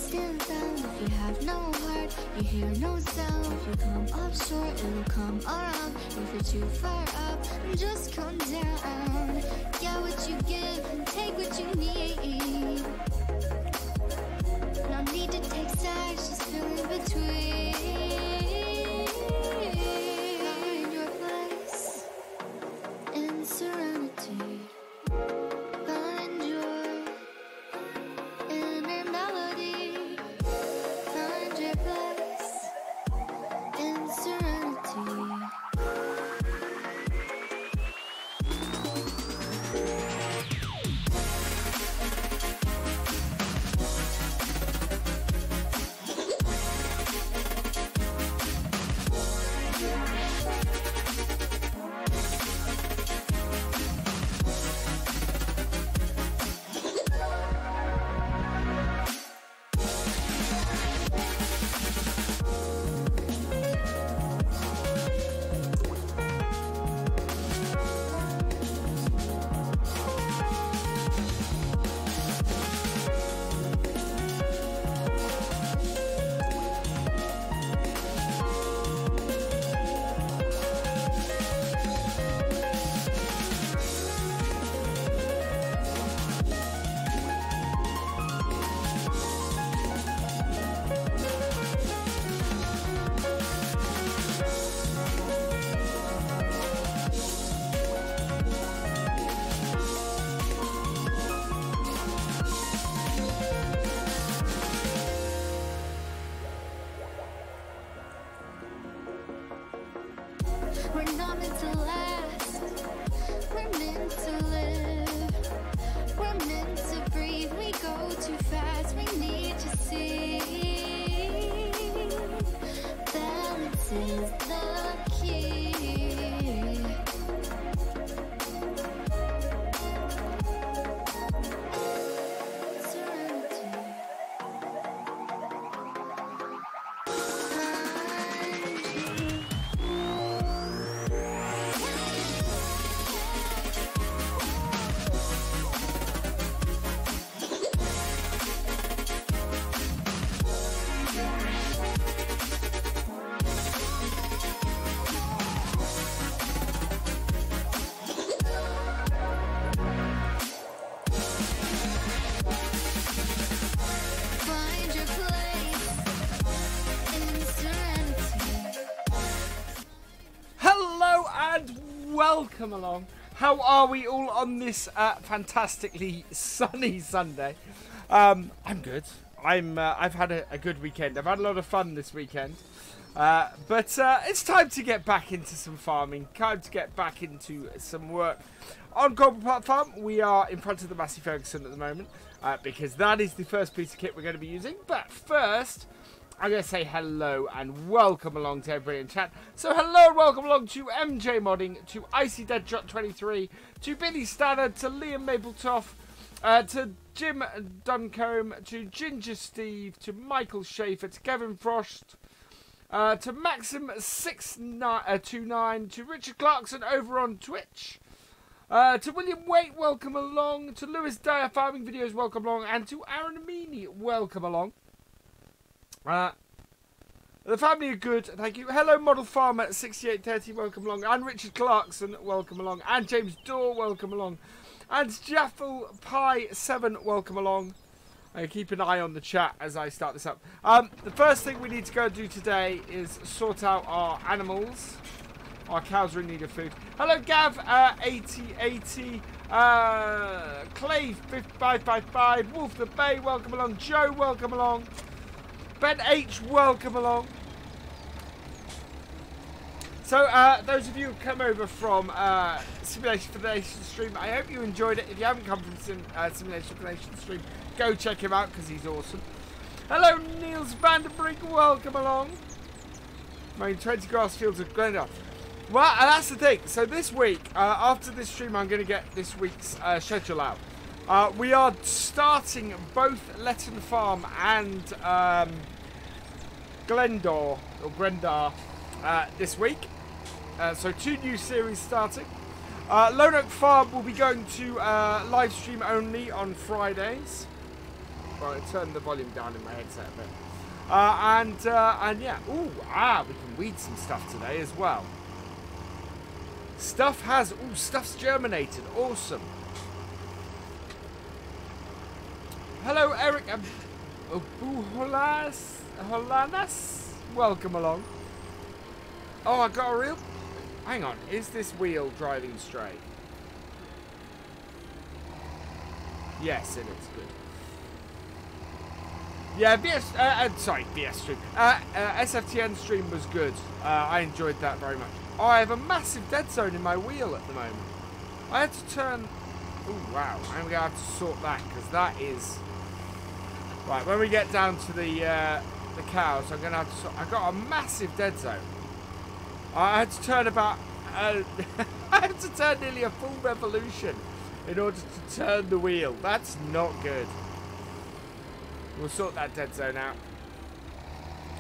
stand down. If you have no heart, you hear no sound. If you come up short, it'll come around. If you're too far up, just come down. Get what you give and take what you need. No need to take sides, just feel in between. Find your place in serenity. Find your inner melody. Find your place in serenity. We're not meant to last, we're meant to live. We're meant to breathe, we go too fast, we need to see. Balance is the key. Serenity. Find your place in serenity. Hello and welcome along. How are we all on this fantastically sunny Sunday? I'm good. I've had a good weekend. I've had a lot of fun this weekend. But it's time to get back into some farming. Time to get back into some work. On Coldborough Farm, we are in front of the Massey Ferguson at the moment because that is the first piece of kit we're going to be using. But first, I'm going to say hello and welcome along to everybody in chat. So hello and welcome along to MJ Modding, to Icy Deadshot 23, to Billy Stanner, to Liam Mapletoft, to Jim Duncombe, to Ginger Steve, to Michael Schaefer, to Gavin Frost, to Maxim6929, to Richard Clarkson over on Twitch, to William Waite, welcome along, to Lewis Dyer Farming Videos, welcome along, and to Aaron Amini, welcome along. The family are good, thank you. Hello Model Farmer 6830, welcome along, and Richard Clarkson, welcome along, and James Dorr, welcome along, and Jaffel Pie 7, welcome along. Keep an eye on the chat as I start this up. The first thing we need to go do today is sort out our animals. Our cows are in need of food. Hello Gav 8080, Clay 5555, Wolf the Bay, welcome along. Joe, welcome along. Ben H, welcome along. So, those of you who come over from Simulation for the Nation stream, I hope you enjoyed it. If you haven't come from Simulation for the Nation stream, go check him out because he's awesome. Hello, Niels Vandenbrink, welcome along. Mowing 20 grass fields of Glendale. Well, and that's the thing. So this week, after this stream, I'm going to get this week's schedule out. We are starting both Letton Farm and Glendor, or Grendar, this week. So 2 new series starting. Lone Oak Farm will be going to live stream only on Fridays. Well, I turned the volume down in my headset a bit. And yeah. Ooh, we can weed some stuff today as well. Stuff's germinated. Awesome. Hello, Eric. Holanas. Welcome along. Oh, I got a real... Hang on. Is this wheel driving straight? Yes, it is. Good. Yeah, BS stream. SFTN stream was good. I enjoyed that very much. Oh, I have a massive dead zone in my wheel at the moment. I had to turn... Oh, wow. I'm going to have to sort that, because that is... Right, when we get down to the cows, I'm going to have to sort... I've got a massive dead zone. I had to turn about... I had to turn nearly a full revolution in order to turn the wheel. That's not good. We'll sort that dead zone out.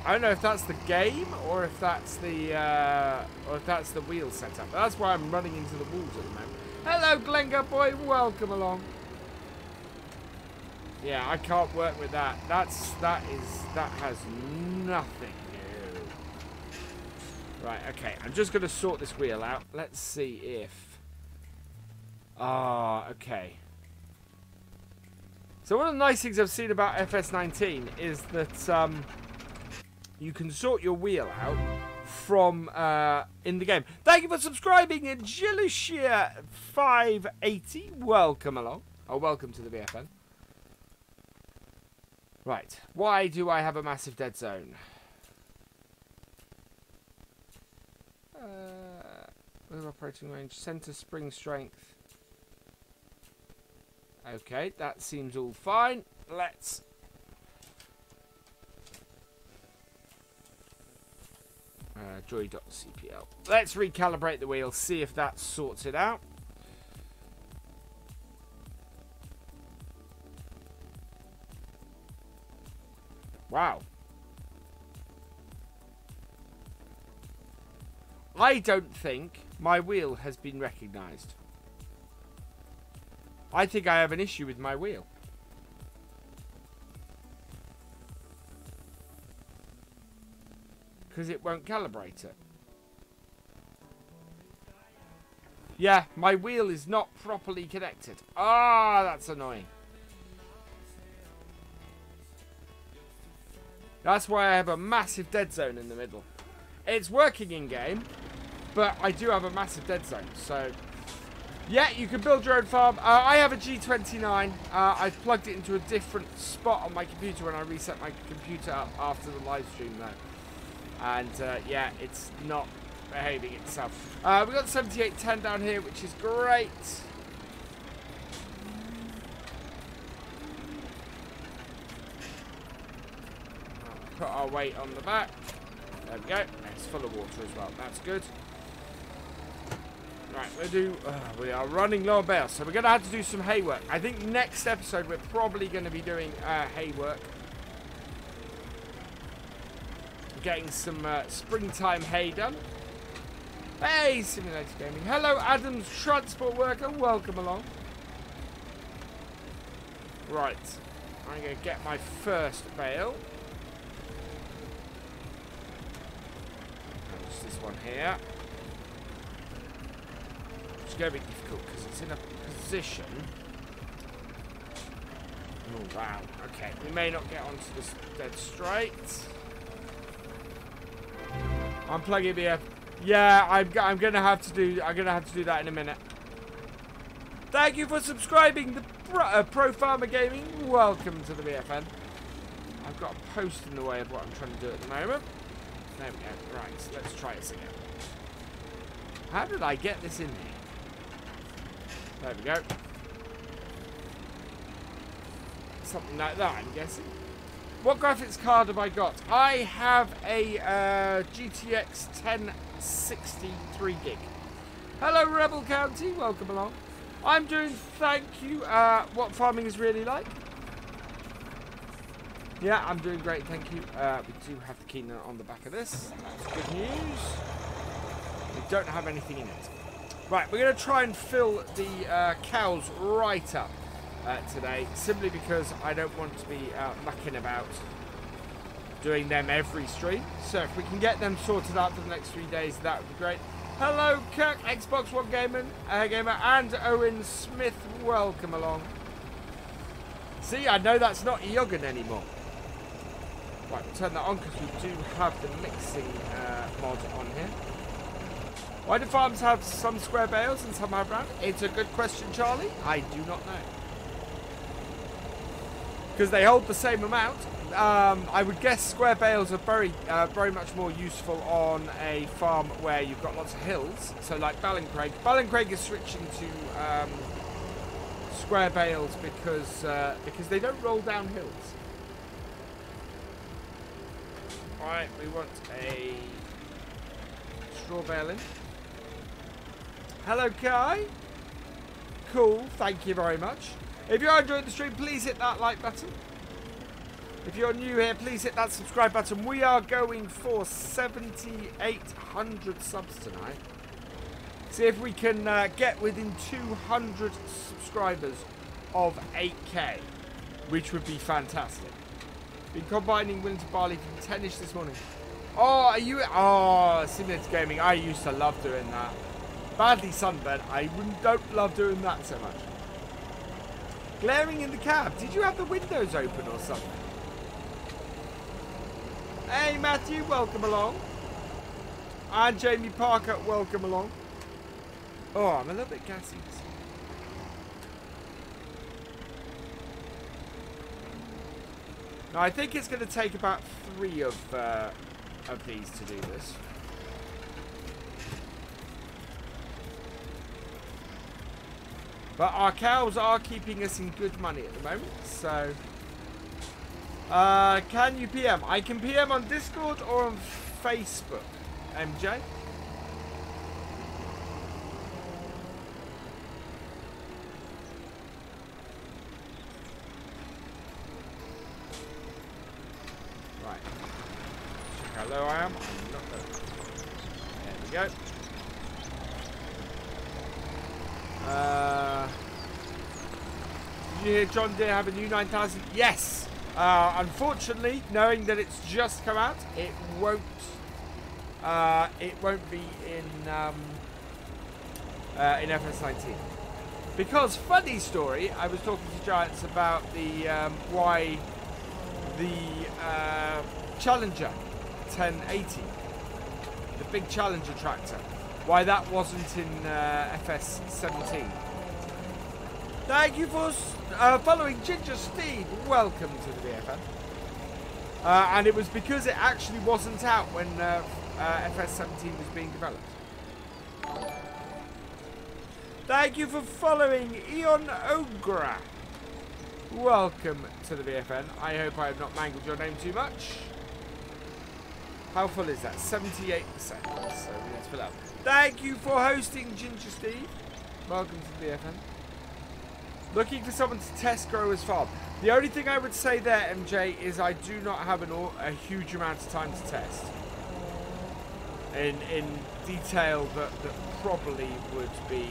I don't know if that's the game or if that's the wheel setup. That's why I'm running into the walls at the moment. Hello, Glengar boy. Welcome along. Yeah, I can't work with that. That has nothing new. Right. Okay. I'm just going to sort this wheel out. Let's see if. Okay. So one of the nice things I've seen about FS19 is that you can sort your wheel out from in the game. Thank you for subscribing, Jillishia 580. Welcome along. Oh, welcome to the BFN. Right. Why do I have a massive dead zone? Operating range, center spring strength. Okay, that seems all fine. Let's... Joy.cpl. Let's recalibrate the wheel, see if that sorts it out. Wow. I don't think my wheel has been recognised. I think I have an issue with my wheel. Because it won't calibrate it. Yeah, my wheel is not properly connected. Ah, that's annoying. That's why I have a massive dead zone in the middle. It's working in game, but I do have a massive dead zone, so... Yeah, you can build your own farm. I have a G29. I've plugged it into a different spot on my computer when I reset my computer up after the live stream, though. And, yeah, it's not behaving itself. We've got 7810 down here, which is great. Put our weight on the back. There we go. It's full of water as well. That's good. Right, we are running low on bales, so we're going to have to do some hay work. I think next episode we're probably going to be doing hay work. Getting some springtime hay done. Hey, Simulator Gaming. Hello, Adam's transport worker. Welcome along. Right, I'm going to get my first bale. There's this one here. Going to be difficult because it's in a position. Oh wow! Okay, we may not get onto this dead straight. I'm plugging the. Yeah, I'm gonna have to do. I'm gonna have to do that in a minute. Thank you for subscribing, the Pro Farmer Gaming. Welcome to the BFN. I've got a post in the way of what I'm trying to do at the moment. There we go. Right, so let's try this again. How did I get this in here? There we go. Something like that, I'm guessing. What graphics card have I got? I have a GTX 1060 3GB. Hello, Rebel County. Welcome along. I'm doing, thank you. What farming is really like? Yeah, I'm doing great, thank you. We do have the keynote on the back of this. That's good news. We don't have anything in it. Right, we're going to try and fill the cows right up. today, simply because I don't want to be mucking about doing them every stream. So if we can get them sorted out for the next 3 days, that would be great. Hello, Kirk, Xbox One Gamer, and Owen Smith. Welcome along. See, I know that's not Eogan anymore. Right, we'll turn that on because we do have the mixing mod on here. Why do farms have some square bales and some have round? It's a good question, Charlie. I do not know. Because they hold the same amount. I would guess square bales are very much more useful on a farm where you've got lots of hills. So like Ballincraig. Ballincraig is switching to square bales because they don't roll down hills. Alright, we want a straw bale in. Hello, Kai. Cool, thank you very much. If you're enjoying the stream, please hit that like button. If you're new here, please hit that subscribe button. We are going for 7,800 subs tonight. See if we can get within 200 subscribers of 8K, which would be fantastic. Been combining winter barley from 10ish this morning. Oh, are you? Oh, Simulator Gaming. I used to love doing that. Badly sunburned. I don't love doing that so much. Glaring in the cab. Did you have the windows open or something? Hey, Matthew. Welcome along. And Jamie Parker. Welcome along. Oh, I'm a little bit gassy. Now, I think it's going to take about 3 of these to do this. But our cows are keeping us in good money at the moment, so... can you PM? I can PM on Discord or on Facebook, MJ. Right. Check how low I am. I'm not low. There we go. Did you hear John Deere have a new 9000? Yes! Unfortunately, knowing that it's just come out, it won't be in FS19. Because, funny story, I was talking to Giants about the why the Challenger 1080, the big Challenger tractor, why that wasn't in FS17. Thank you for following Ginger Steve. Welcome to the VFN. And it was because it actually wasn't out when FS17 was being developed. Thank you for following Eon Ogra. Welcome to the VFN. I hope I have not mangled your name too much. How full is that? 78%. So we need to fill up. Thank you for hosting Ginger Steve. Welcome to the VFN. Looking for someone to test Growers Farm. The only thing I would say there, MJ, is I do not have a huge amount of time to test. In detail that probably would be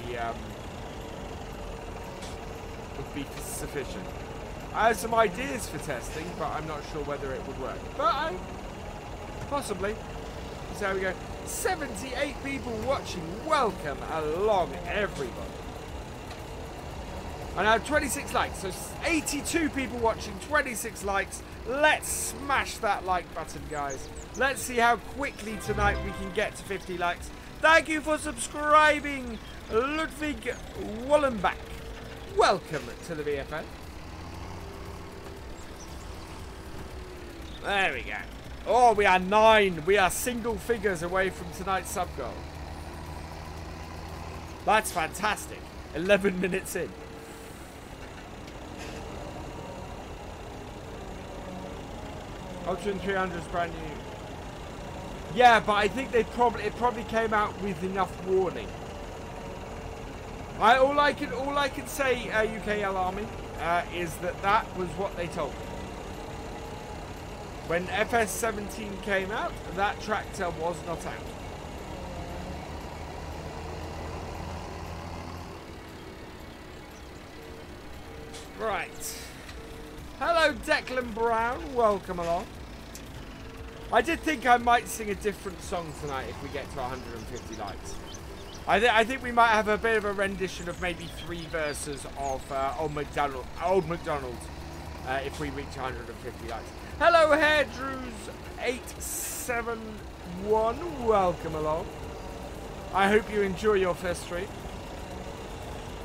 sufficient. I have some ideas for testing, but I'm not sure whether it would work. But possibly. So we go. 78 people watching. Welcome along, everybody. And I have 26 likes, so 82 people watching, 26 likes. Let's smash that like button, guys. Let's see how quickly tonight we can get to 50 likes. Thank you for subscribing, Ludwig Wallenbach. Welcome to the VFN. There we go. Oh, we are 9. We are single figures away from tonight's sub goal. That's fantastic. 11 minutes in. Ultra 300 is brand new. Yeah, but I think it probably came out with enough warning. All I can say, UKL Army, is that was what they told me. When FS17 came out, that tractor was not out. Declan Brown, welcome along. I did think I might sing a different song tonight if we get to 150 likes. I think we might have a bit of a rendition of maybe 3 verses of Old MacDonald if we reach 150 likes. Hello, Hairdrews871, welcome along. I hope you enjoy your first stream.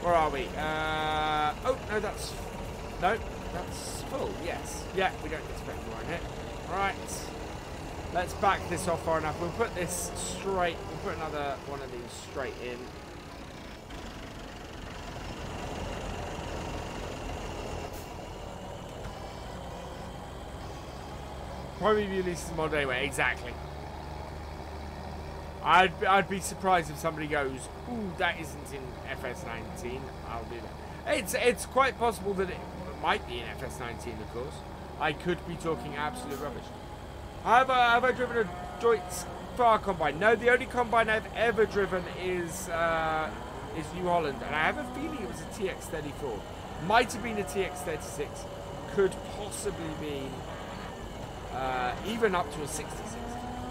Where are we? Oh, no, that's full, yes. Yeah, we don't expect more in here. Right. Let's back this off far enough. We'll put this straight. We'll put another one of these straight in. Probably release the mod anyway. Exactly. I'd be surprised if somebody goes, "Ooh, that isn't in FS19." I'll do that. It's quite possible that it might be in FS19, of course. I could be talking absolute rubbish. Have I driven a Deutz Far Combine? No, the only Combine I've ever driven is New Holland, and I have a feeling it was a TX34. Might have been a TX36. Could possibly be even up to a 66.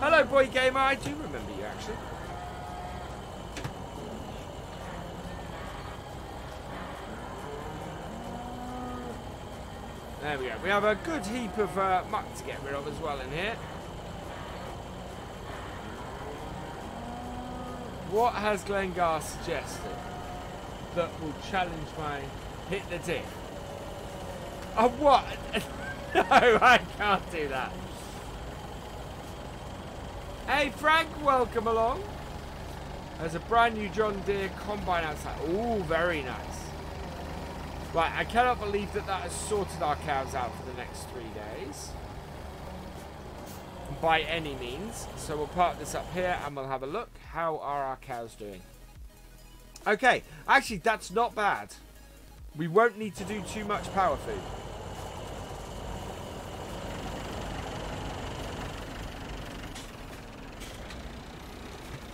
Hello, Boy Gamer. I do remember you, actually. There we go. We have a good heap of muck to get rid of as well in here. What has Glengar suggested that will challenge my hit the diff? Oh, what? No, I can't do that. Hey, Frank, welcome along. There's a brand new John Deere Combine outside. Oh, very nice. Right, I cannot believe that has sorted our cows out for the next 3 days. By any means. So we'll park this up here and we'll have a look. How are our cows doing? Okay, actually that's not bad. We won't need to do too much power food.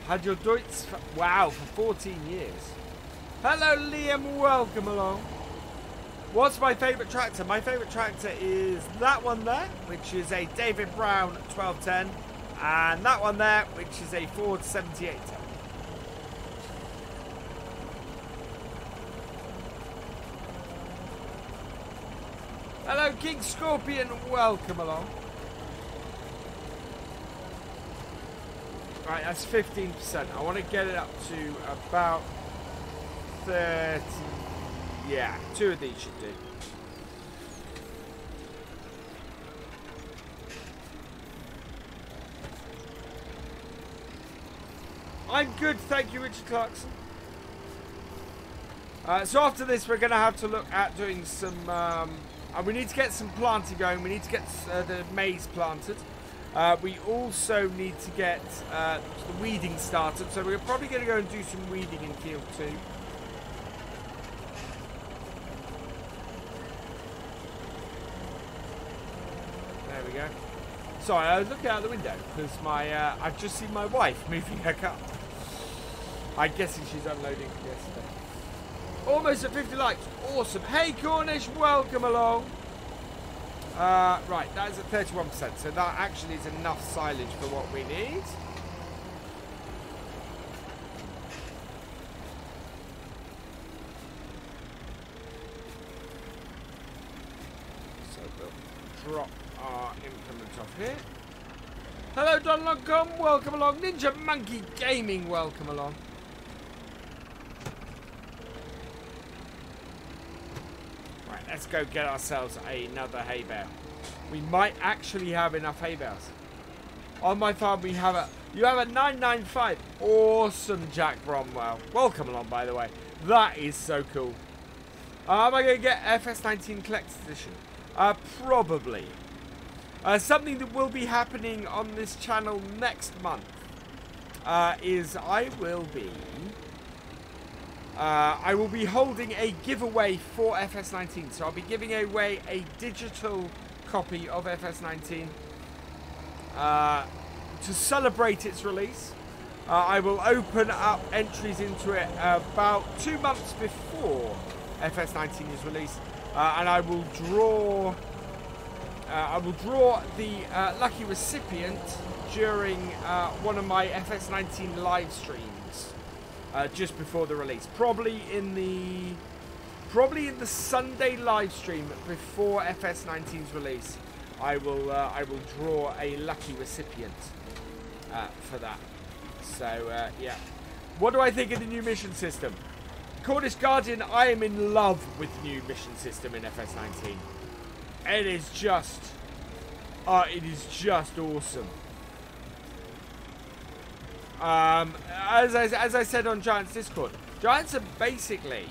Had your Deutz... Wow, for 14 years. Hello, Liam. Welcome along. What's my favourite tractor? My favourite tractor is that one there, which is a David Brown 1210. And that one there, which is a Ford 7810. Hello, King Scorpion. Welcome along. Right, that's 15%. I want to get it up to about 30. Yeah, 2 of these should do. I'm good, thank you, Richard Clarkson. So after this, we're going to have to look at doing some... we need to get some planting going. We need to get the maize planted. We also need to get the weeding started. So we're probably going to go and do some weeding in field 2. There we go. Sorry, I was looking out the window because I've just seen my wife moving her car. I'm guessing she's unloading yesterday. Almost at 50 likes. Awesome. Hey, Cornish, welcome along. Right, that is at 31%. So that actually is enough silage for what we need. So we'll drop our implement off here. Hello, Don.com, welcome along. Ninja Monkey Gaming, welcome along. Right, let's go get ourselves another hay bale. We might actually have enough hay bales. On my farm, we have you have a 995. Awesome, Jack Bromwell. Welcome along, by the way. That is so cool. Am I going to get FS19 Collector's Edition? Probably. Something that will be happening on this channel next month is I will be holding a giveaway for FS19. So I'll be giving away a digital copy of FS19 to celebrate its release. I will open up entries into it about 2 months before FS19 is released, and I will draw I will draw the lucky recipient during one of my FS19 live streams just before the release. Probably in the Sunday live stream before FS19's release. I will draw a lucky recipient for that. So yeah. What do I think of the new mission system? Cornish Guardian, I am in love with the new mission system in FS19. It is just awesome. As I said on Giants Discord, Giants are basically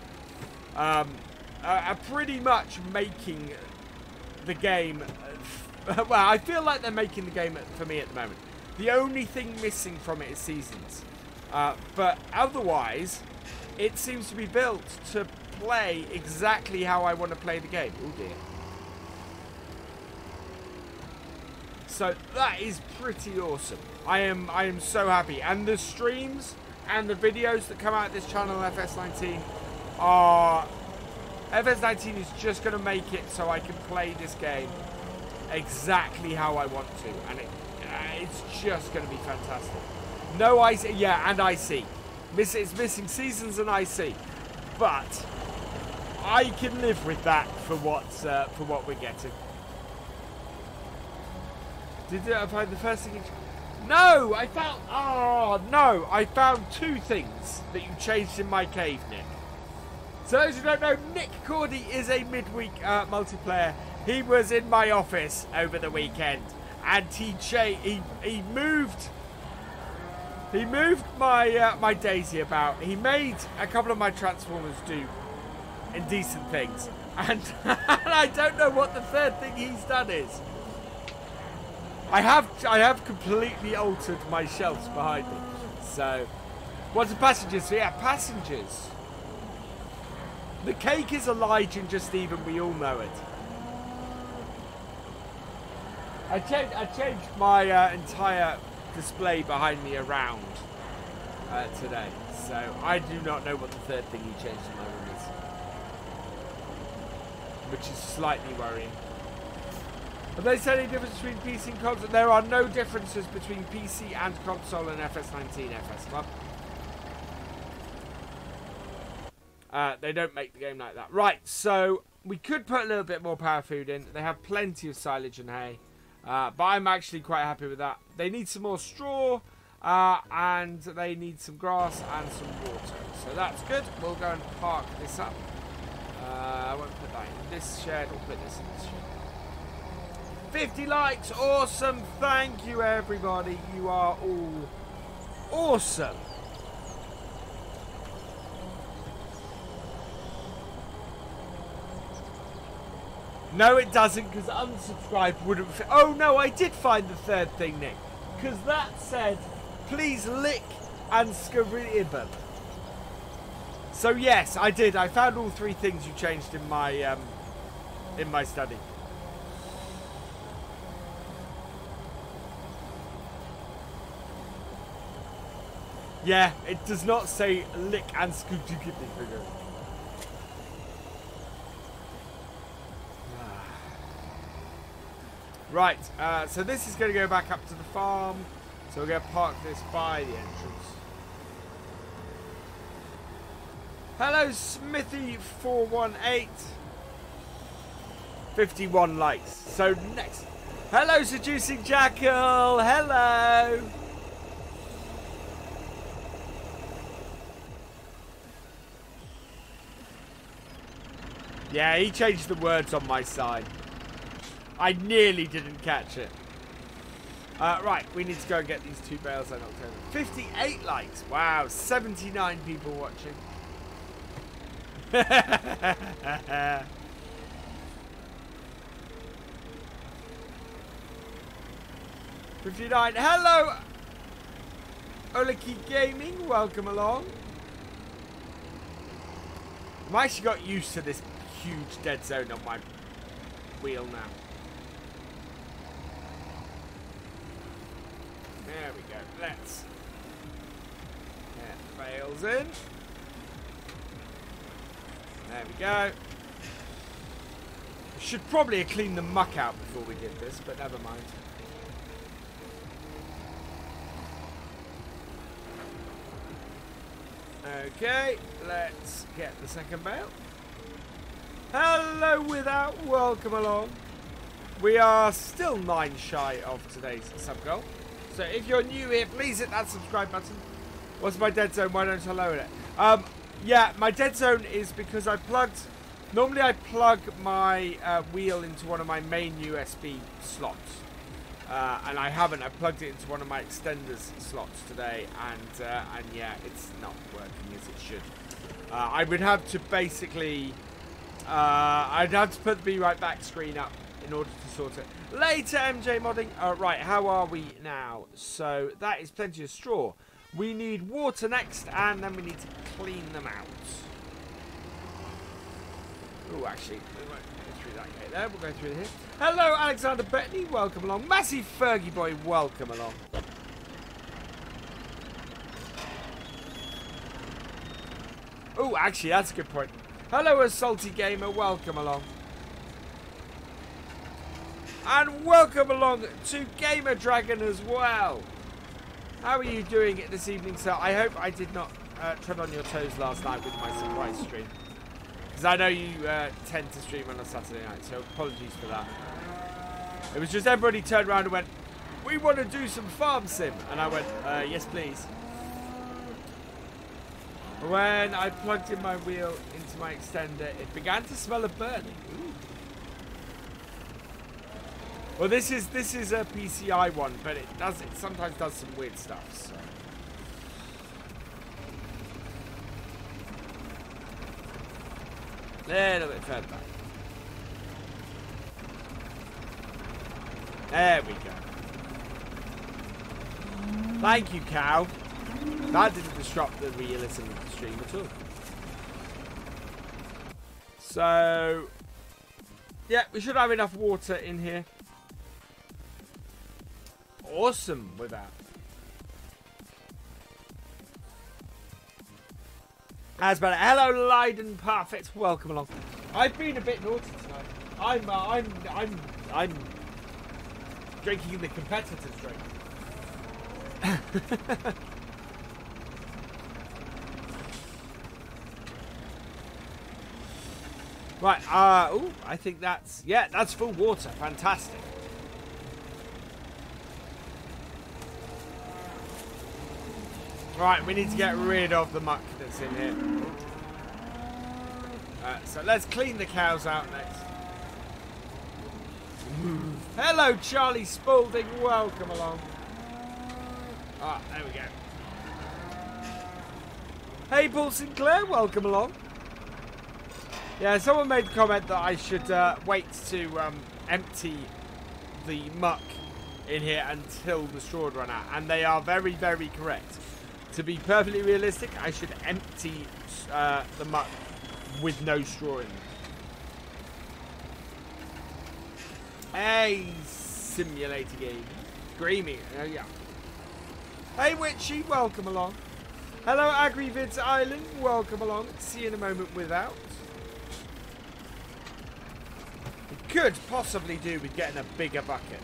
are pretty much making the game. Well, I feel like they're making the game for me at the moment. The only thing missing from it is seasons, but otherwise, it seems to be built to play exactly how I want to play the game. Oh dear. So that is pretty awesome. I am so happy. And the streams and the videos that come out of this channel on FS19 are... FS19 is just going to make it so I can play this game exactly how I want to. And it's just going to be fantastic. No IC. Yeah, and IC. It's missing seasons and IC. But I can live with that for what we're getting. Did I find the first thing? No, I found. Oh no, I found two things that you changed in my cave, Nick. So those who don't know, Nick Cordy is a midweek multiplayer. He was in my office over the weekend, and he moved my my daisy about. He made a couple of my transformers do indecent things, and I don't know what the third thing he's done is. I have completely altered my shelves behind me. So, what's the passengers? So yeah, passengers. The cake is a lie, Ginger Stephen. We all know it. I changed my entire display behind me around today. So I do not know what the third thing you changed in my room is, which is slightly worrying. Have they said any difference between PC and console? There are no differences between PC and console and FS19 FS Club. They don't make the game like that. Right, so we could put a little bit more power food in. They have plenty of silage and hay. But I'm actually quite happy with that. They need some more straw. And they need some grass and some water. So that's good. We'll go and park this up. I won't put that in this shed. We'll put this in this shed. 50 likes, awesome, thank you everybody, you are all awesome. No it doesn't, because unsubscribe wouldn't fit. Oh no, I did find the third thing, Nick, because that said, please lick and scaribum. So yes, I did, I found all three things you changed in my study. Yeah, it does not say lick and scoop to give me figure. Right, so this is going to go back up to the farm. So we're going to park this by the entrance. Hello, Smithy418. 51 likes. So next. Hello, Seducing Jackal. Hello. Yeah, he changed the words on my sign. I nearly didn't catch it. Right, we need to go and get these two bales in October. 58 likes. Wow, 79 people watching. 59. Hello, Oliki Gaming. Welcome along. I've actually got used to this huge dead zone on my wheel now. There we go. Let's get bales in. There we go. Should probably have cleaned the muck out before we did this, but never mind. Okay, let's get the second bale. Hello without, welcome along. We are still 9 shy of today's sub goal. So if you're new here, please hit that subscribe button. What's my dead zone? Why don't I lower it? Yeah, my dead zone is because I plugged... Normally I plug my wheel into one of my main USB slots. And I haven't. I plugged it into one of my extenders slots today. And yeah, it's not working as it should. I would have to basically... I'd have to put the Be Right Back screen up in order to sort it. Later, MJ modding. Right, how are we now? So that is plenty of straw. We need water next, and then we need to clean them out. Oh, actually, we won't go through that gate there. We'll go through here. Hello, Alexander Bettany. Welcome along. Massive Fergie boy. Welcome along. Oh, actually, that's a good point. Hello, a salty gamer. Welcome along. And welcome along to Gamer Dragon as well. How are you doing this evening, sir? I hope I did not tread on your toes last night with my surprise stream. Because I know you tend to stream on a Saturday night, so apologies for that. It was just everybody turned around and went, "We want to do some farm sim." And I went, "Yes, please." When I plugged in my wheel into my extender, it began to smell of burning. Ooh. Well, this is a PCI one, but it sometimes does some weird stuff. So. A little bit further back. There we go. Thank you, cow. That didn't disrupt the realism of the stream at all. So, yeah, we should have enough water in here. Awesome with that. As better. Hello, Leiden Parfait. Welcome along. I've been a bit naughty tonight. I'm drinking the competitor's drink. Right. Oh, I think that's full water. Fantastic. Right, we need to get rid of the muck that's in here. So let's clean the cows out next. Hello, Charlie Spalding. Welcome along. Ah, there we go. Hey, Paul Sinclair. Welcome along. Yeah, someone made the comment that I should wait to empty the muck in here until the straw would run out. And they are very, very correct. To be perfectly realistic, I should empty the muck with no straw in it. Hey, simulator game. Screaming. Oh, yeah. Hey, Witchy. Welcome along. Hello, AgriVids Island. Welcome along. See you in a moment without. We could possibly do with getting a bigger bucket.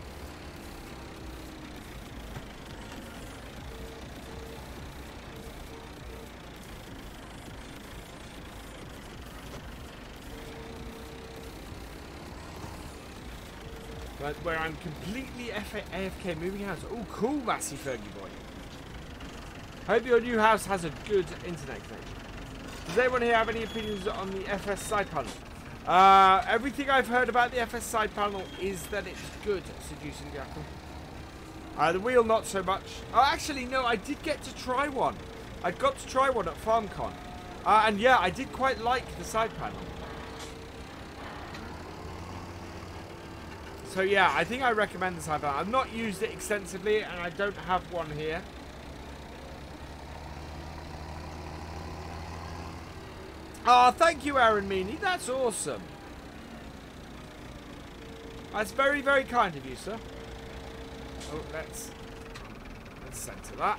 Right, where I'm completely AFK moving house. Oh, cool, Massey Fergie boy. Hope your new house has a good internet connection. Does anyone here have any opinions on the FS side panel? Everything I've heard about the FS side panel is that it's good, Seducing Jackal. The wheel, not so much. Oh, actually, no, I did get to try one. I got to try one at FarmCon. And yeah, I did quite like the side panel. So yeah, I think I recommend the side panel. I've not used it extensively, and I don't have one here. Oh, thank you, Aaron Meany. That's awesome. That's very, very kind of you, sir. Oh, let's center that.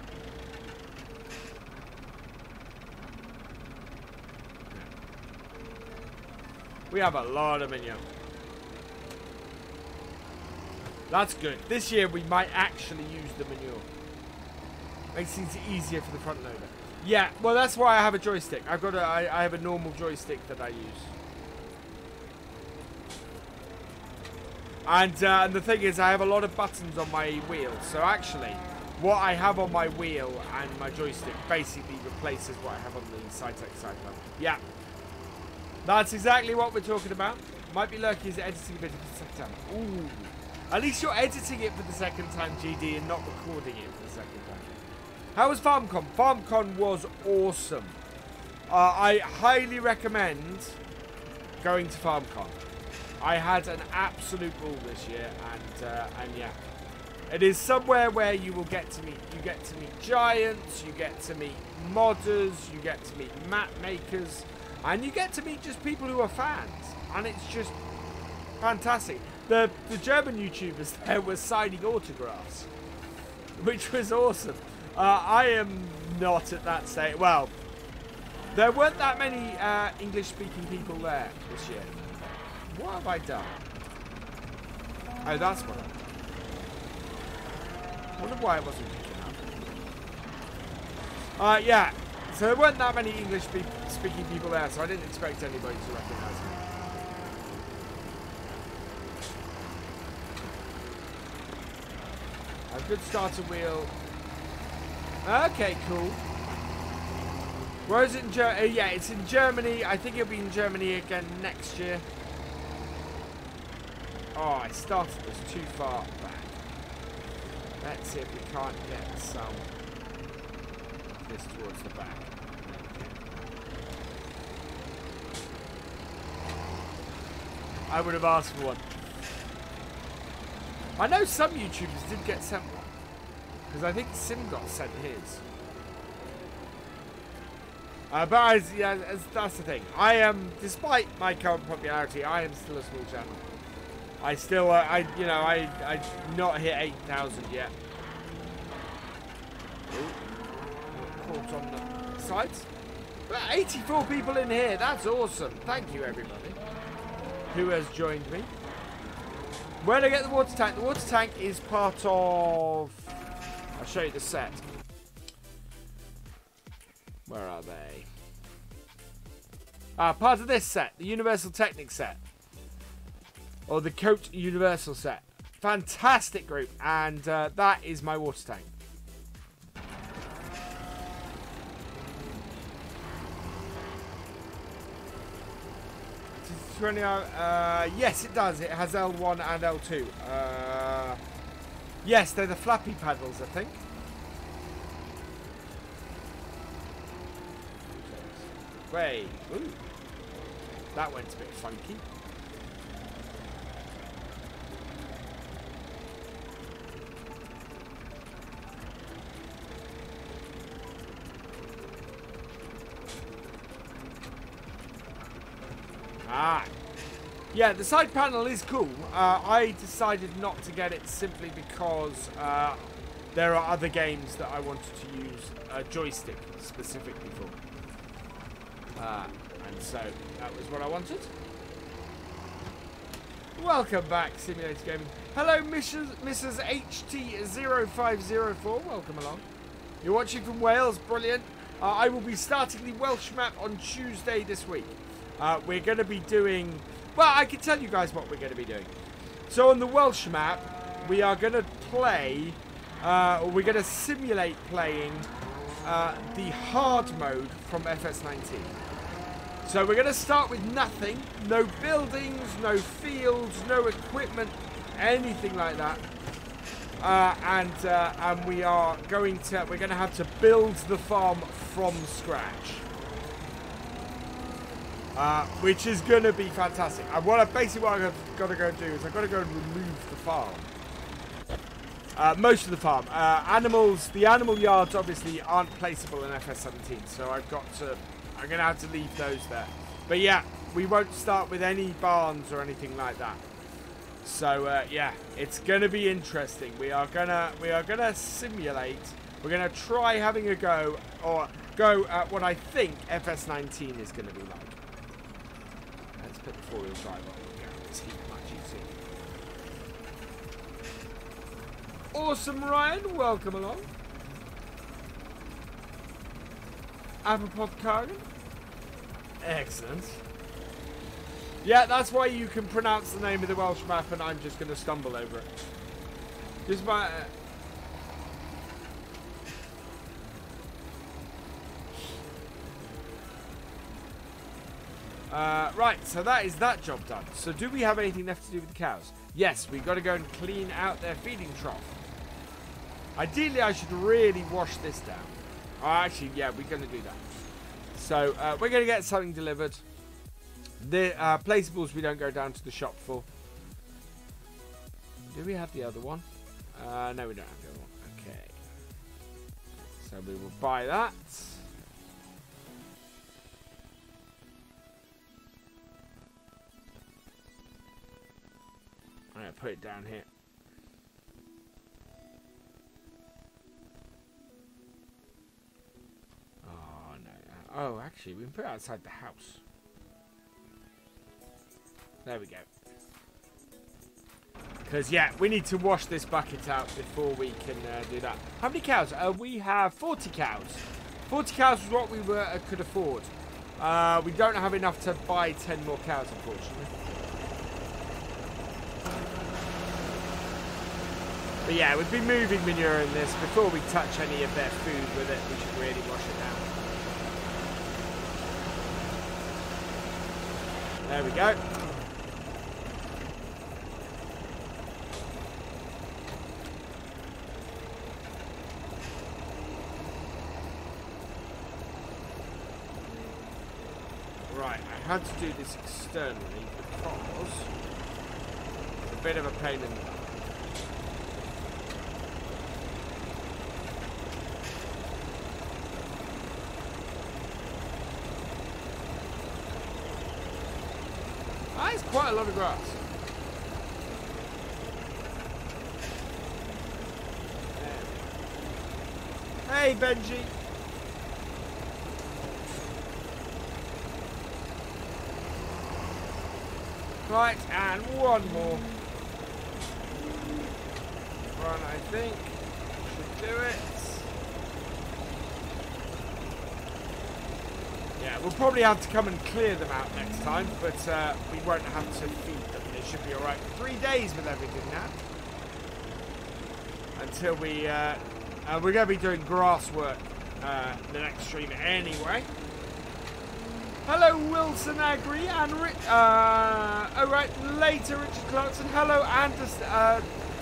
We have a lot of minion. That's good. This year we might actually use the manure. Makes things easier for the front loader. Yeah, well that's why I have a joystick. I have a normal joystick that I use. And the thing is, I have a lot of buttons on my wheel. So actually, what I have on my wheel and my joystick basically replaces what I have on the Cytec side panel. Yeah. That's exactly what we're talking about. Might be lucky as editing a bit for the second time. Ooh. At least you're editing it for the second time, GD, and not recording it for the second time. How was FarmCon? FarmCon was awesome. I highly recommend going to FarmCon. I had an absolute ball this year, and yeah, it is somewhere where you will get to meet. You get to meet giants, you get to meet modders, you get to meet map makers, and you get to meet just people who are fans, and it's just fantastic. The German YouTubers there were signing autographs, which was awesome. I am not at that stage. Well, there weren't that many English-speaking people there this year. What have I done? Oh, that's what I wonder why it wasn't picking up. Yeah, so there weren't that many English-speaking people there, so I didn't expect anybody to recognise me. A good starter wheel. Okay, cool. Where is it in Germany? Yeah, it's in Germany. I think it'll be in Germany again next year. Oh, I started this too far back. Let's see if we can't get some of this towards the back. I would have asked for one. I know some YouTubers did get sent one. Because I think Sim got sent his. But yeah, that's the thing. I am, despite my current popularity, I am still a small channel. I still, I not hit 8,000 yet. Ooh, caught on the sides. But 84 people in here. That's awesome. Thank you, everybody who has joined me. Where do I get the water tank? The water tank is part of... I'll show you the set. Where are they? Part of this set, the Universal Technic set. Or the Coat Universal set. Fantastic group. And that is my water tank. Yes, it does. It has L1 and L2. Yes, they're the flappy paddles, I think. Wait. Ooh. That went a bit funky. Ah. Yeah, the side panel is cool. I decided not to get it simply because there are other games that I wanted to use a joystick specifically for. And so that was what I wanted. Welcome back, Simulator Gaming. Hello, Mrs. HT0504. Welcome along. You're watching from Wales. Brilliant. I will be starting the Welsh map on Tuesday this week. We're going to be doing... Well, I can tell you guys what we're going to be doing. So on the Welsh map, we are going to play... we're going to simulate playing the hard mode from FS19. So we're going to start with nothing. No buildings, no fields, no equipment, anything like that. And we are going to... We're going to have to build the farm from scratch. Which is going to be fantastic. And basically what I've got to go and do is I've got to go and remove the farm. Most of the farm. The animal yards obviously aren't placeable in FS17, so I'm going to have to leave those there. But yeah, we won't start with any barns or anything like that. So yeah, it's going to be interesting. We are gonna simulate. We're going to try having a go at what I think FS19 is going to be like. Let's put the four-wheel drive on. It's much easier. Awesome Ryan, welcome along. Apopodcargan. Excellent. Yeah, that's why you can pronounce the name of the Welsh map and I'm just going to stumble over it. Just my... right, so that is that job done. So do we have anything left to do with the cows? Yes, we've got to go and clean out their feeding trough. Ideally, I should really wash this down. Oh, actually, yeah, we're going to do that. So we're going to get something delivered. The placeables we don't go down to the shop for. Do we have the other one? No, we don't have the other one. Okay. So we will buy that. I'm going to put it down here. Oh, no. Oh, actually, we can put it outside the house. There we go. Because, yeah, we need to wash this bucket out before we can do that. How many cows? We have 40 cows. 40 cows was what we could afford. We don't have enough to buy 10 more cows, unfortunately. But yeah, we'd be moving manure in this. Before we touch any of their food with it, we should really wash it down. There we go. Right, I had to do this externally because it's a bit of a pain in the butt. That is quite a lot of grass. Hey, Benji. Right, and one more. One, I think. Should do it. Yeah, we'll probably have to come and clear them out next time, but we won't have to feed them. They should be alright. 3 days with everything now. Until we... we're going to be doing grass work the next stream anyway. Hello, Wilson Agri and alright, later, Richard Clarkson. Hello, Anders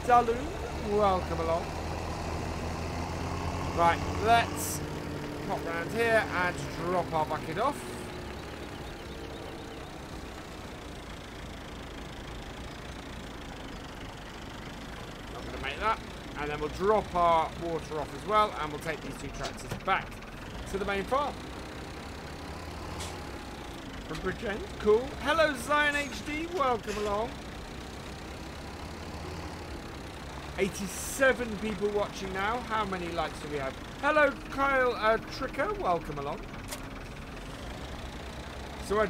Daloon. Welcome along. Right, let's pop round here and drop our bucket off. Not going to make that. And then we'll drop our water off as well, and we'll take these 2 tractors back to the main farm. From Bridgend, cool. Hello, Zion HD, welcome along. 87 people watching now. How many likes do we have? Hello, Kyle Tricker, welcome along. So,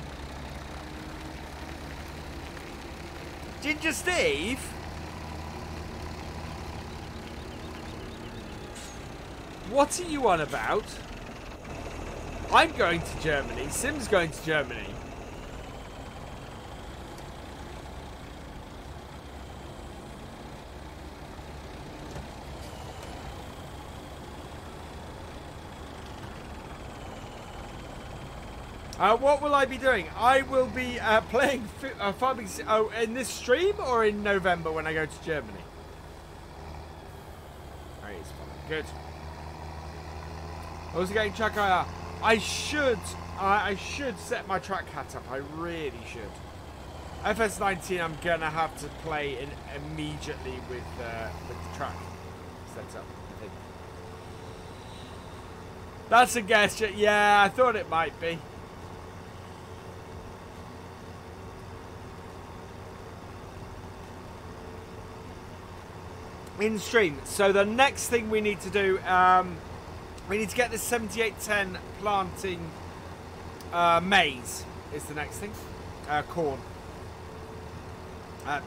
Ginger Steve? What are you on about? I'm going to Germany. Sim's going to Germany. What will I be doing? I will be playing Farming Simualtor in this stream or in November when I go to Germany. Right, it's fine. Good. I was getting track IR. I should set my track hat up. I really should. FS19 I'm gonna have to play in immediately with the track set up, I think. That's a guess. Yeah, I thought it might be. In stream. So the next thing we need to do, we need to get this 7810 planting maize is the next thing. Corn.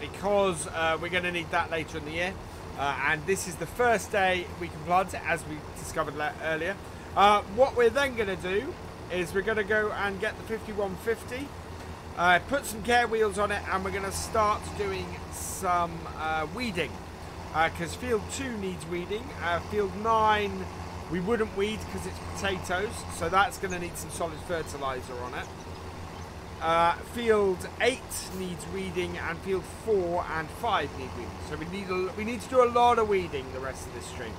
Because we're going to need that later in the year. And this is the first day we can plant it, as we discovered earlier. What we're then going to do is we're going to go and get the 5150, put some care wheels on it, and we're going to start doing some weeding. Because field 2 needs weeding. Field 9 we wouldn't weed because it's potatoes, so that's going to need some solid fertilizer on it. Field 8 needs weeding, and field 4 and 5 need weeding. So we need to do a lot of weeding the rest of this stream.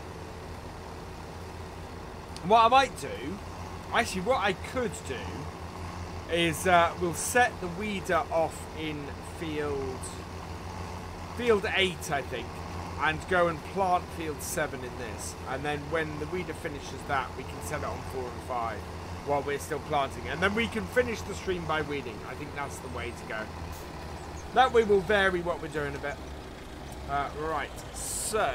And what I might do, actually what I could do, is we'll set the weeder off in field 8, I think, and go and plant field 7 in this. And then when the weeder finishes that, we can set it on 4 and 5 while we're still planting. And then we can finish the stream by weeding. I think that's the way to go. That way we'll vary what we're doing a bit. Right, so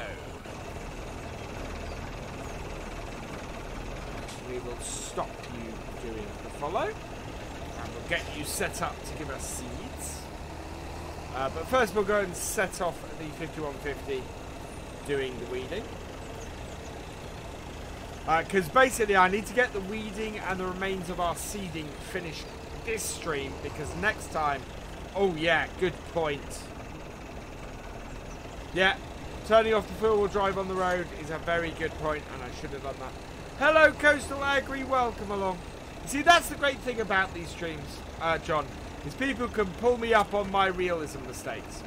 we will stop you doing the follow, and we'll get you set up to give us seeds. But first we'll go and set off the 5150 doing the weeding. Because basically I need to get the weeding and the remains of our seeding finished this stream, because next time... Oh yeah, good point. Yeah, turning off the four-wheel drive on the road is a very good point, and I should have done that. Hello Coastal Agri, welcome along. See, that's the great thing about these streams, John, is people can pull me up on my realism mistakes.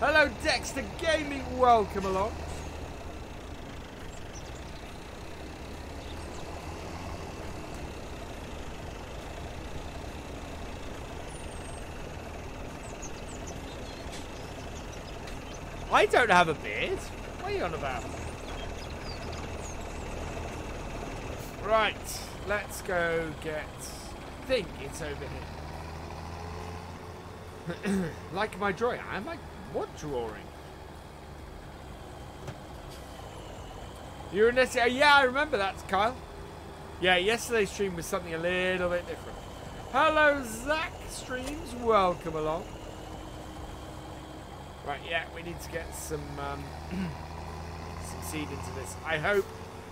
Hello Dexter Gaming, welcome along. I don't have a beard. What are you on about? Right, let's go get... I think it's over here. Like my drawing. I'm like, what drawing? You're necessary. Yeah, I remember that, Kyle. Yeah, yesterday's stream was something a little bit different. Hello, Zach Streams. Welcome along. Right, yeah, we need to get some seed into this.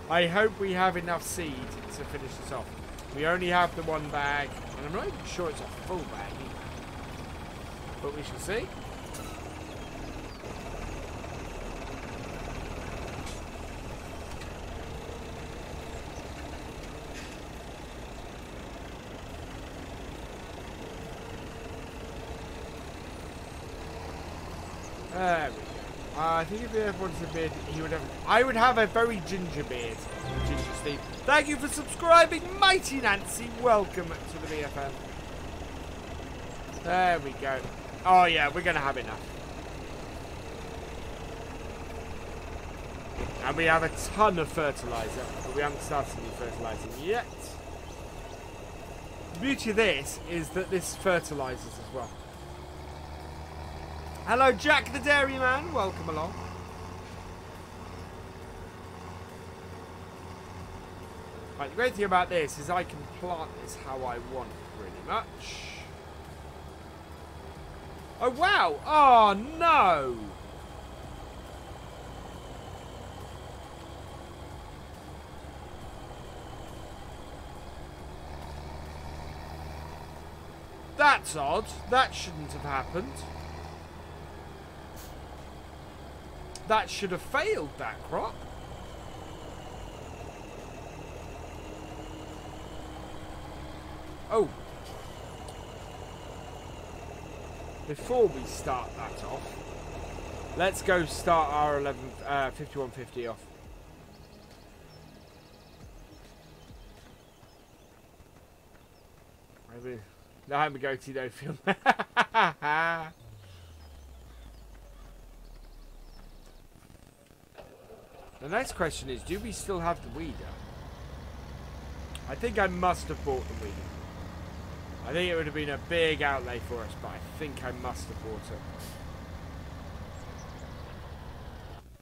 I hope we have enough seed to finish this off. We only have the one bag, and I'm not even sure it's a full bag either. But we shall see. There we go. I think if everyone's a beard, he would have... I would have a very ginger beard. Ginger Steve. Thank you for subscribing, Mighty Nancy. Welcome to the BFM. There we go. Oh yeah, we're going to have enough. And we have a ton of fertilizer, but we haven't started any fertilizing yet. The beauty of this is that this fertilizes as well. Hello, Jack the Dairyman. Welcome along. Right, the great thing about this is I can plant this how I want, pretty much. Oh, wow. Oh, no. That's odd. That shouldn't have happened. That should have failed, that crop. Oh. Before we start that off, let's go start our 5150 off. Maybe. No, I'm a goatee though, film. The next question is, do we still have the weeder? I think I must have bought the weeder. I think it would have been a big outlay for us, but I think I must have bought it.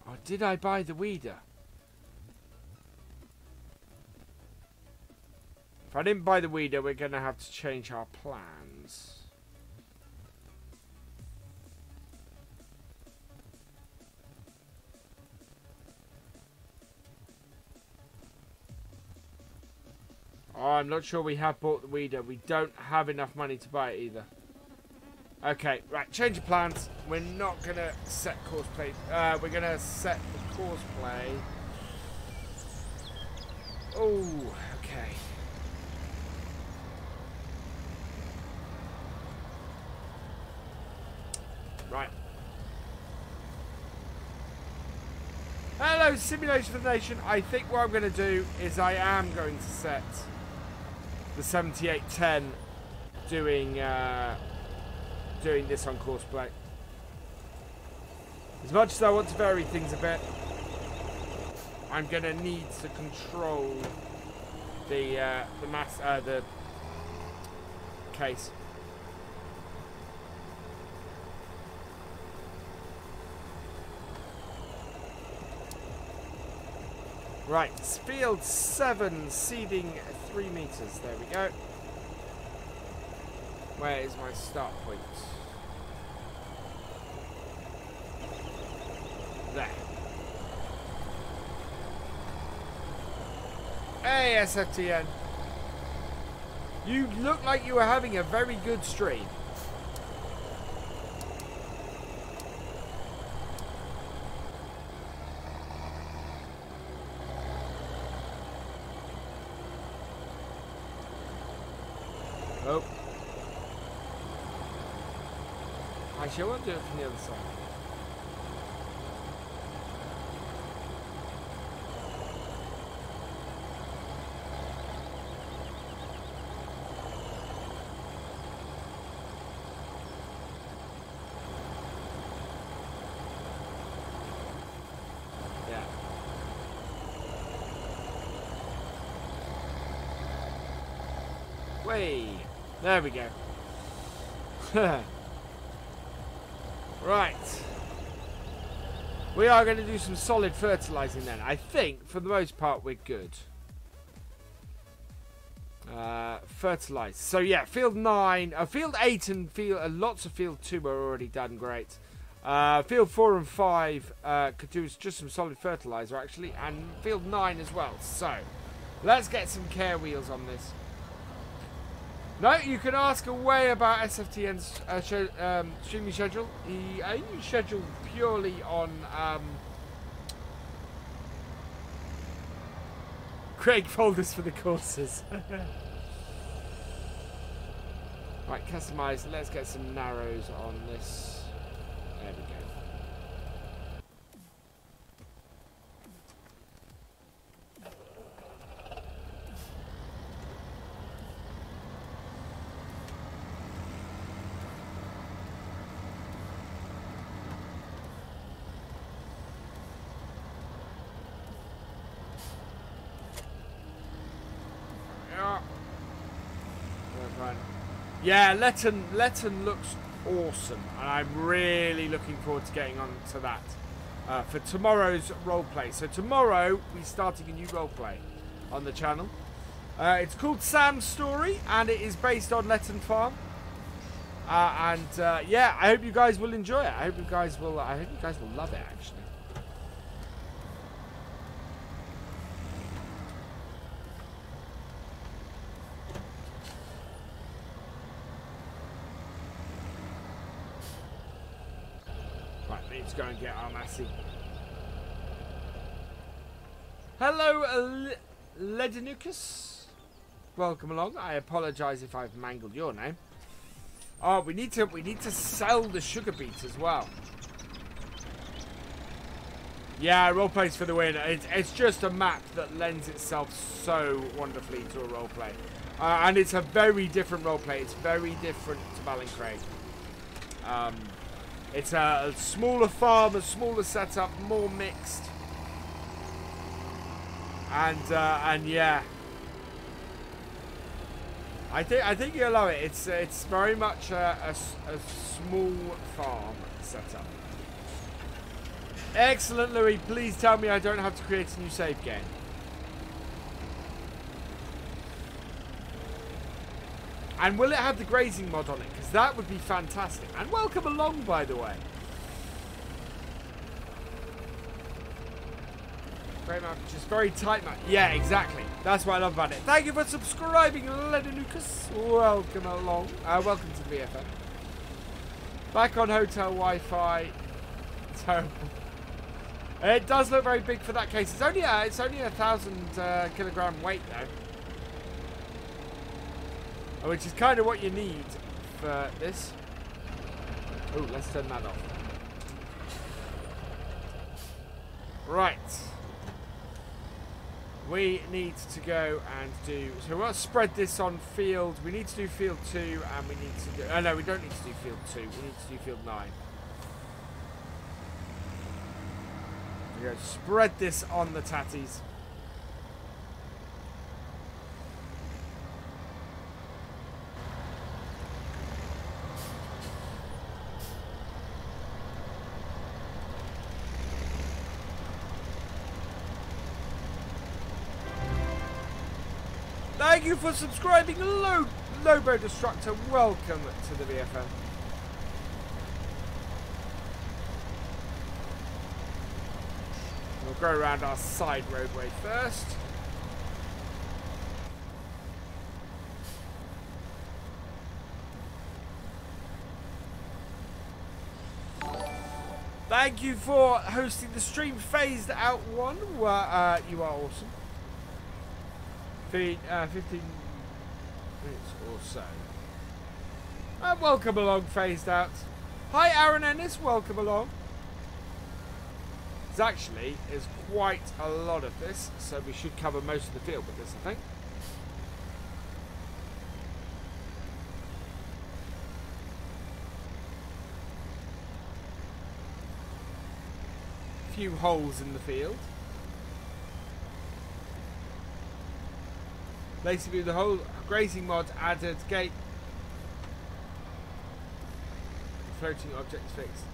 Or did I buy the weeder? If I didn't buy the weeder, we're going to have to change our plans. Oh, I'm not sure we have bought the weeder. We don't have enough money to buy it either. Okay, right, change of plans. We're not going to set course play. We're going to set the course play. Oh, okay. Right. Hello, Simulation for the Nation. I think what I'm going to do is I am going to set the 7810 doing this on course play. As much as I want to vary things a bit, I'm going to need to control the case. Right, field 7, seeding 3 meters. There we go. Where is my start point? There. Hey, SFTN. You look like you were having a very good stream. Oh. Actually, I won't do it from the other side. Yeah. Way. There we go. Right. We are going to do some solid fertilizing then. I think, for the most part, we're good. Fertilize. So, yeah, field 9. Field 8 and lots of field 2 are already done great. Field 4 and 5 could do just some solid fertilizer, actually. And field 9 as well. So, let's get some care wheels on this. No, you can ask away about SFTN's streaming schedule. He only scheduled purely on Craig folders for the courses. Right, customize. Let's get some narrows on this. There we go. Yeah, Letton looks awesome, and I'm really looking forward to getting on to that for tomorrow's roleplay. So tomorrow we're starting a new roleplay on the channel. It's called Sam's Story, and it is based on Letton Farm. Yeah, I hope you guys will enjoy it. I hope you guys will love it, actually. Let's go and get our Massey. Hello, Ledinucus. Welcome along. I apologise if I've mangled your name. Oh, we need to sell the sugar beets as well. Yeah, roleplay's for the win. It's just a map that lends itself so wonderfully to a roleplay, and it's a very different roleplay. It's very different to Ballincraig. It's a smaller farm, a smaller setup, more mixed, and yeah, I think you'll love it. It's very much a small farm setup. Excellent, Louis. Please tell me I don't have to create a new save game. And will it have the grazing mod on it? Because that would be fantastic. And welcome along, by the way. Great map, just very tight map. Yeah, exactly. That's what I love about it. Thank you for subscribing, Ledonucas. Welcome along. Welcome to the VFM. Back on hotel Wi-Fi. Terrible. It does look very big for that case. It's only a 1,000 kilogram weight though, which is kind of what you need for this. Oh, let's turn that off. Right. We need to go and do... So we'll spread this on field. We need to do field 2 and we need to do... Oh no, we don't need to do field 2. We need to do field 9. We're going to spread this on the tatties. Thank you for subscribing, Lobo Destructor. Welcome to the VFM. We'll go around our side roadway first. Thank you for hosting the stream. Phased out one. Well, you are awesome. 15 minutes or so. Welcome along, Phased Out. Hi, Aaron Ennis. Welcome along. There's actually is quite a lot of this, so we should cover most of the field with this, I think. A few holes in the field. Basically, the whole grazing mod added gate. Floating objects fixed.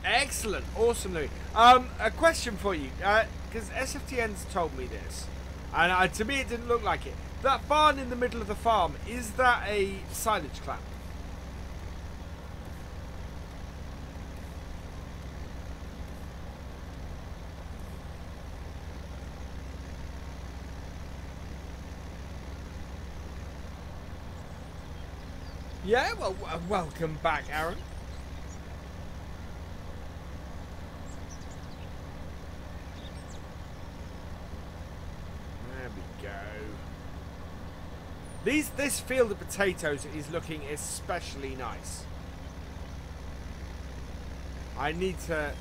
Excellent, awesome, Louis. A question for you, because SFTN's told me this, and to me it didn't look like it. That barn in the middle of the farm, is that a silage clamp? Yeah, well, welcome back, Aaron. There we go. This field of potatoes is looking especially nice. I need to...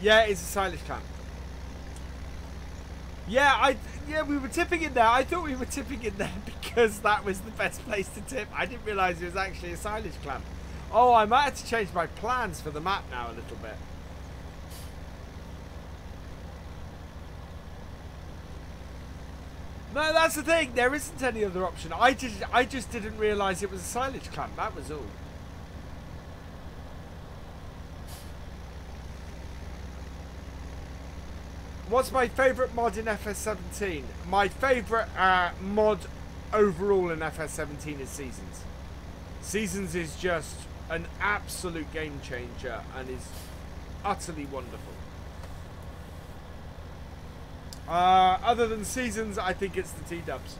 Yeah, it's a silage clamp. Yeah, we were tipping in there. I thought we were tipping in there because that was the best place to tip. I didn't realise it was actually a silage clamp. Oh, I might have to change my plans for the map now a little bit. No, that's the thing. There isn't any other option. I just didn't realise it was a silage clamp. That was all. What's my favourite mod in FS17? My favourite mod overall in FS17 is Seasons. Seasons is just an absolute game changer and is utterly wonderful. Other than Seasons, I think it's the T-dubs.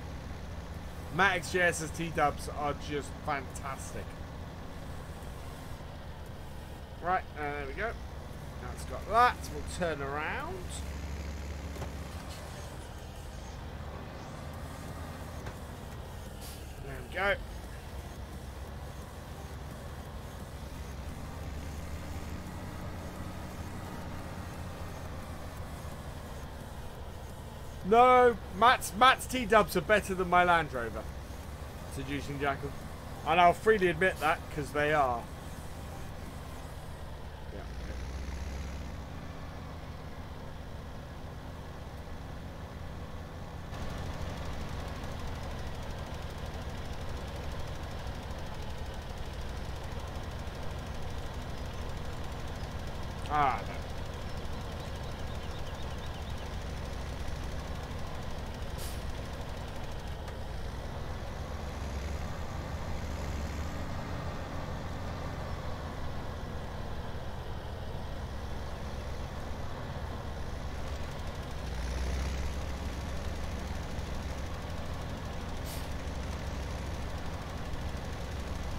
MatXJS's T-dubs are just fantastic. Right, there we go. That's got that. We'll turn around. Go. No, Matt's T-dubs are better than my Land Rover. Seducing Jackal. And I'll freely admit that, because they are. Yeah. Ah, no.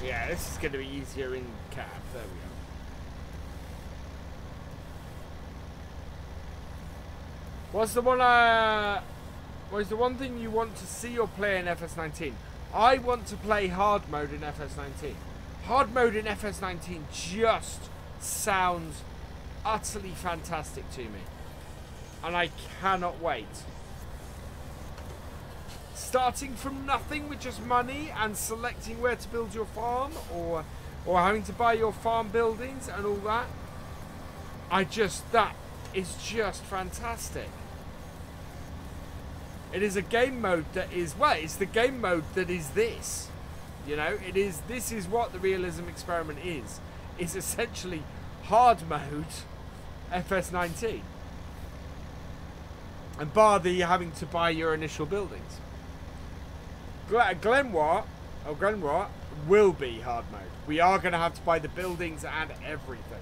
Yeah, this is going to be easier in cab. There we go. What's the one thing you want to see or play in FS19? I want to play hard mode in FS19. Hard mode in FS19 just sounds utterly fantastic to me. And I cannot wait. Starting from nothing with just money and selecting where to build your farm, or having to buy your farm buildings and all that. That is just fantastic. It is a game mode that is, well, it's the game mode that is this. You know, this is what the realism experiment is. It's essentially hard mode FS19. And bar the having to buy your initial buildings. Glenroy will be hard mode. We are going to have to buy the buildings and everything.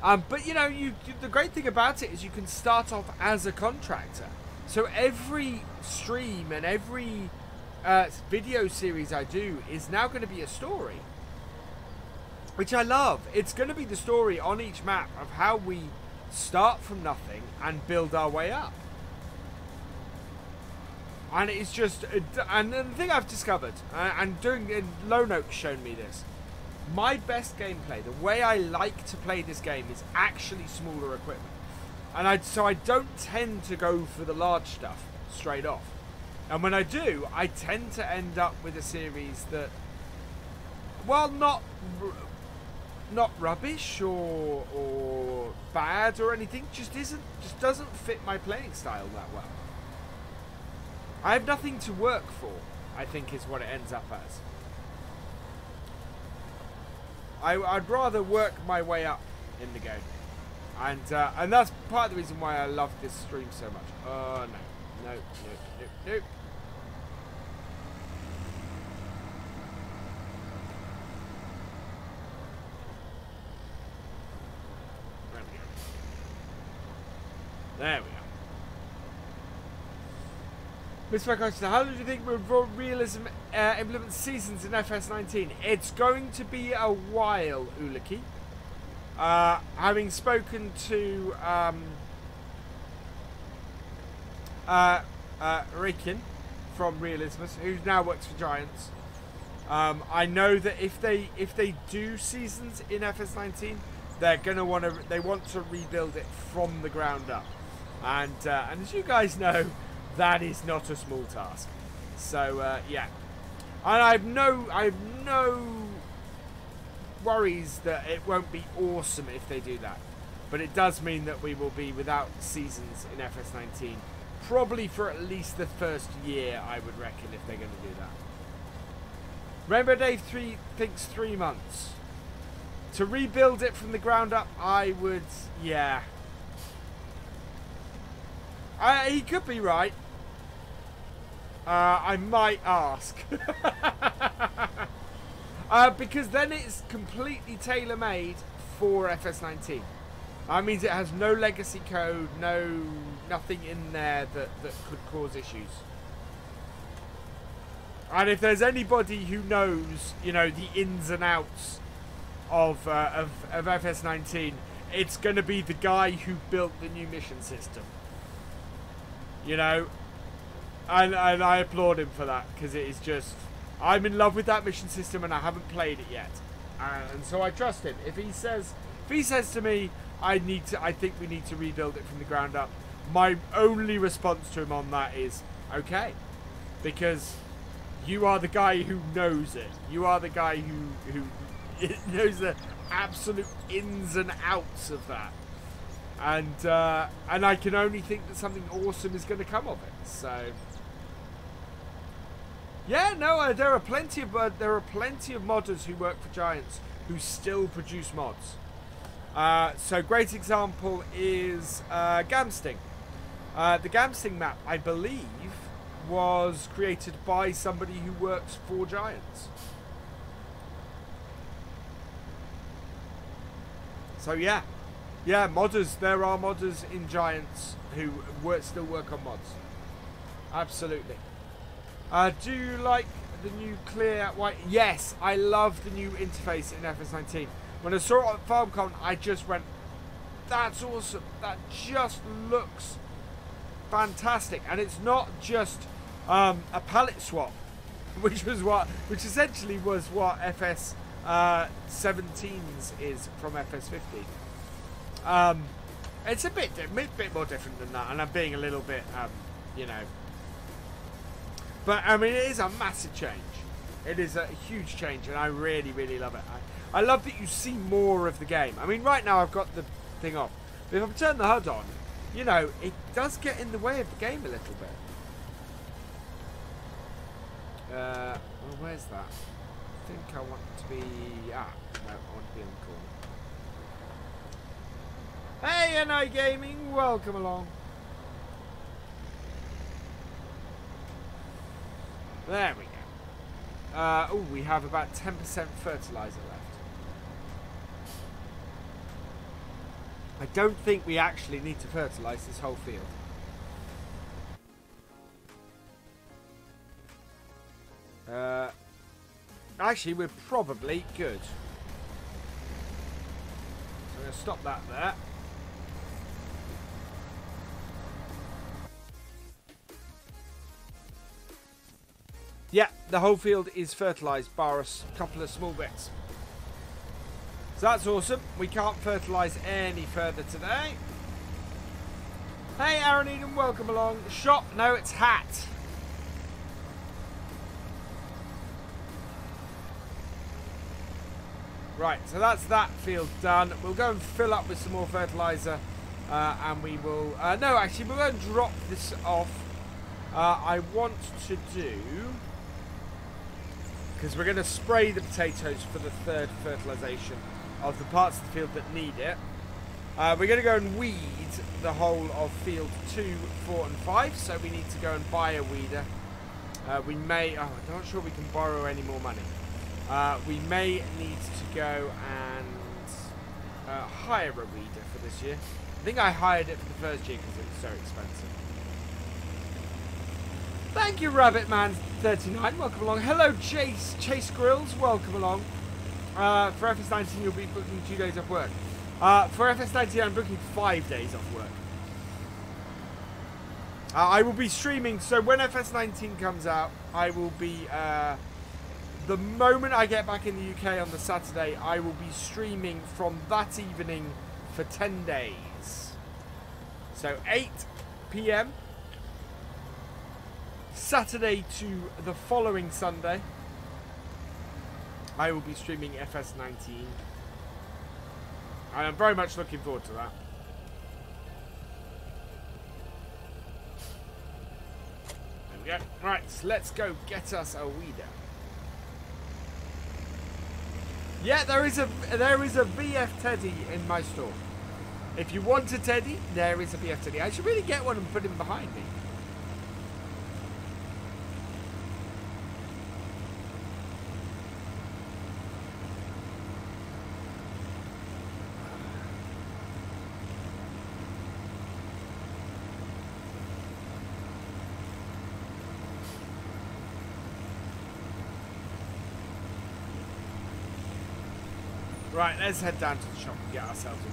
But you know, the great thing about it is you can start off as a contractor. So every stream and every video series I do is now going to be a story, which I love. It's going to be the story on each map of how we start from nothing and build our way up. And it's just, and the thing I've discovered, and doing Low Note's shown me this. My best gameplay, the way I like to play this game, is actually smaller equipment. And so I don't tend to go for the large stuff straight off. And when I do, I tend to end up with a series that, well, not rubbish or bad or anything, just doesn't fit my playing style that well. I have nothing to work for, I think, is what it ends up as. I'd rather work my way up in the game, and that's part of the reason why I love this stream so much. Oh no. There we go. Mr. Question, how do you think Realism implements seasons in FS19? It's going to be a while, Uliki. Having spoken to Rikin from Realism, who now works for Giants, I know that if they do seasons in FS19, they're gonna want to rebuild it from the ground up, and as you guys know, that is not a small task. So yeah, and I have no worries that it won't be awesome if they do that, but it does mean that we will be without seasons in FS19 probably for at least the first year, I would reckon, if they're going to do that. Rainbow Dave 3 thinks 3 months to rebuild it from the ground up. I would, yeah. He could be right. I might ask. Because then it's completely tailor-made for FS19. That means it has no legacy code, nothing in there that could cause issues. And if there's anybody who knows, you know, the ins and outs of FS19, it's going to be the guy who built the new mission system. You know, and I applaud him for that, because it is just, I'm in love with that mission system and I haven't played it yet, and so I trust him. If he says to me, I think we need to rebuild it from the ground up, my only response to him on that is okay, because you are the guy who knows it. You are the guy who knows the absolute ins and outs of that. And I can only think that something awesome is going to come of it. So yeah, no, there are plenty of modders who work for Giants who still produce mods. So great example is Gamsting. The Gamsting map, I believe, was created by somebody who works for Giants. So yeah. Yeah, modders. There are modders in Giants who still work on mods. Absolutely. Do you like the new clear white? Yes, I love the new interface in FS19. When I saw it on FarmCon, I just went, that's awesome. That just looks fantastic. And it's not just a palette swap, which essentially was what FS 17's is from FS50. It's a bit more different than that, and I'm being a little bit, you know. But I mean, it is a massive change. It is a huge change, and I really, really love it. I love that you see more of the game. I mean, right now I've got the thing off. But if I turn the HUD on, you know, it does get in the way of the game a little bit. Well, where's that? I think I want to be... no, I want to be on the corner. Hey, NI Gaming, welcome along. There we go. Oh, we have about 10% fertilizer left. I don't think we actually need to fertilize this whole field. Actually, we're probably good. So I'm going to stop that there. Yeah, the whole field is fertilised, bar a couple of small bits. So that's awesome. We can't fertilise any further today. Hey, Aaron Eden, welcome along. Shop, no, it's hat. Right, so that's that field done. We'll go and fill up with some more fertiliser. And we will... no, actually, we'll go and drop this off. I want to do... because we're going to spray the potatoes for the third fertilisation of the parts of the field that need it. We're going to go and weed the whole of field 2, 4 and 5, so we need to go and buy a weeder. We may... oh, I'm not sure we can borrow any more money. We may need to go and hire a weeder for this year. I think I hired it for the first year because it was so expensive. Thank you, Rabbitman39. Welcome along. Hello, Chase Grills. Welcome along. For FS19, you'll be booking 2 days off work. For FS19, I'm booking 5 days off work. I will be streaming. So when FS19 comes out, I will be... the moment I get back in the UK on the Saturday, I will be streaming from that evening for 10 days. So 8 PM. Saturday to the following Sunday, I will be streaming FS19. I am very much looking forward to that. There we go. Right, so let's go get us a weeder. Yeah, there is a VF Teddy in my store. If you want a Teddy, there is a VF Teddy. I should really get one and put him behind me. Right, let's head down to the shop and get ourselves a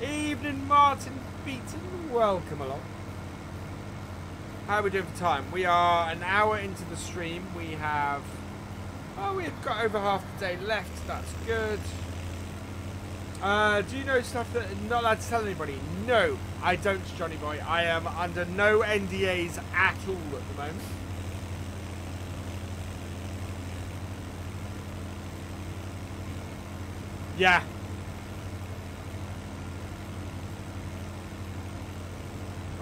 weeder. Evening, Martin Beaton. Welcome along. How are we doing for time? We are an hour into the stream. We have... oh, we've got over half the day left. That's good. Do you know stuff that I'm not allowed to tell anybody? No, I don't, Johnny Boy. I am under no NDAs at all at the moment. Yeah.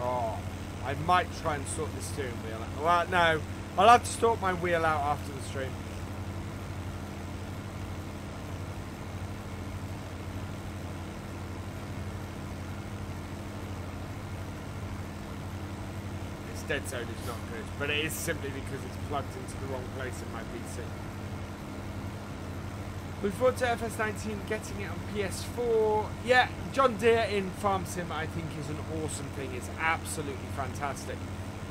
Oh, I might try and sort the steering wheel out. Well, no, I'll have to sort my wheel out after the stream. Dead zone is not good, but it is simply because it's plugged into the wrong place in my PC. Look forward to FS19 getting it on PS4. Yeah, John Deere in Farm Sim I think is an awesome thing. It's absolutely fantastic.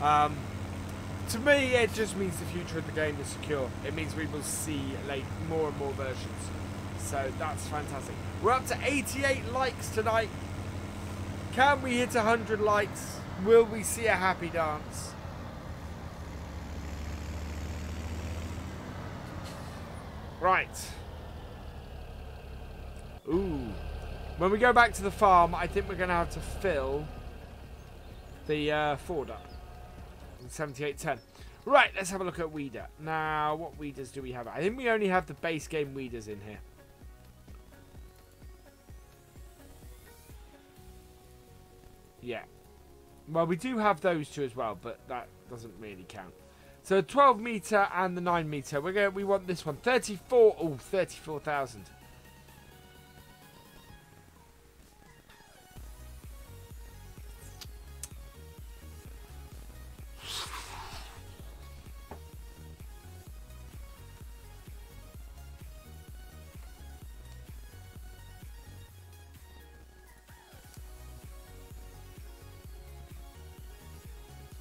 To me, it just means the future of the game is secure. It means we will see like more and more versions. So that's fantastic. We're up to 88 likes tonight. Can we hit 100 likes? Will we see a happy dance? Right. Ooh. When we go back to the farm, I think we're going to have to fill the Ford up. 7810. Right, let's have a look at weeder. Now, what weeders do we have? I think we only have the base game weeders in here. Yeah. Well, we do have those two as well, but that doesn't really count. So 12 meter and the 9 meter. We want this one. 34. Oh, 34,000.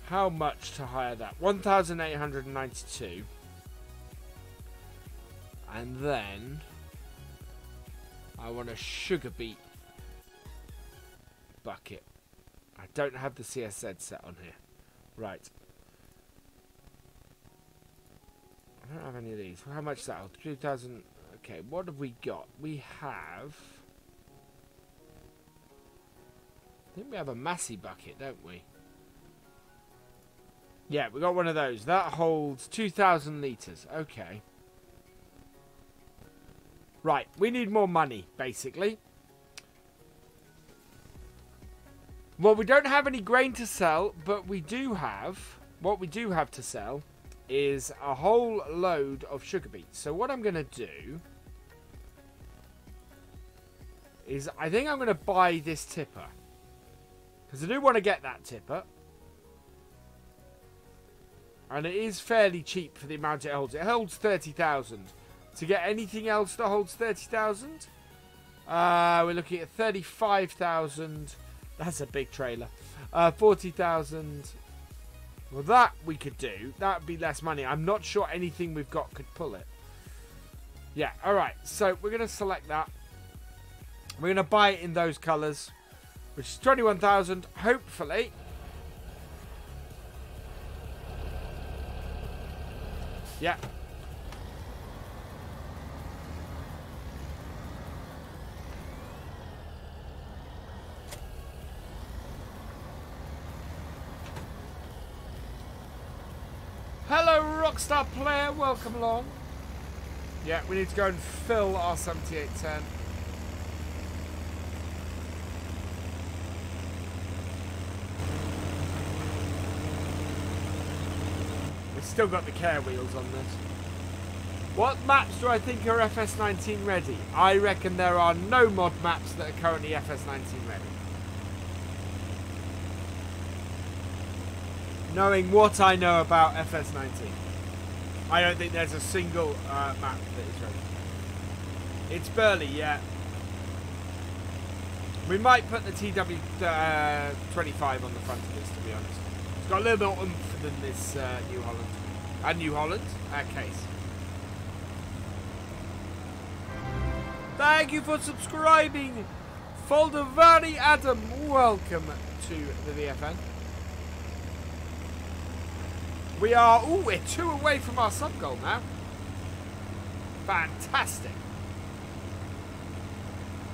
How much to hire that? 1,892. And then I want a sugar beet bucket. I don't have the CSZ set on here. Right. I don't have any of these. How much is that? 2,000. Okay, what have we got? We have... I think we have a Massey bucket, don't we? Yeah, we got one of those. That holds 2,000 litres. Okay. Right, we need more money, basically. Well, we don't have any grain to sell, but we do have... What we do have to sell is a whole load of sugar beets. So what I'm going to do is I think I'm going to buy this tipper. Because I do want to get that tipper. And it is fairly cheap for the amount it holds. It holds 30,000. To get anything else that holds 30,000, we're looking at 35,000. That's a big trailer. 40,000. Well, that we could do. That would be less money. I'm not sure anything we've got could pull it. Yeah, alright. So we're going to select that. We're going to buy it in those colours, which is 21,000. Hopefully... Yeah. Hello, Rockstar player. Welcome along. Yeah, we need to go and fill our 7810. Still got the care wheels on this. What maps do I think are FS19 ready? I reckon there are no mod maps that are currently FS19 ready. Knowing what I know about FS19, I don't think there's a single map that is ready. It's Burley, yeah. We might put the TW25 on the front of this, to be honest. It's got a little more oomph than this New Holland. And New Holland, case. Thank you for subscribing, Foldavari Adam. Welcome to the VFN. We are, ooh, we're 2 away from our sub goal now. Fantastic.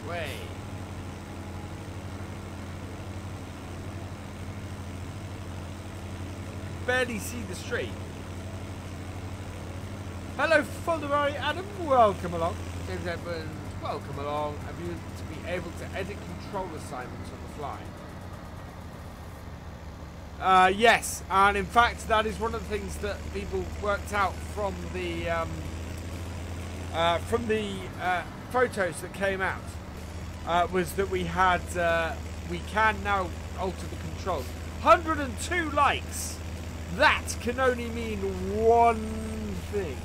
Way. Barely see the street. Hello, Foldavari Adam. Welcome along. James Edmonds. Welcome along. Have you to be able to edit control assignments on the fly? Yes, and in fact, that is one of the things that people worked out from the photos that came out. Was that we had we can now alter the controls. 102 likes. That can only mean one thing.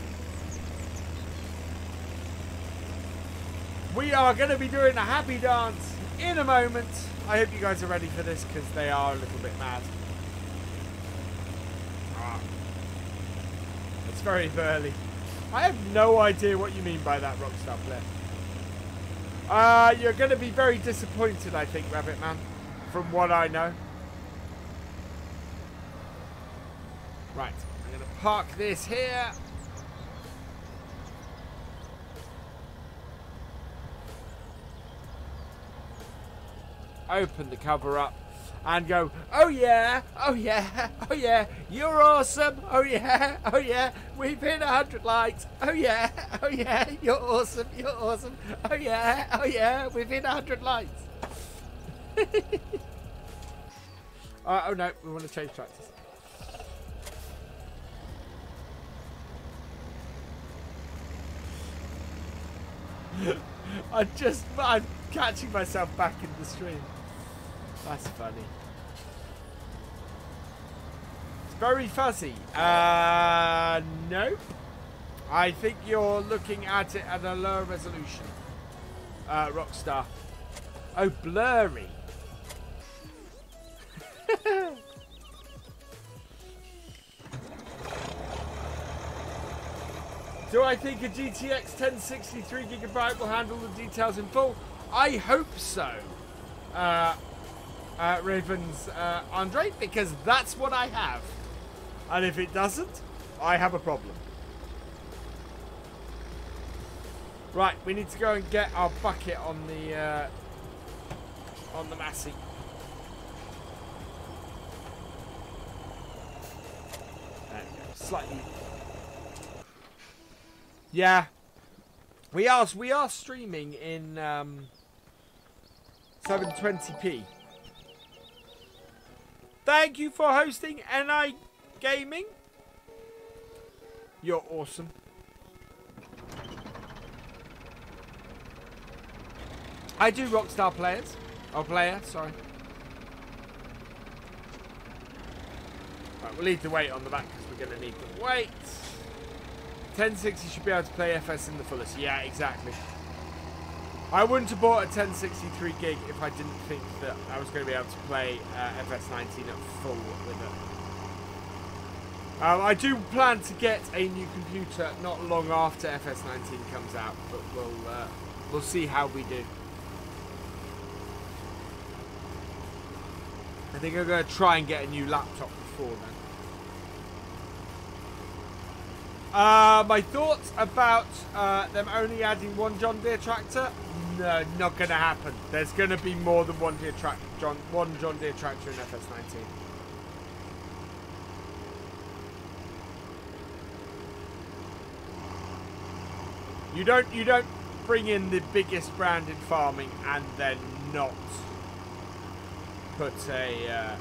We are going to be doing a happy dance in a moment. I hope you guys are ready for this because they are a little bit mad. It's very early. I have no idea what you mean by that, Rockstar player. You're going to be very disappointed, I think, Rabbit Man, from what I know. Right, I'm going to park this here. Open the cover up and go, oh yeah, oh yeah, oh yeah, you're awesome, oh yeah, we've hit 100 likes, oh yeah, you're awesome, oh yeah, we've hit 100 likes. Oh no, we want to change tractors. I'm catching myself back in the stream. That's funny. It's very fuzzy. Nope. I think you're looking at it at a lower resolution. Rockstar. Oh, blurry. Do I think a GTX 1063GB will handle the details in full? I hope so, Ravens Andre, because that's what I have. And if it doesn't, I have a problem. Right, we need to go and get our bucket on the Massey. There we go. Slightly. Yeah, we are streaming in 720p. Thank you for hosting NI Gaming. You're awesome. I do Rockstar players. Oh, player, sorry. Right, we'll need to wait on the back because we're going to need to wait. 1060 should be able to play FS in the fullest. Yeah, exactly. I wouldn't have bought a 1063 gig if I didn't think that I was going to be able to play FS19 at full with it. I do plan to get a new computer not long after FS19 comes out, but we'll see how we do. I think I'm going to try and get a new laptop before then. My thoughts about them only adding one John Deere tractor? No, not going to happen. There's going to be more than one John Deere tractor in FS19. You don't bring in the biggest brand in farming and then not put a.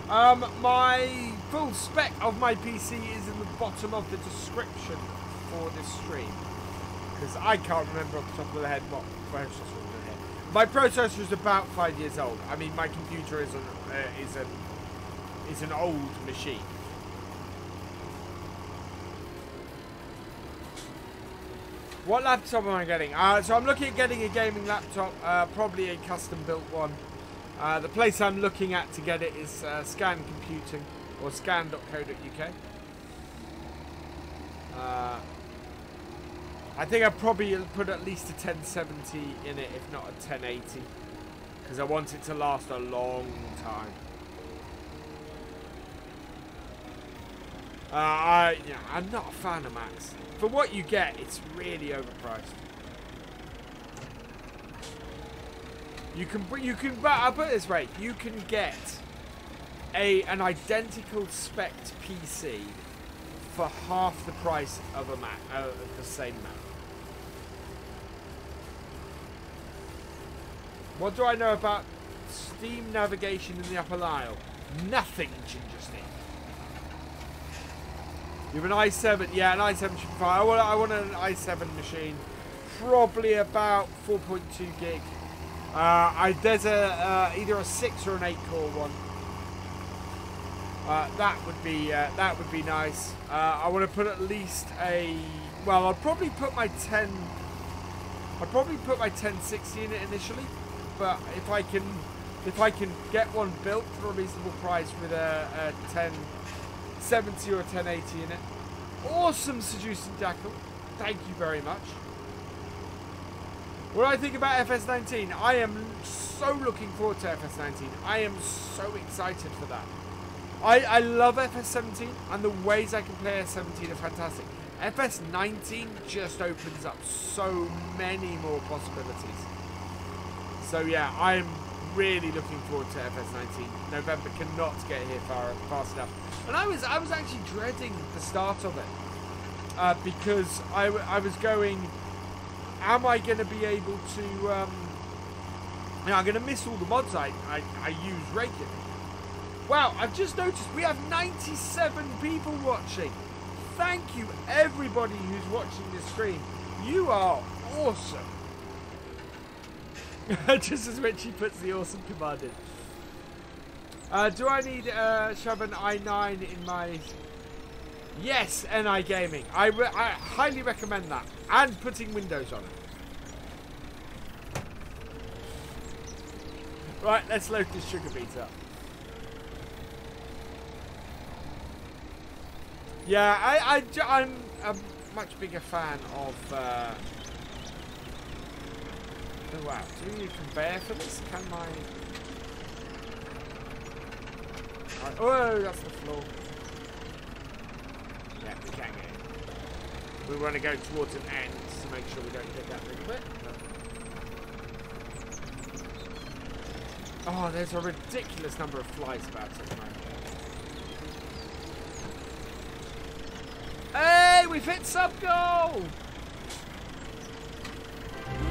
My full spec of my PC is in the bottom of the description for this stream. Because I can't remember off the top of the head what processor was in here. My processor is about 5 years old. I mean, my computer is an old machine. What laptop am I getting? So I'm looking at getting a gaming laptop, probably a custom built one. The place I'm looking at to get it is Scan Computing, or scan.co.uk. I think I'll probably put at least a 1070 in it, if not a 1080, because I want it to last a long time. I'm not a fan of Macs. For what you get, it's really overpriced. I'll put it this way, you can get an identical spec PC for half the price of a Mac, the same Mac. What do I know about Steam navigation in the upper aisle? Nothing, Ginger Steve. You have an i7, yeah, an i7 should be fine. I want an i7 machine, probably about 4.2 gig. There's either a 6 or an 8 core one. That would be nice. I want to put at least a. Well, I'll probably put my 10. I'd probably put my 1060 in it initially, but if I can get one built for a reasonable price with a 1070 or a 1080 in it. Awesome Seducing Jackal. Thank you very much. What do I think about FS19? I am so looking forward to FS19. I am so excited for that. I love FS17, and the ways I can play FS17 are fantastic. FS19 just opens up so many more possibilities. So yeah, I'm really looking forward to FS19. November cannot get here fast enough. And I was actually dreading the start of it. Because I was going, am I going to be able to, I'm going to miss all the mods I use regularly. Wow, I've just noticed we have 97 people watching. Thank you, everybody who's watching this stream. You are awesome. Just as Witchy puts the awesome command in. Do I need shove an i9 in my... Yes, NI Gaming. I highly recommend that. And putting Windows on it. Right, let's load this sugar beet up. Yeah, I'm a much bigger fan of... Oh wow, do we need conveyor for this? Can my... Right. Oh, that's the floor. Yeah, we can get it. We want to go towards an end to make sure we don't get that little bit. But... Oh, there's a ridiculous number of flies about at the moment. Hey, we've hit sub-goal!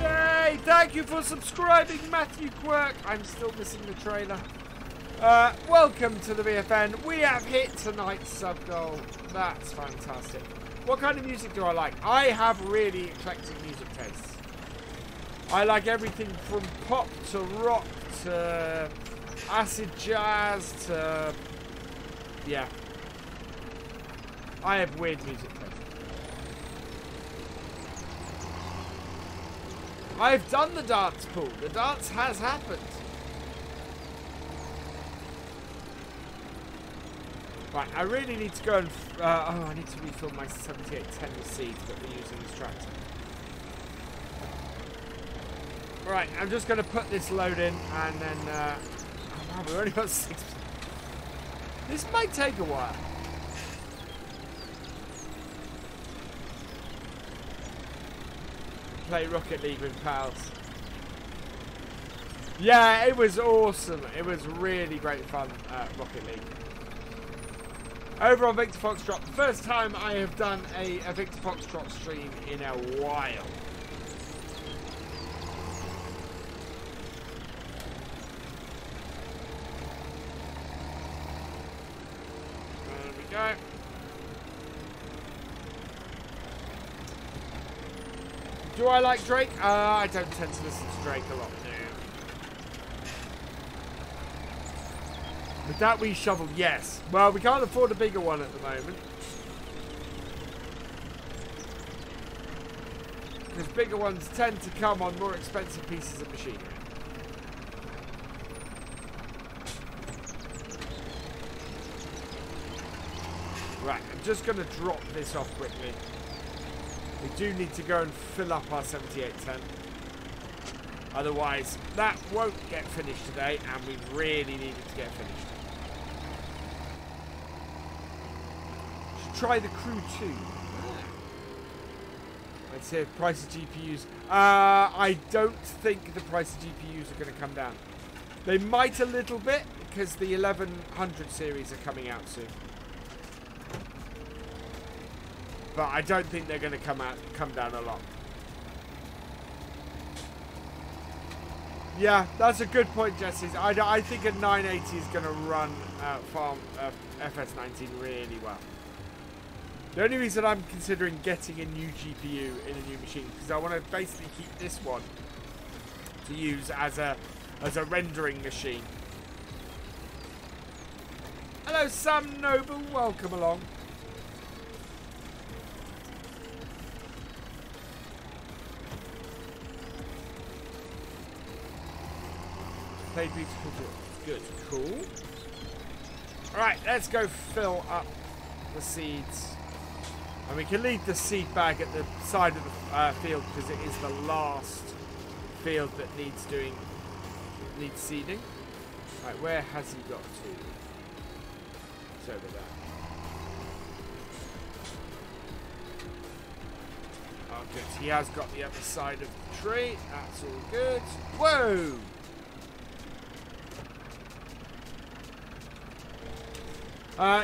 Yay! Thank you for subscribing, Matthew Quirk. I'm still missing the trailer. Welcome to the VFN. We have hit tonight's sub-goal. That's fantastic. What kind of music do I like? I have really eclectic music tastes. I like everything from pop to rock to acid jazz to... Yeah. I have weird music tastes. I've done the dance pool. The dance has happened. Right, I really need to go and... I need to refill my 7810 with seeds that we're using this tractor. Right, I'm just going to put this load in and then... oh wow, we've only got 6... This might take a while. Play Rocket League with pals. Yeah, it was awesome. It was really great fun, Rocket League. Over on Victor Foxtrot, the first time I have done a Victor Foxtrot stream in a while. There we go. Do I like Drake? I don't tend to listen to Drake a lot, no. With that wee shovel, yes. Well, we can't afford a bigger one at the moment. Because bigger ones tend to come on more expensive pieces of machinery. Right, I'm just going to drop this off quickly. We do need to go and fill up our 7810. Otherwise, that won't get finished today, and we really need it to get finished. Should try the Crew 2. Let's see if price of GPUs. I don't think the price of GPUs are going to come down. They might a little bit, because the 1100 series are coming out soon. But I don't think they're going to come down a lot. Yeah, that's a good point, Jesse. I think a 980 is going to run FS19 really well. The only reason I'm considering getting a new GPU in a new machine because I want to basically keep this one to use as a rendering machine. Hello, Sam Noble. Welcome along. played beautiful too. Good, cool. Alright, let's go fill up the seeds. And we can leave the seed bag at the side of the field because it is the last field that needs seeding. Right, where has he got to? It's over there. Oh, good. He has got the other side of the tree. That's all good. Whoa!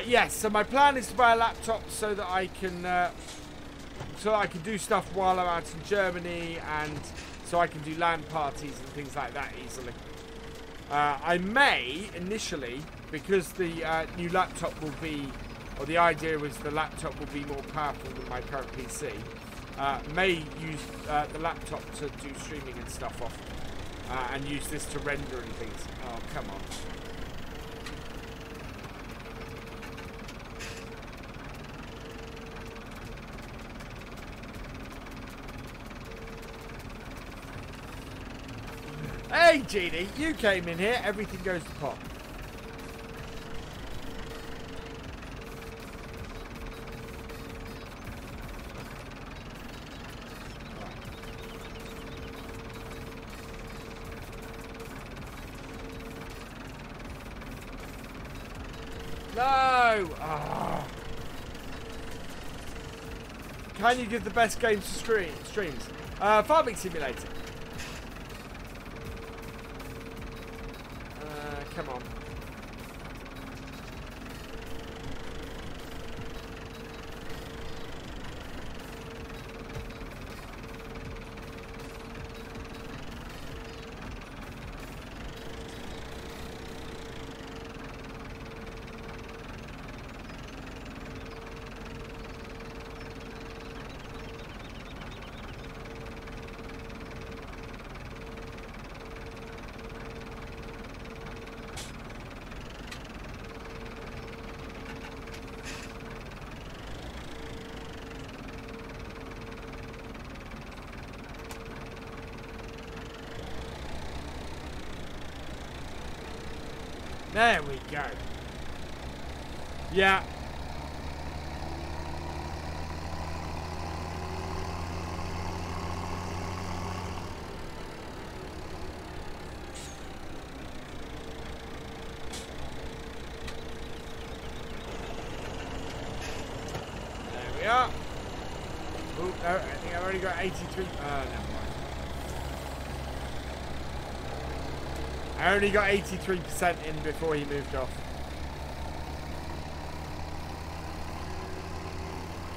Yes, so my plan is to buy a laptop so that I can do stuff while I'm out in Germany, and so I can do LAN parties and things like that easily. I may initially, because the new laptop will be, or the idea was the laptop will be more powerful than my current PC, may use the laptop to do streaming and stuff off, and use this to render and things. Oh, come on. Hey, Genie, you came in here. Everything goes to pot. No! Oh. Can you give the best games to streams? Farming Simulator. Come on. There we go. Yeah. There we are. Oh, no, I think I've already got 83. Never mind. I only got 83% in before he moved off.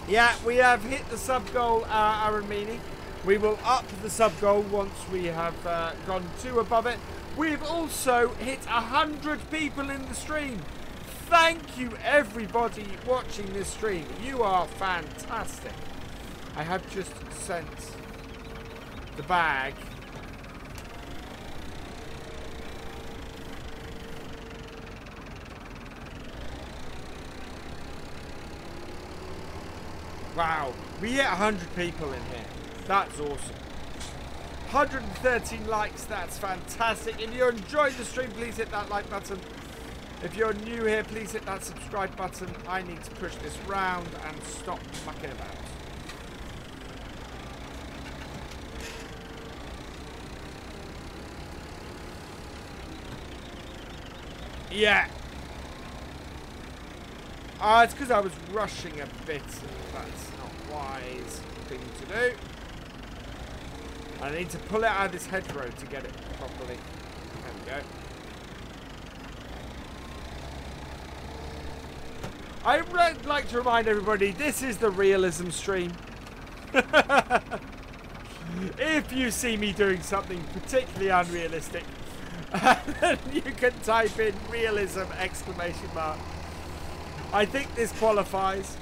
Yeah, we have hit the sub goal, Aaron Meany. We will up the sub goal once we have gone 2 above it. We've also hit 100 people in the stream. Thank you, everybody watching this stream. You are fantastic. I have just sent the bag. Wow, we hit 100 people in here. That's awesome. 113 likes, that's fantastic. If you're enjoying the stream, please hit that like button. If you're new here, please hit that subscribe button. I need to push this round and stop mucking about. Yeah. It's because I was rushing a bit. That's not a wise thing to do. I need to pull it out of this hedgerow to get it properly. There we go. I would like to remind everybody, this is the Realism stream. If you see me doing something particularly unrealistic, then you can type in Realism ! I think this qualifies.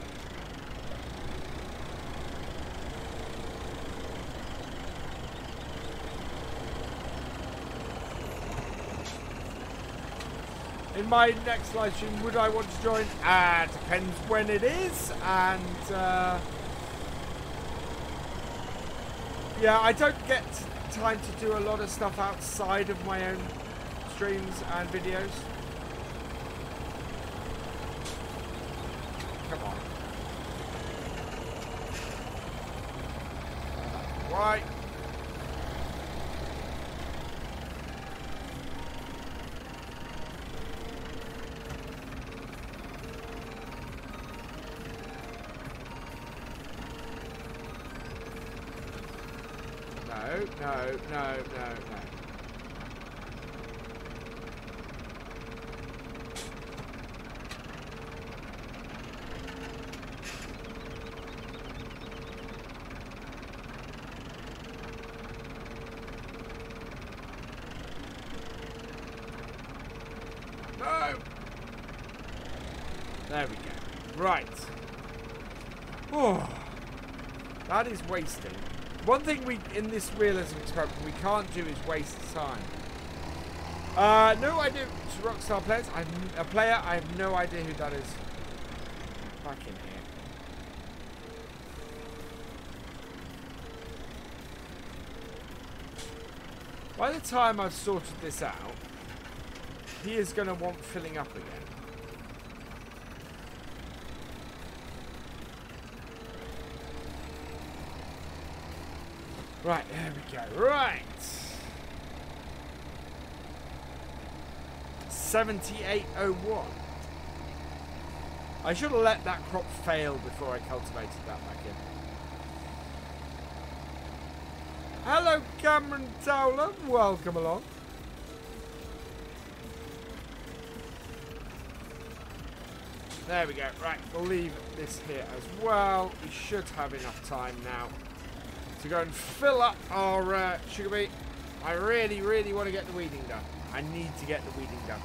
In my next live stream, would I want to join? Depends when it is, and yeah, I don't get time to do a lot of stuff outside of my own streams and videos? Come on. Right. No. No! There we go. Right. Oh, that is wasting. One thing we, in this realism experiment, we can't do is waste time. No idea. To Rockstar players. I'm a player. I have no idea who that is. Back in here. By the time I've sorted this out, he is going to want filling up again. Right, there we go. Right. 7801. I should have let that crop fail before I cultivated that back in. Hello, Cameron Towler. Welcome along. There we go. Right, we'll leave this here as well. We should have enough time now to go and fill up our sugar beet. I really, really want to get the weeding done. I need to get the weeding done.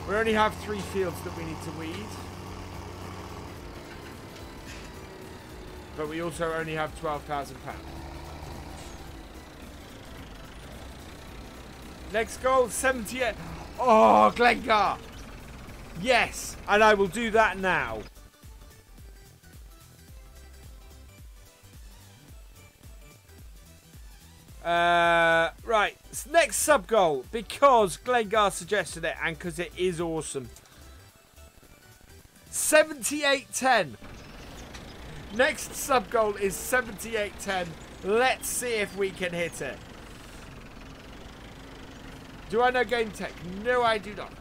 We only have 3 fields that we need to weed. But we also only have £12,000. Next goal, 78. Oh, Glengar. Yes, and I will do that now. Right, next sub goal, because Glengar suggested it and because it is awesome. 78-10. Next sub goal is 78-10. Let's see if we can hit it. Do I know game tech? No, I do not.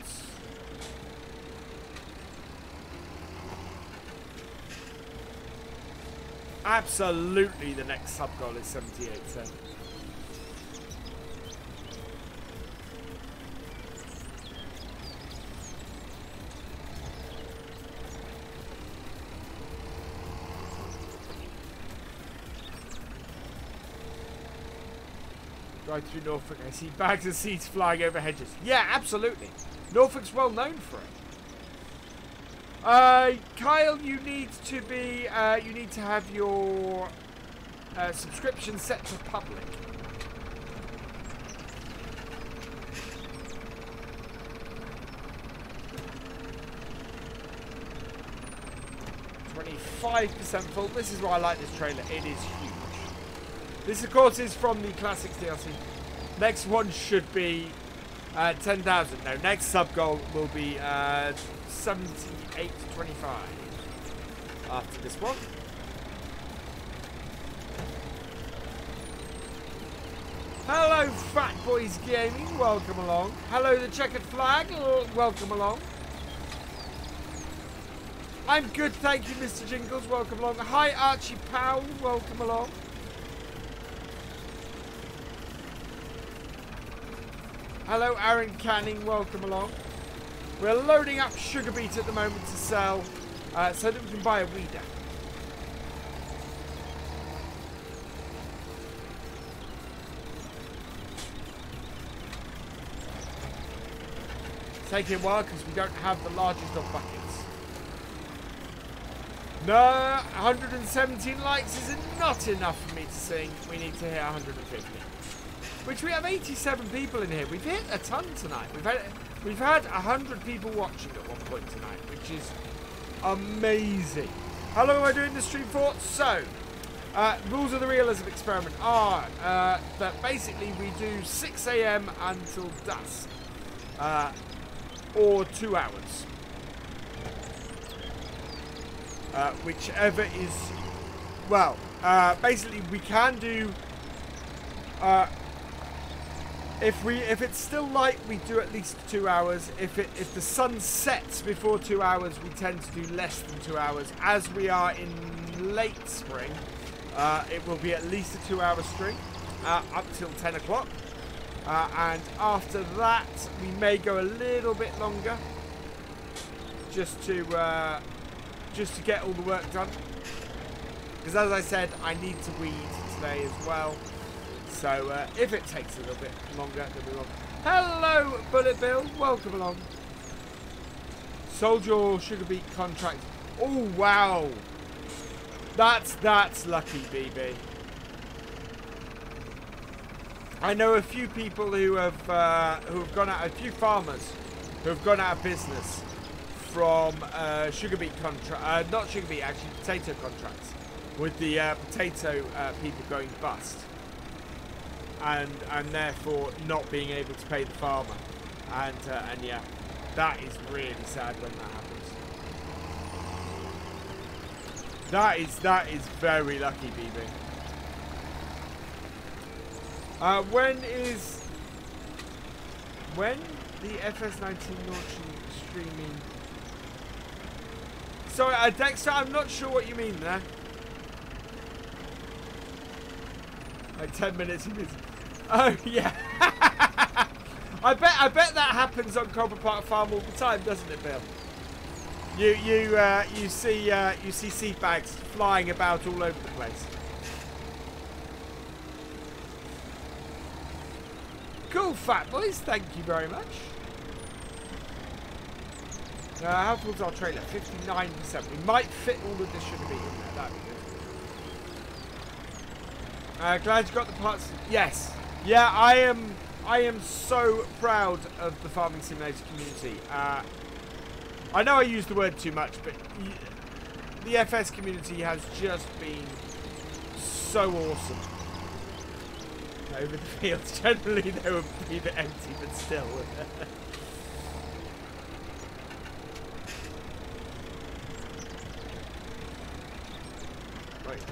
Absolutely, the next sub goal is 78-10. Right through Norfolk, I see bags of seeds flying over hedges. Yeah, absolutely. Norfolk's well known for it. Kyle, you need to be, you need to have your subscription set to public. %25% full. This is why I like this trailer. It is huge. This, of course, is from the Classics DLC. Next one should be 10,000. No, next sub goal will be 78 to 25 after this one. Hello, Fat Boys Gaming. Welcome along. Hello, the Checkered Flag. Welcome along. I'm good, thank you, Mr. Jingles. Welcome along. Hi, Archie Powell. Welcome along. Hello, Aaron Canning. Welcome along. We're loading up sugar beet at the moment to sell so that we can buy a weeder. It's taking a while because we don't have the largest of buckets. No, 117 likes is not enough for me to sing. We need to hit 150. Which we have 87 people in here. We've hit a ton tonight. We've had 100 people watching at one point tonight, which is amazing. How long am I doing the stream for? So, Rules of the realism experiment are that basically we do 6 AM until dusk, or 2 hours, whichever is, well, basically we can do, if it's still light, we do at least 2 hours. If the sun sets before 2 hours, we tend to do less than 2 hours. As we are in late spring, it will be at least a 2-hour string up till 10 o'clock. And after that, we may go a little bit longer, just to get all the work done. Because as I said, I need to weed today as well. So if it takes a little bit longer, then we will. Hello, Bullet Bill. Welcome along. Sold your sugar beet contract. Oh wow, that's lucky, BB. I know a few people who have gone out. A few farmers who have gone out of business from sugar beet contract. Not sugar beet, actually potato contracts, with the potato people going bust. And therefore not being able to pay the farmer, and yeah, that is really sad when that happens. That is very lucky, BB. When the FS19 launching streaming? Sorry, Dexter, I'm not sure what you mean there. Like 10 minutes in this. Oh yeah. I bet that happens on Coldborough Park Farm all the time, doesn't it, Bill? You see seed bags flying about all over the place. Cool, fat boys. Thank you very much. How full's our trailer? 59%. We might fit all of this sugar beet in there. That'd be good. Glad you got the parts. Yes. Yeah, I am so proud of the Farming Simulator community. I know I use the word too much, but the FS community has just been so awesome. Over the fields, generally they would be a bit empty, but still. Right.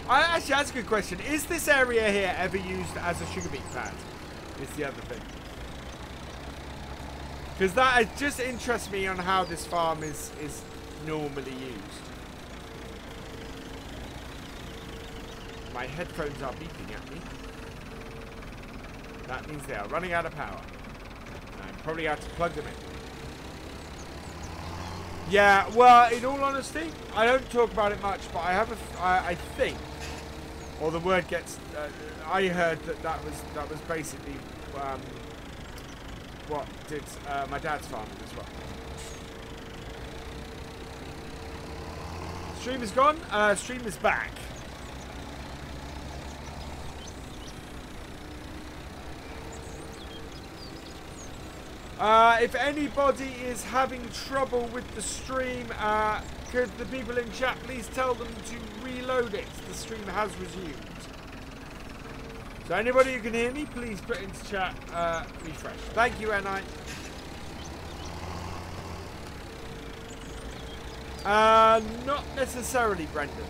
Actually, that's a good question. Is this area here ever used as a sugar beet pad? Is the other thing. Because that just interests me on how this farm is normally used. My headphones are beeping at me. That means they are running out of power. And I probably have to plug them in. Yeah, well, in all honesty, I don't talk about it much, but I have I think, or the word gets. I heard that was basically what did my dad's farming as well. Stream is gone. Stream is back. If anybody is having trouble with the stream, could the people in chat please tell them to reload it? The stream has resumed. So anybody who can hear me, please put into chat refresh. Thank you, NI. Not necessarily, Brendan.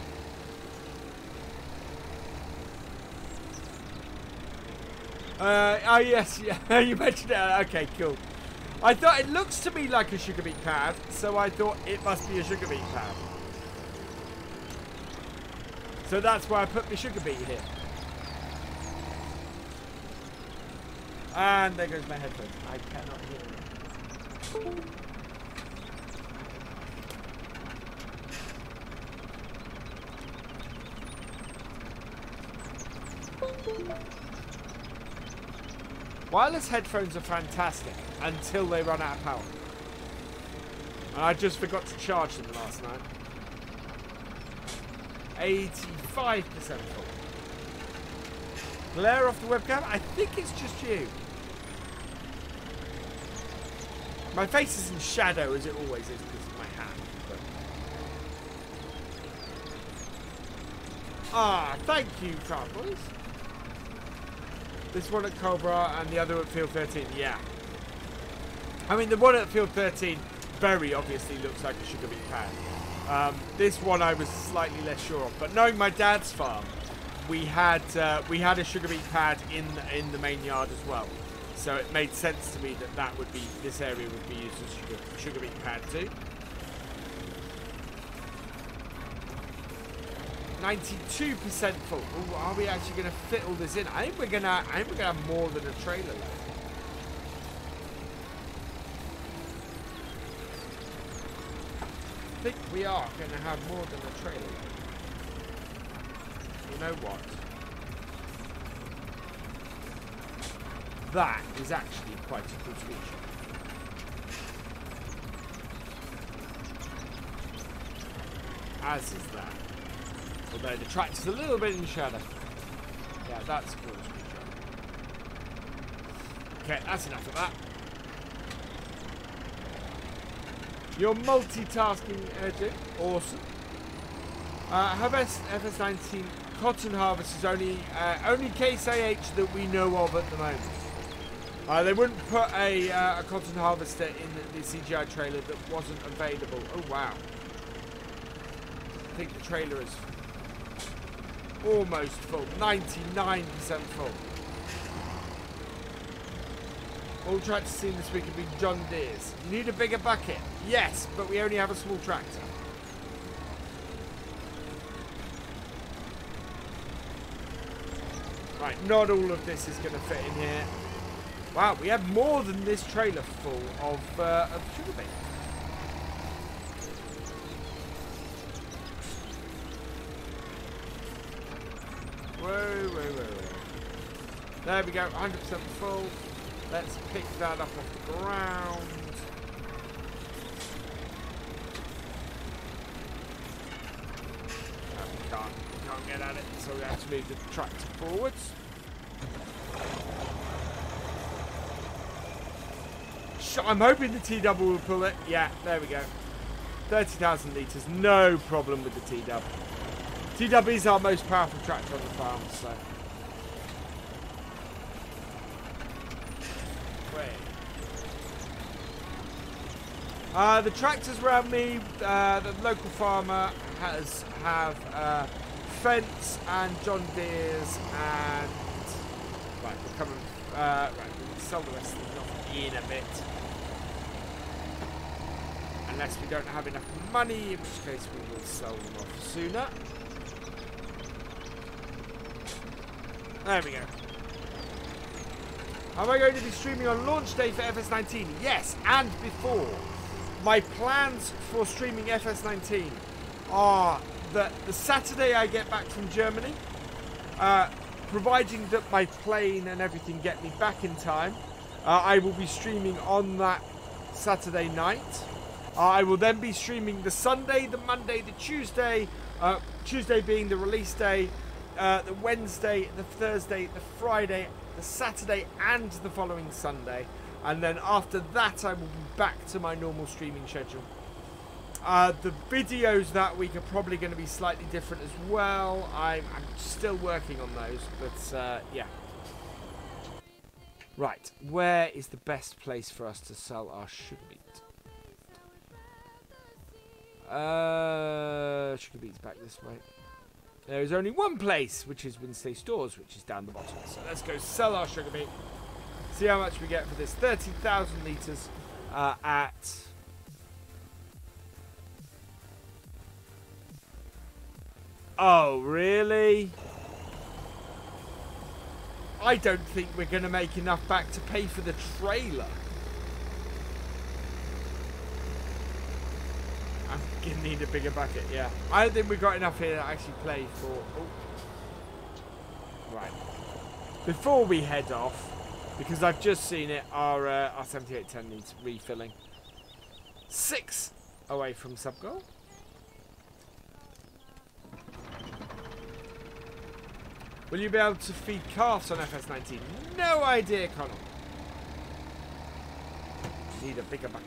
Oh yes, yeah, you mentioned it. Okay, cool. I thought it looks to me like a sugar beet pad, so I thought it must be a sugar beet pad. So that's why I put my sugar beet here. And there goes my headphones. I cannot hear it. Wireless headphones are fantastic until they run out of power. And I just forgot to charge them last night. 85% full. Glare off the webcam? I think it's just you. My face is in shadow as it always is because of my hand. Ah, thank you, Boys. This one at Coldborough and the other at Field 13. Yeah. I mean, the one at Field 13 very obviously looks like a sugar beet pad. This one I was slightly less sure of. But knowing my dad's farm, we had a sugar beet pad in the main yard as well. So it made sense to me that would be, this area would be used as sugar beet pad too. 92% full. Ooh, are we actually going to fit all this in? I think we're gonna have more than a trailer load. I think we are going to have more than a trailer load. You know what? That is actually quite a good feature. As is that. Although the tractor's a little bit in shadow. Yeah, that's cool. Okay, that's enough of that. You're multitasking, Jim. Awesome. Harvest FS19 cotton harvest is only case AH that we know of at the moment. They wouldn't put a cotton harvester in the CGI trailer that wasn't available. Oh wow. I think the trailer is almost full. 99% full. All tractors seen this week have been John Deere's. You need a bigger bucket? Yes, but we only have a small tractor. Right, not all of this is going to fit in here. Wow, we have more than this trailer full of sugar beet. Whoa. There we go, 100% full. Let's pick that up off the ground. We can't get at it, so we have to move the tractor forwards. I'm hoping the T-double will pull it. Yeah, there we go. 30,000 litres, no problem with the T-double. T-double is our most powerful tractor on the farm, so. The tractors around me, the local farmer have Fendts and John Deere's and right, we're coming. Right, we'll sell the rest of them off in a bit, unless we don't have enough money, in which case we will sell them off sooner. There we go. Am I going to be streaming on launch day for FS19? Yes, and before. My plans for streaming FS19 are that the Saturday I get back from Germany, providing that my plane and everything get me back in time, I will be streaming on that Saturday night. I will then be streaming the Sunday, the Monday, the Tuesday, Tuesday being the release day, the Wednesday, the Thursday, the Friday, the Saturday and the following Sunday. And then after that I will be back to my normal streaming schedule. The videos that week are probably going to be slightly different as well. I'm still working on those, but yeah. Right, where is the best place for us to sell our sugar beet? Sugar beet's back this way. There is only one place, which is Winstay Stores, which is down the bottom. So let's go sell our sugar beet. See how much we get for this. 30,000 litres at... Oh, really? I don't think we're going to make enough back to pay for the trailer. I'm going to need a bigger bucket, yeah. I don't think we've got enough here to actually play for... Oh. Right. Before we head off, because I've just seen it, our 7810 needs refilling. 6 away from sub-goal. Will you be able to feed calves on FS19? No idea, Connell. Need a bigger bucket.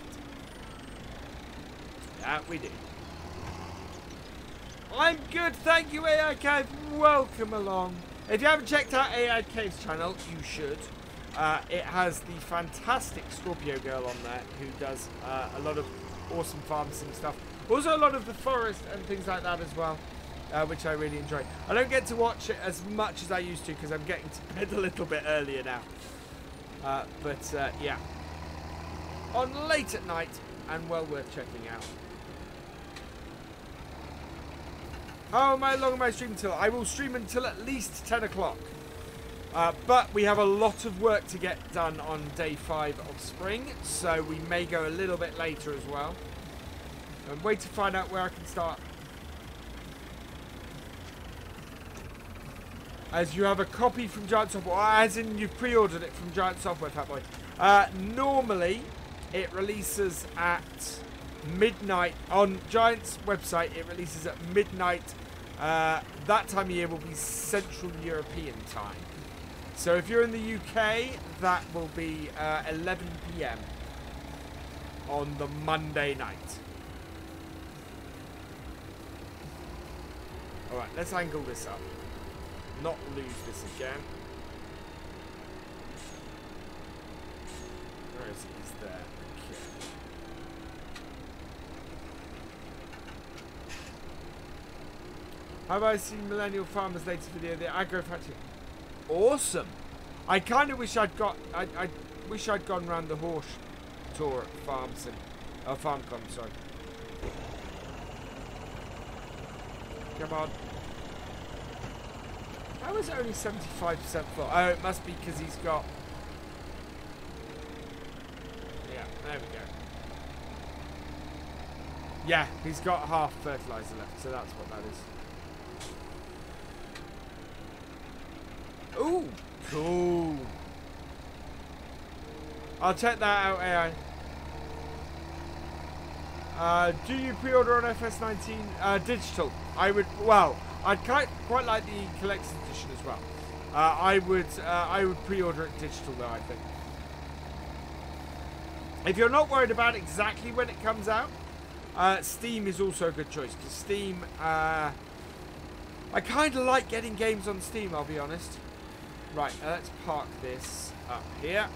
That we do. I'm good, thank you, AI Cave. Welcome along. If you haven't checked out AI Cave's channel, you should. It has the fantastic Scorpio girl on there who does a lot of awesome farm sim stuff. Also a lot of the forest and things like that as well, which I really enjoy. I don't get to watch it as much as I used to because I'm getting to bed a little bit earlier now. Yeah. On late at night and well worth checking out. How long am I streaming till? I will stream until at least 10 o'clock. But we have a lot of work to get done on day 5 of spring, so we may go a little bit later as well. I'm waiting to find out where I can start. As you have a copy from Giant Software, as in you've pre-ordered it from Giant Software, Fatboy. Normally, it releases at midnight. On Giant's website, it releases at midnight. That time of year will be Central European time. So if you're in the UK, that will be 11 PM on the Monday night. Alright, let's angle this up. Not lose this again. Where is it? He's there. Okay. Have I seen Millennial Farmer's latest video, the Agro Factory? Awesome! I kind of wish I'd got. I wish I'd gone around the horse tour at FarmCon. Sorry. Come on. How is it only 75% full? Oh, it must be because he's got. Yeah, there we go. Yeah, he's got half fertilizer left, so that's what that is. Ooh, cool. I'll check that out, AI. Do you pre-order on FS19 digital? I would. Well, I'd quite like the collector's edition as well. I would pre-order it digital though. I think. If you're not worried about exactly when it comes out, Steam is also a good choice because Steam. I kind of like getting games on Steam. I'll be honest. Right, let's park this up here.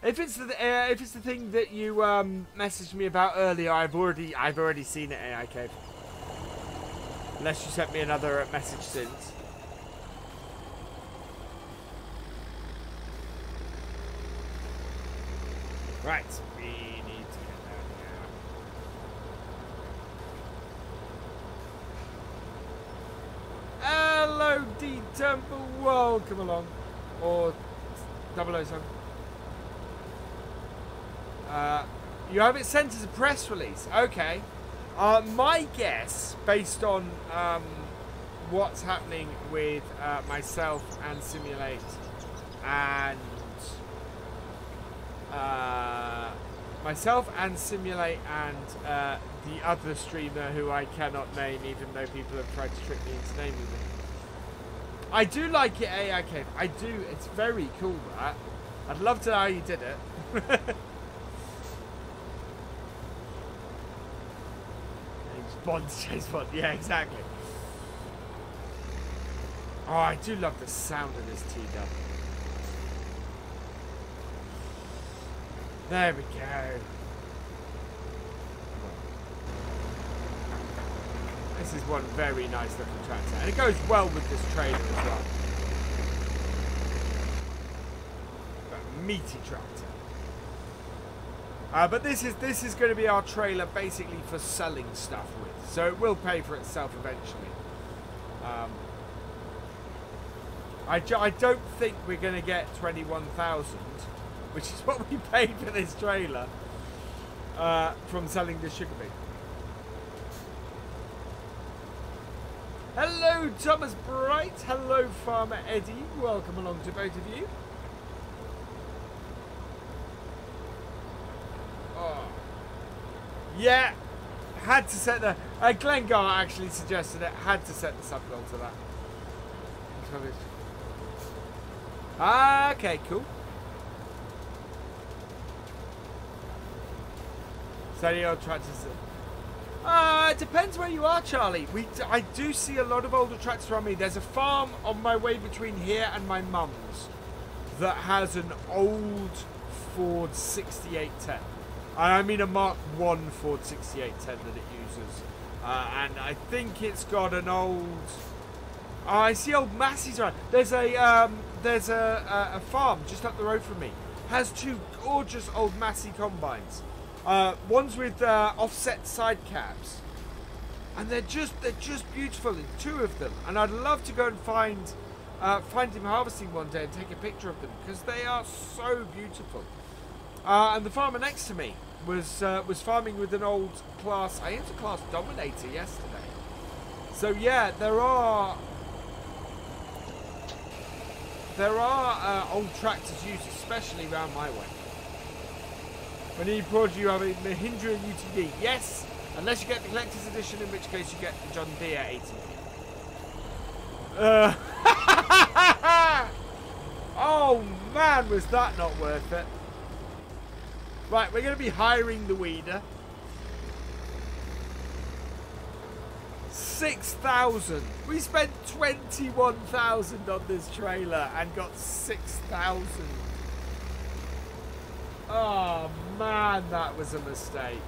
If it's the thing that you messaged me about earlier, I've already seen it, AI Cave. Unless you sent me another message since. Right, we need to get down here. Hello, D Temple. Welcome along, or 007. You have it sent as a press release. Okay. My guess, based on what's happening with myself and Simulate and the other streamer who I cannot name, even though people have tried to trick me into naming them. I do like it, AI Cave. I do. It's very cool, that. I'd love to know how you did it. Chase Bond, yeah, exactly. Oh, I do love the sound of this T-Dub. There we go. This is one very nice looking tractor, and it goes well with this trailer as well. A meaty tractor. But this is going to be our trailer basically for selling stuff with, so it will pay for itself eventually. I don't think we're going to get 21,000, which is what we paid for this trailer from selling the sugar beet. Hello, Thomas Bright. Hello, Farmer Eddie. Welcome along to both of you. Yeah, had to set the... Glengar actually suggested it. Had to set the subgoal to that. Okay, cool. So any old tractors? It depends where you are, Charlie. I do see a lot of older tractors around me. There's a farm on my way between here and my mum's that has an old Ford 6810. I mean a Mark 1 Ford 6810 that it uses. And I think it's got an old... Oh, I see old Massey's around. There's a farm just up the road from me. Has two gorgeous old Massey combines. One's with offset side cabs, and they're just beautiful. Two of them, and I'd love to go and find him harvesting one day and take a picture of them because they are so beautiful. And the farmer next to me was farming with an old class. I think it was a class Dominator yesterday. So yeah, there are old tractors used, especially around my way. When you brought you have a Mahindra UTV, yes, unless you get the collector's edition, in which case you get the John Deere 18. Oh man, was that not worth it? Right, we're going to be hiring the weeder. 6,000. We spent 21,000 on this trailer and got 6,000. Oh man, that was a mistake.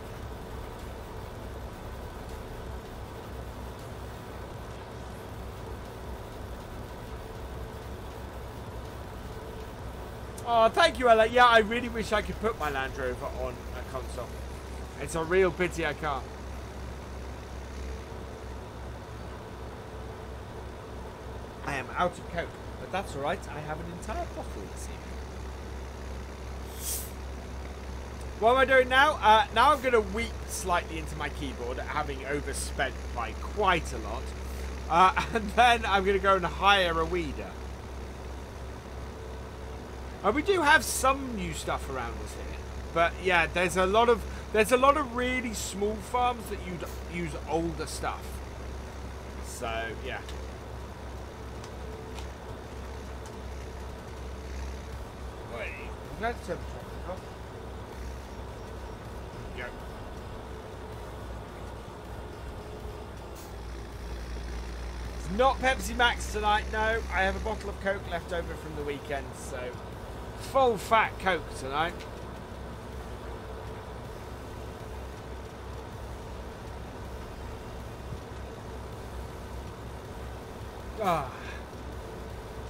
Oh, thank you, Ella. Yeah, I really wish I could put my Land Rover on a console. It's a real pity I can't. I am out of Coke, but that's alright. I have an entire bottle this evening. What am I doing now? Now I'm going to weep slightly into my keyboard, having overspent by quite a lot. And then I'm going to go and hire a weeder. We do have some new stuff around us here, but yeah, there's a lot of really small farms that use older stuff. So yeah. Wait, let's turn the traffic off. Yep. It's not Pepsi Max tonight, no. I have a bottle of Coke left over from the weekend, so full fat Coke tonight.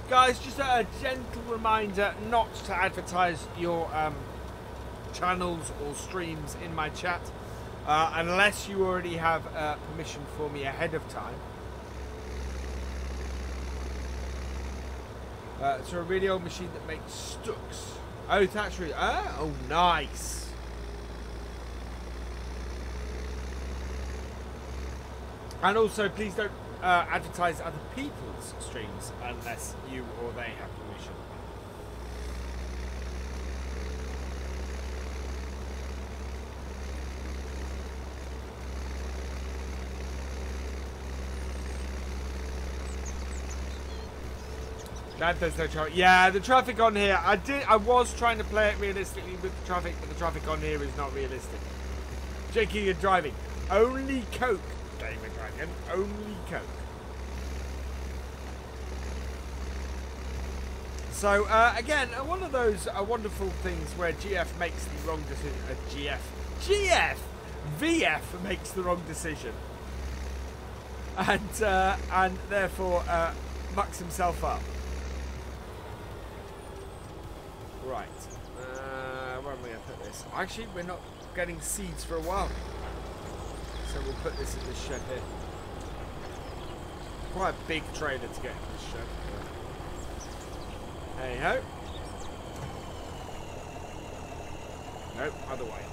Guys, just a gentle reminder not to advertise your channels or streams in my chat unless you already have permission for me ahead of time. It's a really old machine that makes stooks. Oh, that's really... Oh, nice. And also, please don't advertise other people's streams unless you or they have permission. That does no traffic. Yeah, the traffic on here. I was trying to play it realistically with the traffic, but the traffic on here is not realistic. Shaking and driving. Only Coke, David Dragon. Only Coke. So again, one of those wonderful things where GF makes the wrong decision. VF makes the wrong decision, and therefore mucks himself up. Right, where am I going to put this? Actually, we're not getting seeds for a while, so we'll put this in this shed here. Quite a big trailer to get in this shed. Hey ho. Nope, other way.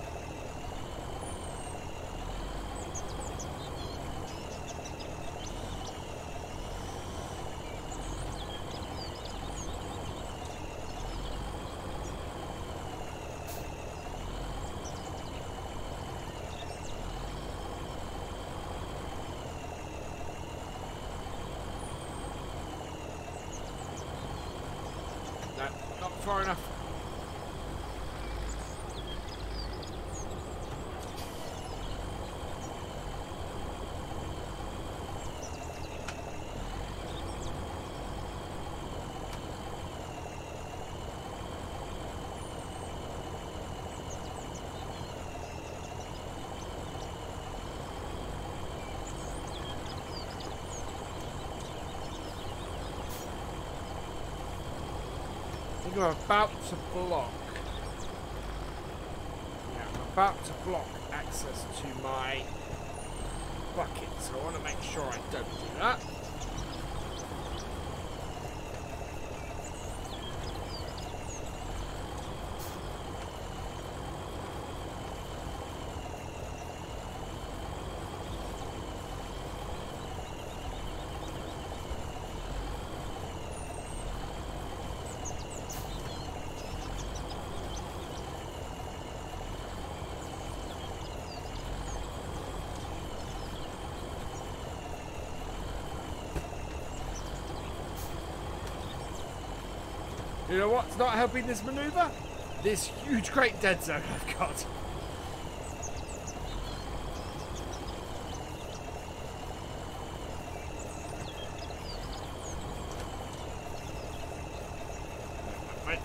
Far enough. think I'm about to block. Yeah, I'm about to block access to my bucket, so I want to make sure I don't do that. You know what's not helping this maneuver? This huge great dead zone I've got. Right.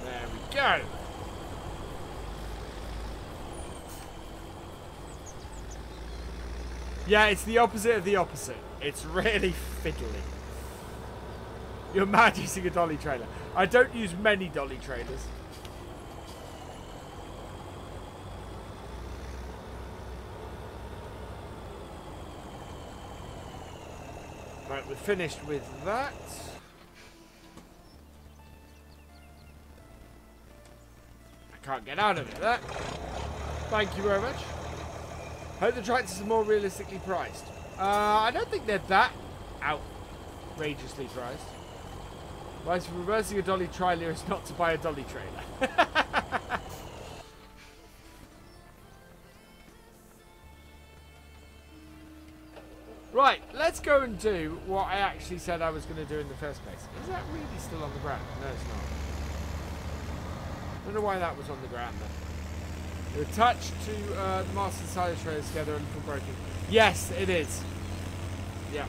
There we go. Yeah, it's the opposite of the opposite. It's really fiddly. You're mad using a dolly trailer. I don't use many dolly trailers. Right, we're finished with that. I can't get out of it there. Thank you very much. Hope the tractors are more realistically priced. I don't think they're that outrageously priced. Why is reversing a dolly trailer is not to buy a dolly trailer. Right, let's go and do what I actually said I was going to do in the first place. Is that really still on the ground? No, it's not. I don't know why that was on the ground then. They're attached to the master and silage trailers together and little broken. Yes, it is. Yeah.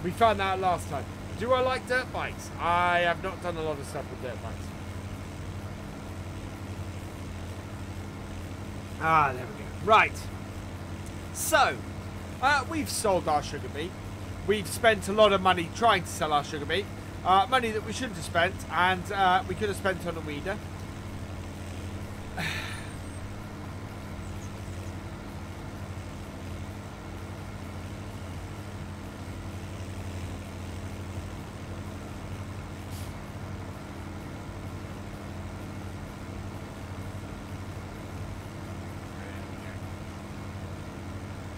We found that out last time. Do I like dirt bikes? I have not done a lot of stuff with dirt bikes. Ah, there we go. Right. So, we've sold our sugar beet. We've spent a lot of money trying to sell our sugar beet. Money that we shouldn't have spent, and we could have spent on a weeder.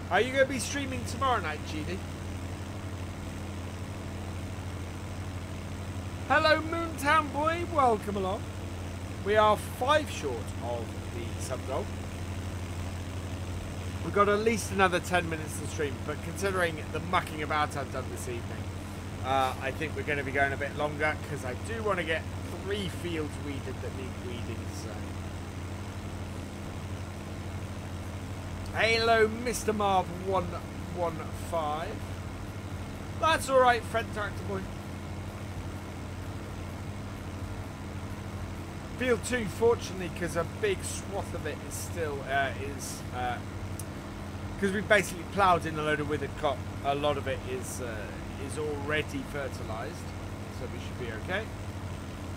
Are you going to be streaming tomorrow night, GD? Hello, Moontown boy. Welcome along. We are 5 short of the sub-goal. We've got at least another 10 minutes to stream, but considering the mucking about I've done this evening, I think we're going to be going a bit longer, because I do want to get 3 fields weeded that need weeding, so... Hello, Mr. Marv 115. That's alright, FendtFarmer boy. Field 2, fortunately, because a big swath of it is still, because we basically ploughed in a load of withered cop, a lot of it is already fertilised, so we should be okay.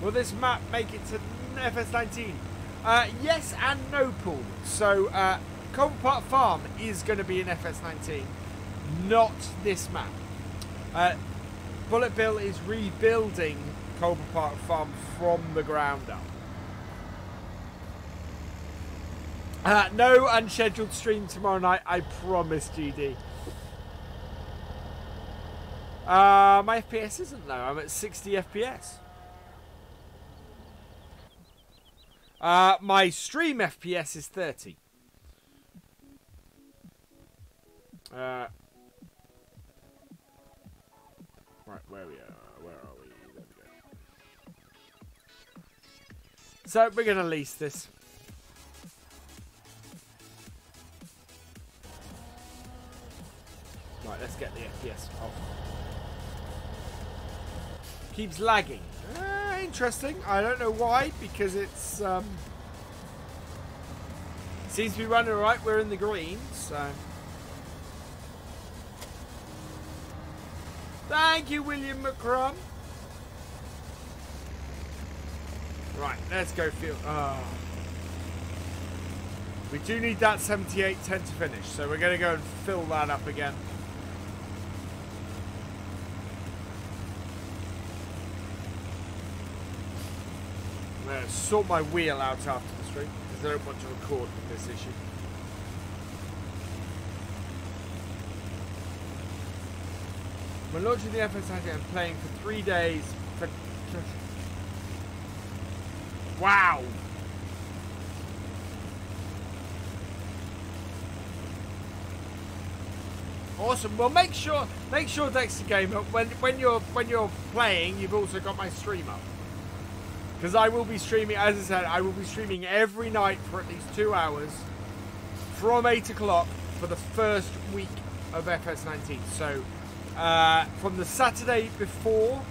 Will this map make it to FS19? Yes and no, Paul. So, Coldborough Farm is going to be in FS19, not this map. Bullet Bill is rebuilding Coldborough Farm from the ground up. No unscheduled stream tomorrow night, I promise, GD. My FPS isn't low, I'm at 60 FPS. My stream FPS is 30. Right, where are we? There we go. So we're gonna lease this. Right, let's get the FPS off. Keeps lagging. Interesting. I don't know why, because it's seems to be running alright. We're in the green, so. Thank you, William McCrum. Right, let's go field. Oh. We do need that 7810 to finish, so we're going to go and fill that up again. I'm going to sort my wheel out after the stream, because I don't want to record with this issue. We're launching the FS90 and playing for 3 days. Wow! Awesome. Well, make sure Dexter Gamer, when you're playing, you've also got my stream up, because I will be streaming. As I said, I will be streaming every night for at least 2 hours from 8 o'clock for the first week of FS19. So from the Saturday before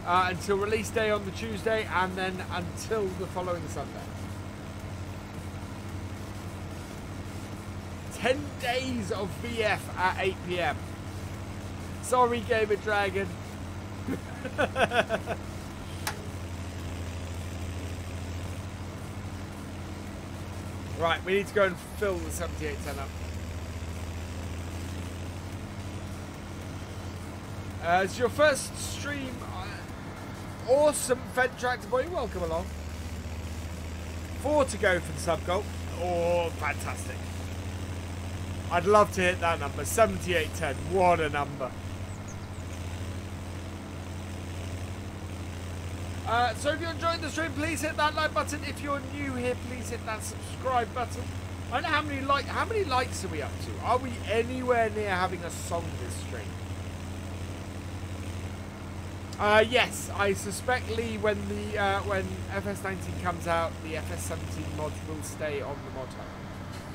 until release day on the Tuesday, and then until the following Sunday. 10 days of VF at 8 PM. Sorry, Gamer Dragon. Right, we need to go and fill the 7810 up. It's your first stream. Awesome, Fed Tractor Boy. Welcome along. 4 to go for the sub goal. Oh, fantastic. I'd love to hit that number. 7810. What a number. So if you're enjoying the stream, please hit that like button. If you're new here, please hit that subscribe button. I don't know how many likes are we up to? Are we anywhere near having a song this stream? Yes, I suspect, Lee, when FS19 comes out, the FS17 mod will stay on the mod hub.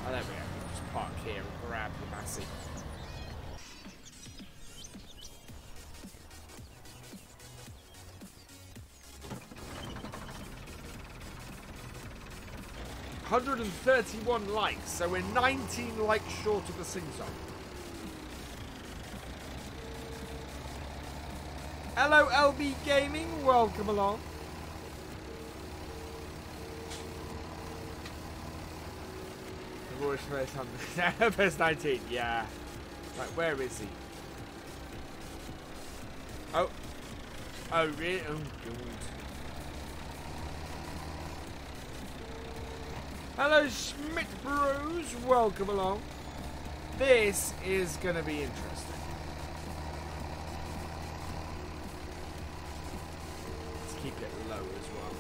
Oh, there we go. Just park here and grab the massey. $131 likes, so we're 19 likes short of the sing-song. Hello, LB Gaming. Welcome along. FS19, yeah. Right, where is he? Oh, really? Oh, God. Hello, Schmidt Bros. Welcome along. This is going to be interesting. Keep it low as well.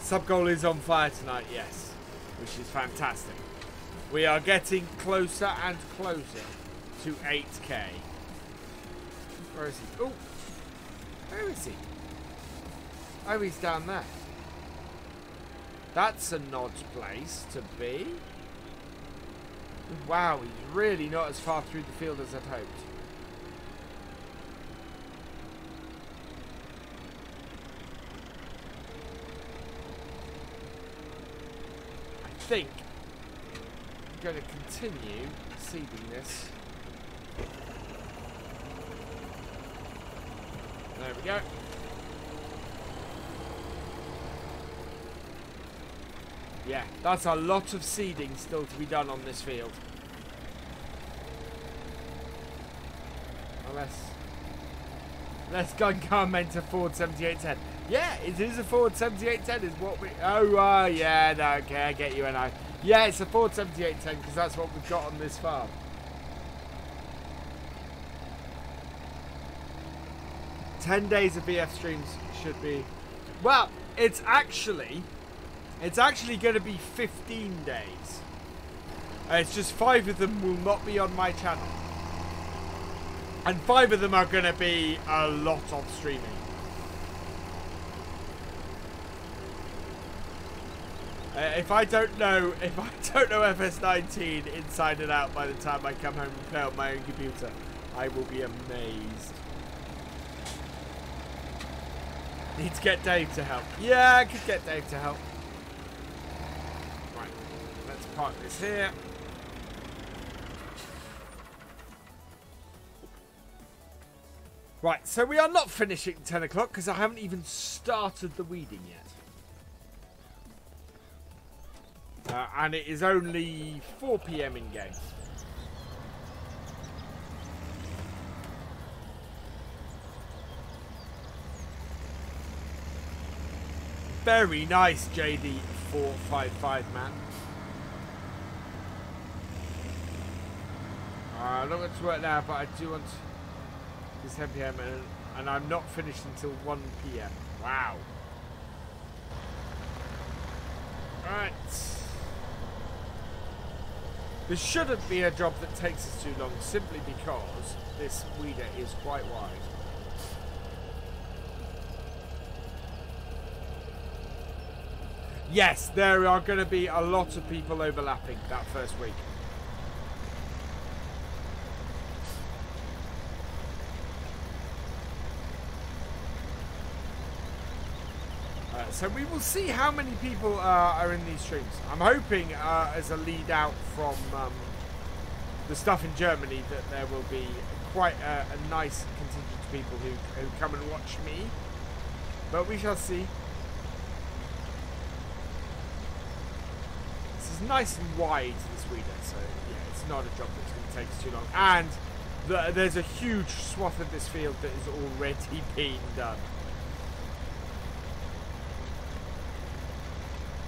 Sub goal is on fire tonight, yes, which is fantastic. We are getting closer and closer to 8K. Where is he? Oh, where is he? Oh, he's down there. That's an odd place to be. Wow, he's really not as far through the field as I'd hoped. I think I'm going to continue seeding this. There we go. Yeah, that's a lot of seeding still to be done on this field. Let's go and comment a Ford 7810. Yeah, it is a Ford 7810 is what we... Oh, yeah, no, okay, I get you, and I... Yeah, it's a Ford 7810 because that's what we've got on this farm. "10 days of BF streams should be... Well, it's actually going to be 15 days. It's just 5 of them will not be on my channel. And 5 of them are going to be a lot of streaming. If I don't know FS19 inside and out by the time I come home and play on my own computer, I will be amazed. Need to get Dave to help. Yeah, I could get Dave to help. Right, let's park this here. Right, so we are not finishing at 10 o'clock because I haven't even started the weeding yet. And it is only 4 PM in game. Very nice, JD455, man. I'm not going to work now, but I do want... It's 10 PM and I'm not finished until 1 PM. Wow. Right. This shouldn't be a job that takes us too long, simply because this weeder is quite wide. Yes, there are going to be a lot of people overlapping that first week. So we will see how many people are in these streams. I'm hoping as a lead out from the stuff in Germany that there will be quite a nice contingent of people who come and watch me. But we shall see. This is nice and wide, this weeder, so yeah, it's not a job that's going to take us too long. And there's a huge swath of this field that is already being done.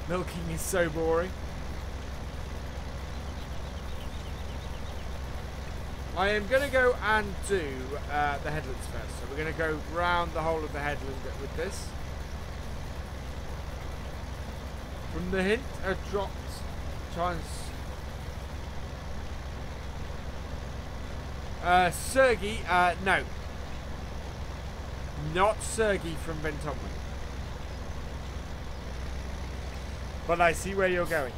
Milking is so boring. I am going to go and do the headlands first. So we're going to go round the whole of the headland with this. From the hint, a dropped chance. Sergey, no. Not Sergey from FendtFarmer. But I see where you're going.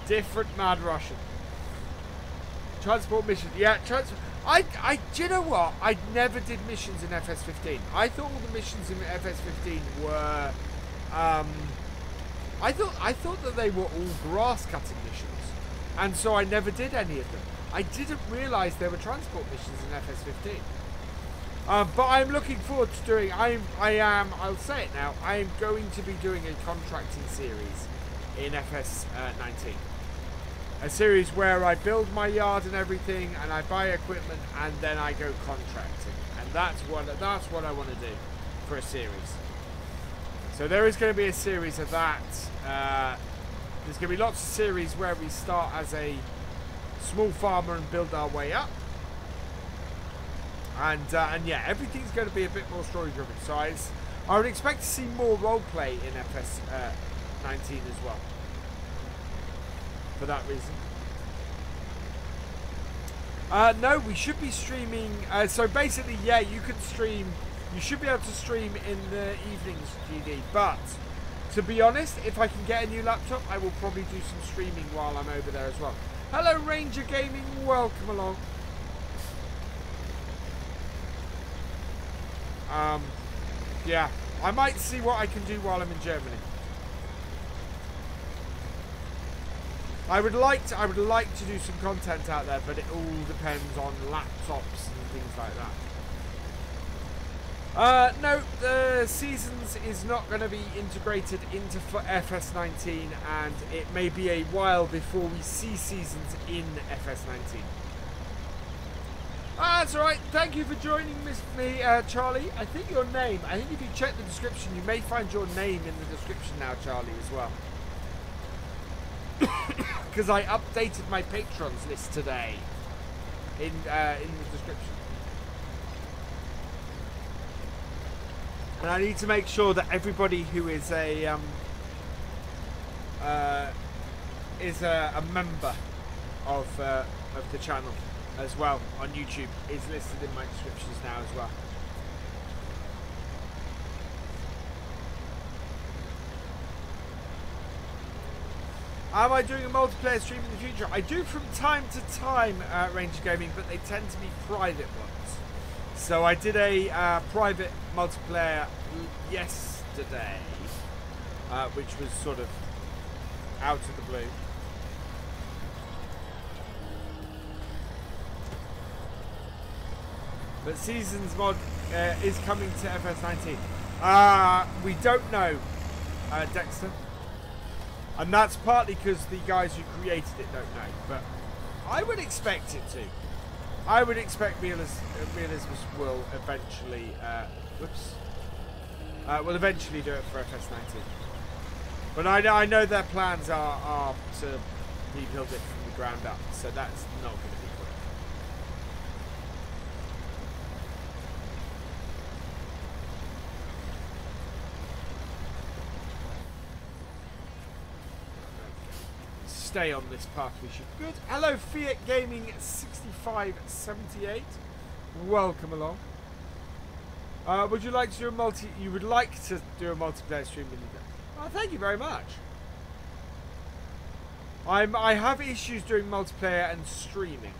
Different Mad Russian. Transport mission. Yeah, do you know what? I never did missions in FS15. I thought all the missions in FS15 were I thought that they were all grass cutting missions. And so I never did any of them. I didn't realise there were transport missions in FS15. But I'm looking forward to doing, I'll say it now, I am going to be doing a contracting series in FS19. A series where I build my yard and everything, and I buy equipment, and then I go contracting. And that's what I want to do for a series. So there is going to be a series of that. There's going to be lots of series where we start as a small farmer and build our way up. And yeah, everything's going to be a bit more story driven. So I would expect to see more roleplay in FS19 as well. For that reason. No, we should be streaming. So basically, yeah, you can stream. You should be able to stream in the evenings, GD. But to be honest, if I can get a new laptop, I will probably do some streaming while I'm over there as well. Hello, Ranger Gaming. Welcome along. Yeah, I might see what I can do while I'm in Germany. I would like to do some content out there, but it all depends on laptops and things like that. No, the Seasons is not going to be integrated into FS19, and it may be a while before we see Seasons in FS19. That's alright, thank you for joining me, Charlie. I think if you check the description, you may find your name in the description now, Charlie, as well. Because I updated my patrons list today in the description. And I need to make sure that everybody who is a member of the channel as well on YouTube is listed in my descriptions now as well. Am I doing a multiplayer stream in the future? I do from time to time, Ranger Gaming, but they tend to be private ones. So I did a private multiplayer yesterday, which was sort of out of the blue. but Seasons mod is coming to FS19. We don't know, Dexter. And that's partly because the guys who created it don't know. But I would expect it to. I would expect Realism will eventually... will eventually do it for FS19. But I know their plans are to rebuild it from the ground up. So that's not going to be quick. Stay on this path, we should. Good. Hello, Fiat Gaming 6578. Welcome along. Would you like to do a You would like to do a multiplayer stream with you? Oh, thank you very much. I have issues doing multiplayer and streaming,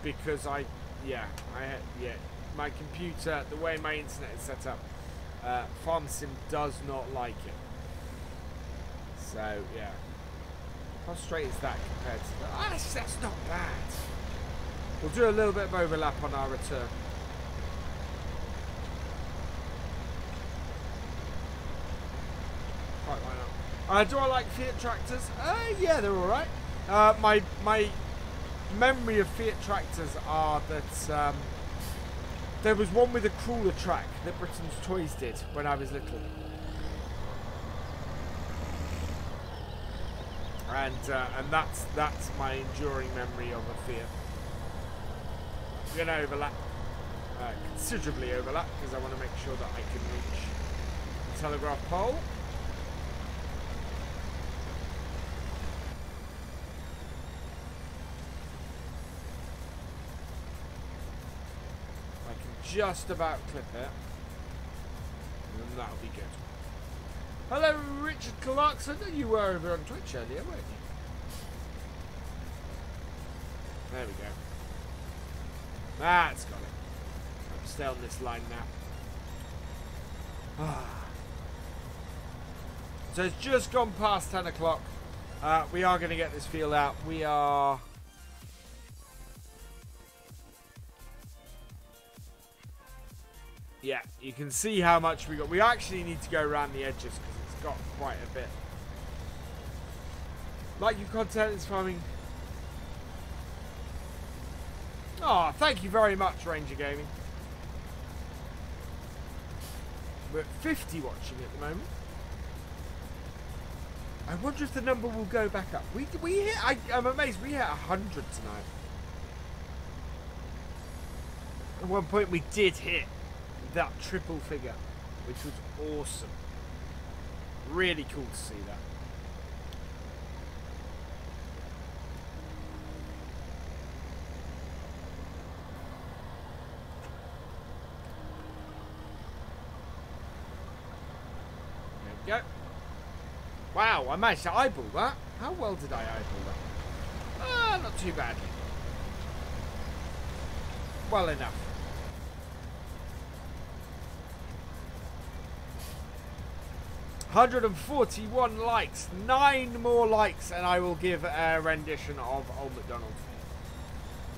because my computer, the way my internet is set up, Farm Sim does not like it. So yeah. How straight is that compared to the... that's not bad. We'll do a little bit of overlap on our return. Right, why not? Do I like Fiat tractors? Yeah, they're alright. My memory of Fiat tractors are that there was one with a crawler track that Britain's Toys did when I was little. And that's my enduring memory of a Fiat. We're going to overlap, considerably overlap, because I want to make sure that I can reach the telegraph pole. I can just about clip it, and then that'll be good. Hello, Richard Clarkson. You were over on Twitch earlier, weren't you? There we go. That's got it. I'm stay on this line now. So it's just gone past 10 o'clock. We are going to get this field out. We are... Yeah, you can see how much we got. We actually need to go around the edges because it's got quite a bit. Like your content is farming. Oh, thank you very much, Ranger Gaming. We're at 50 watching at the moment. I wonder if the number will go back up. We hit, I'm amazed we hit 100 tonight. At one point we did hit that triple figure, which was awesome. Really cool to see that. There we go. Wow, I managed to eyeball that. How well did I eyeball that? Not too badly. Well enough. 141 likes, 9 more likes, and I will give a rendition of Old MacDonald.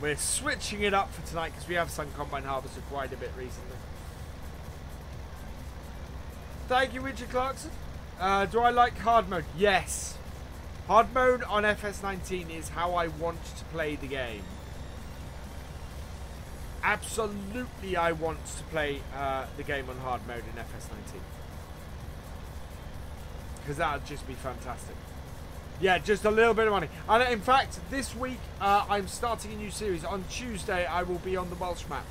We're switching it up for tonight because we have Sun Combine Harvester quite a bit recently. Thank you, Richard Clarkson. Do I like hard mode? Yes. Hard mode on FS19 is how I want to play the game. Absolutely, I want to play the game on hard mode in FS19. Because that would just be fantastic. Yeah, just a little bit of money. And in fact, this week I'm starting a new series. On Tuesday, I will be on the Welsh map,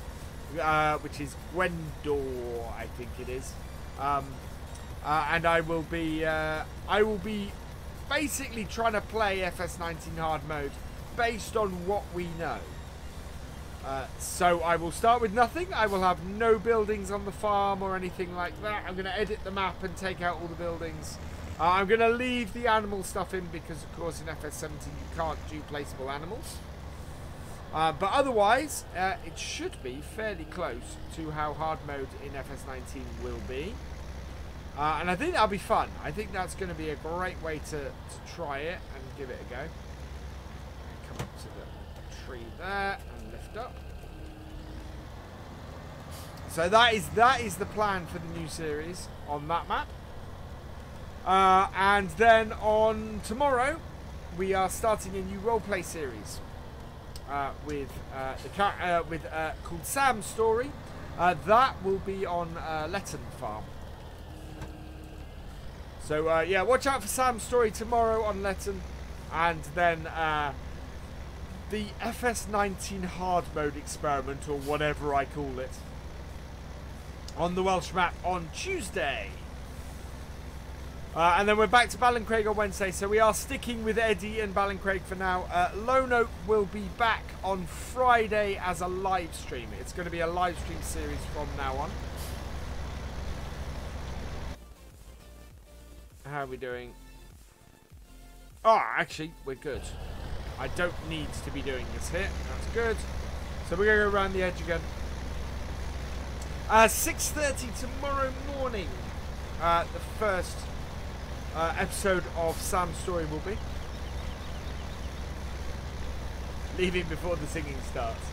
which is Gwendor, I think it is. And I will be basically trying to play FS19 hard mode based on what we know. So I will start with nothing. I will have no buildings on the farm or anything like that. I'm going to edit the map and take out all the buildings. I'm going to leave the animal stuff in because, of course, in FS17 you can't do placeable animals. But otherwise, it should be fairly close to how hard mode in FS19 will be. And I think that'll be fun. I think that's going to be a great way to try it and give it a go. Come up to the tree there and lift up. So that is the plan for the new series on that map. And then on tomorrow, we are starting a new roleplay series called Sam's Story. That will be on Letton Farm. So yeah, watch out for Sam's Story tomorrow on Letton, and then the FS19 hard mode experiment, or whatever I call it, on the Welsh map on Tuesday. And then we're back to Ballincraig on Wednesday, so we are sticking with Eddie and Ballincraig for now. Lone Oak will be back on Friday as a live stream. It's going to be a live stream series from now on. How are we doing? Oh, actually, we're good. I don't need to be doing this here. That's good. So we're going to go around the edge again. 6:30 tomorrow morning. The first episode of Sam's Story will be. Leaving before the singing starts.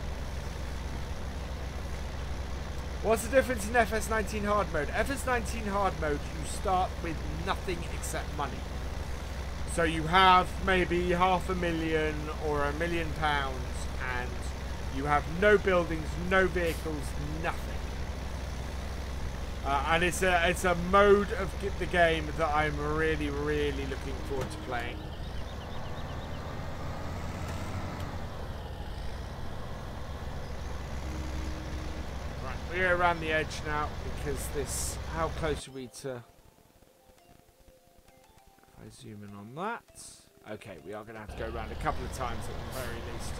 What's the difference in FS19 hard mode? FS19 hard mode, you start with nothing except money. So you have maybe £500,000 or £1 million, and you have no buildings, no vehicles, nothing. And it's a mode of the game that I'm really, really looking forward to playing. Right, we're around the edge now because this. How close are we to? If I zoom in on that. Okay, we are going to have to go around a couple of times at the very least.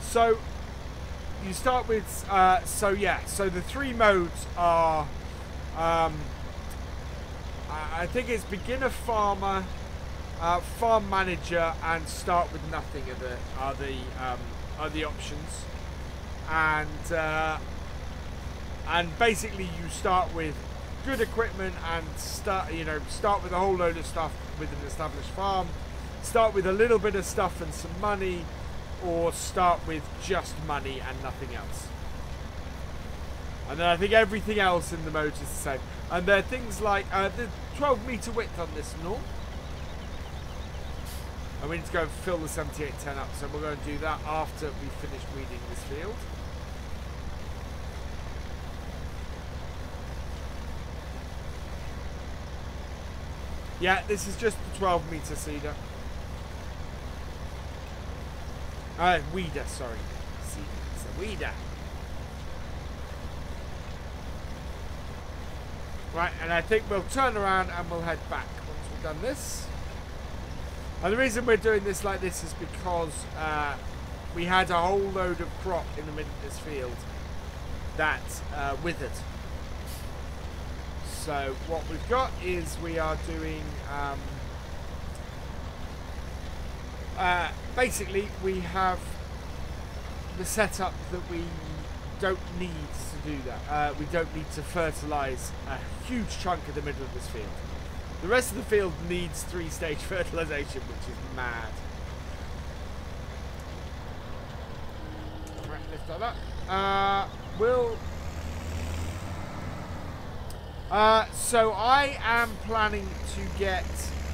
So you start with so the three modes are I think it's beginner farmer, farm manager, and start with nothing are the options, and basically you start with good equipment and start with a whole load of stuff with an established farm, start with a little bit of stuff and some money, or start with just money and nothing else. And then I think everything else in the mode is the same. And there are things like the 12-metre width on this norm. And we need to go and fill the 7810 up, so we're going to do that after we finish weeding this field. Yeah, this is just the 12-metre seeder. Weeder, sorry. It's a weeder. Right, and I think we'll turn around and we'll head back once we've done this. And the reason we're doing this like this is because we had a whole load of crop in the middle of this field that withered. So what we've got is we are doing... basically, we have the setup that we don't need to do that. We don't need to fertilise a huge chunk of the middle of this field. The rest of the field needs 3-stage fertilisation, which is mad. Right, lift that up. So I am planning to get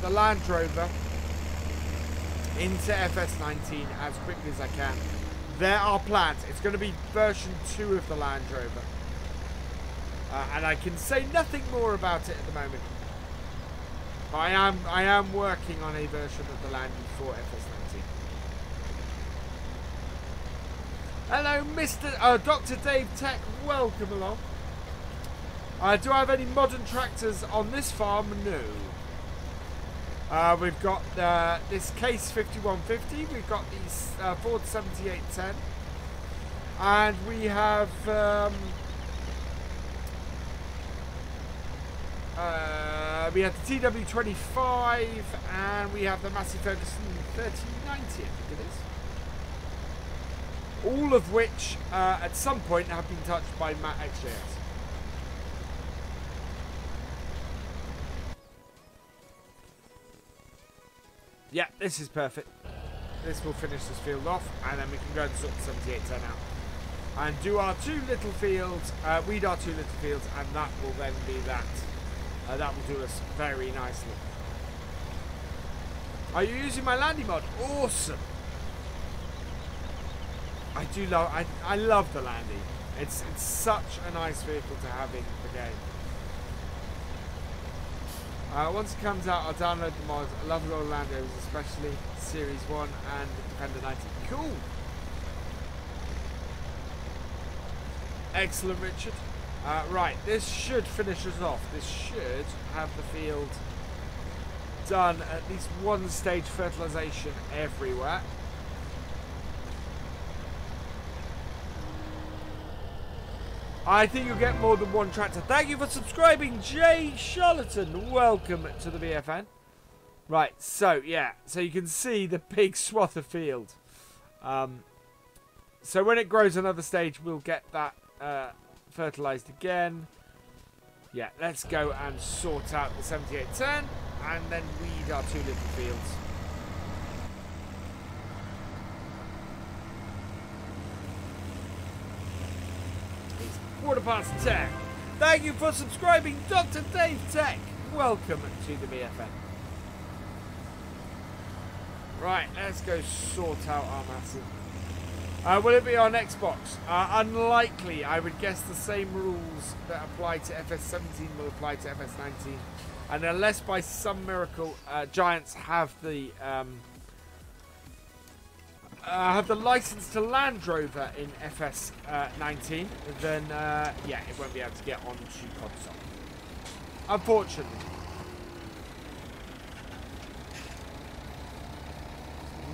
the Land Rover into FS19 as quickly as I can. There are plans. It's going to be version 2 of the Land Rover. And I can say nothing more about it at the moment. But I am working on a version of the Land for FS19. Hello, Mr. Dr. Dave Tech. Welcome along. Do I have any modern tractors on this farm? No. We've got this Case 5150, we've got these Ford 7810, and we have the TW25, and we have the Massey Ferguson 3090, I think it is. All of which at some point have been touched by Matt XJS. this is perfect. This will finish this field off, and then we can go and sort the 7810 out. And do our 2 little fields, weed our 2 little fields, and that will then be that. That will do us very nicely. Are you using my landy mod? Awesome! I do love, I love the landy. It's such a nice vehicle to have in the game. Once it comes out, I'll download the mods. I love the old Land Rovers, especially Series 1 and Defender 90. Cool! Excellent, Richard. Right, this should finish us off. This should have the field done at least 1 stage fertilization everywhere. I think you'll get more than 1 tractor. Thank you for subscribing, Jay Charlatan. Welcome to the BFN. Right, so yeah, so you can see the big swath of field. So when it grows another stage, we'll get that fertilized again. Yeah, let's go and sort out the 7810 and then weed our 2 little fields. It's 10:15. Thank you for subscribing, Dr. Dave Tech. Welcome to the BFN. Right, let's go sort out our massive. Will it be on Xbox? Unlikely. I would guess the same rules that apply to FS17 will apply to FS19. And unless by some miracle Giants have the license to Land Rover in FS19, then yeah, it won't be able to get onto console. Unfortunately.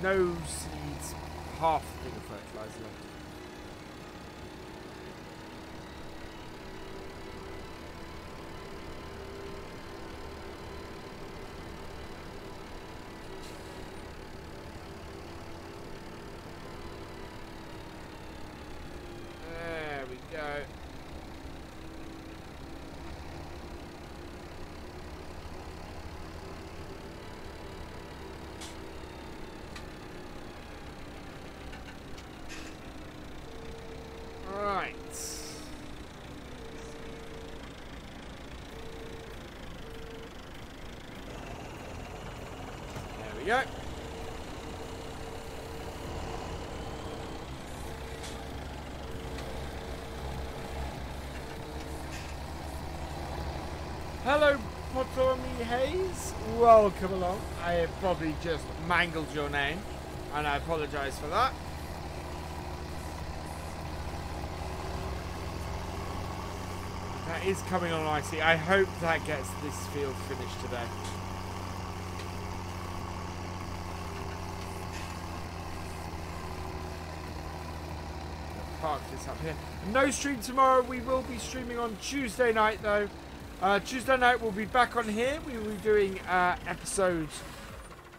No seeds, half the thing of fertilizer left. There we go. Right. There we go. Hello, Potomi Hayes. Welcome along. I have probably just mangled your name, and I apologise for that. That is coming on nicely. I hope that gets this field finished today. Park this up here. No stream tomorrow. We will be streaming on Tuesday night though. Tuesday night we'll be back on here. We will be doing episode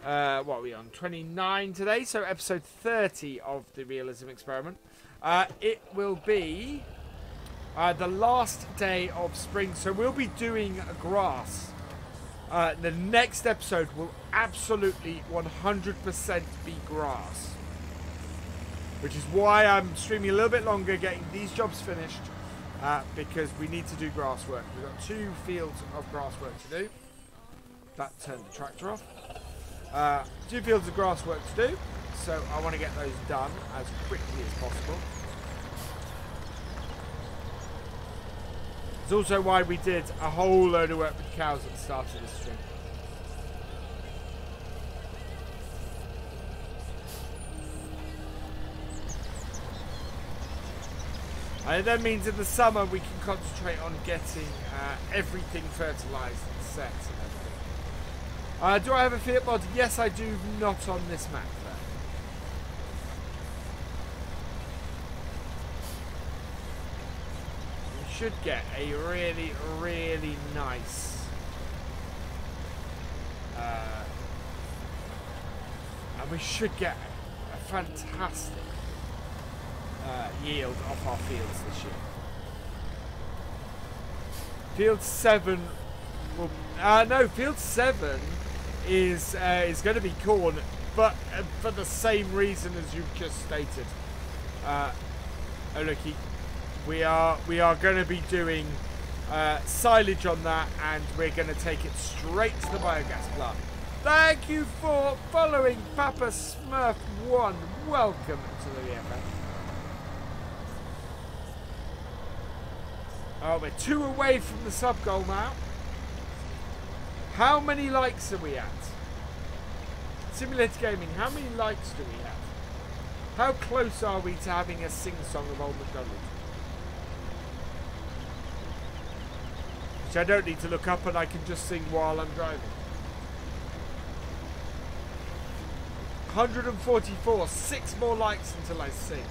what are we on? 29 today, so episode 30 of the Realism experiment. It will be the last day of spring, so we'll be doing grass. The next episode will absolutely 100% be grass, which is why I'm streaming a little bit longer, getting these jobs finished, because we need to do grass work. We've got 2 fields of grass work to do. That turned the tractor off. 2 fields of grass work to do, so I want to get those done as quickly as possible. It's also why we did a whole load of work with cows at the start of this stream. And it then means in the summer we can concentrate on getting everything fertilised and set and everything. Do I have a Fiat mod? Yes, I do. Not on this map though. We should get a really, really nice and we should get a fantastic yield off our fields this year. Field 7 will no, field 7 is going to be corn but for the same reason as you've just stated. Oh looky, we are going to be doing silage on that, and we're going to take it straight to the biogas plant. Thank you for following Papa Smurf 1. Welcome to the EFF. Oh, we're 2 away from the sub goal now. How many likes are we at? Simulator Gaming, how many likes do we have? How close are we to having a sing-song of Old MacDonald? Which I don't need to look up, and I can just sing while I'm driving. 144, 6 more likes until I sing.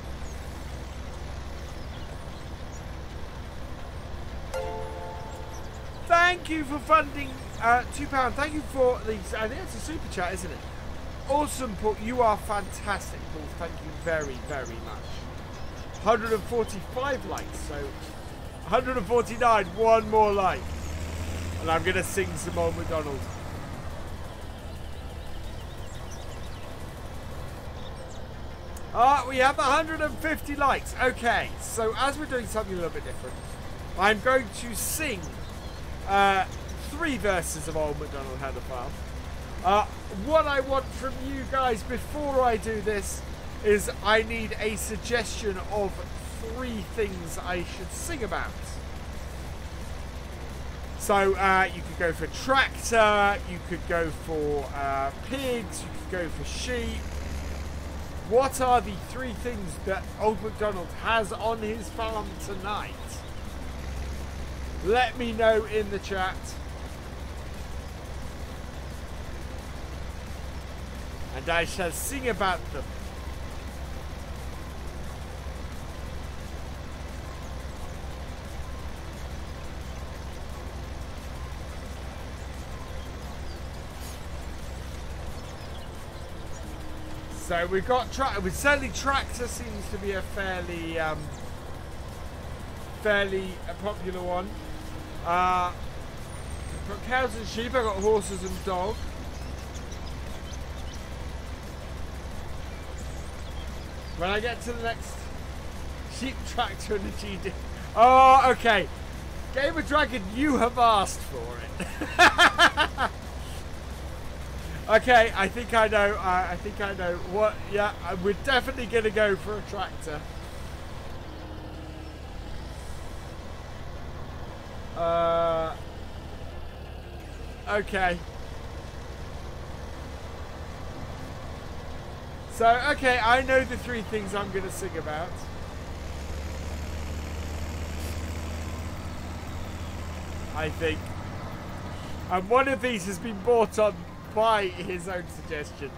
Thank you for funding £2. Thank you for these. I think it's a super chat, isn't it? Awesome, Paul. You are fantastic, Paul. Thank you very, very much. 145 likes, so 149. 1 more like, and I'm gonna sing some Old MacDonald. We have 150 likes. Okay, so as we're doing something a little bit different, I'm going to sing 3 verses of Old MacDonald Had a Farm. What I want from you guys before I do this is I need a suggestion of 3 things I should sing about. So you could go for tractor, you could go for pigs, you could go for sheep. What are the 3 things that Old MacDonald has on his farm tonight? Let me know in the chat. And I shall sing about them. So we've got tractor. Certainly, tractor seems to be a fairly popular one. I've got cows and sheep. I've got horses and dog. When I get to the next sheep, tractor, and the GD. Oh, okay. Gamer Dragon, you have asked for it. Okay, I think I know. I think I know what. Yeah, we're definitely going to go for a tractor. Okay. So, okay, I know the 3 things I'm going to sing about. I think. And one of these has been brought on by his own suggestion.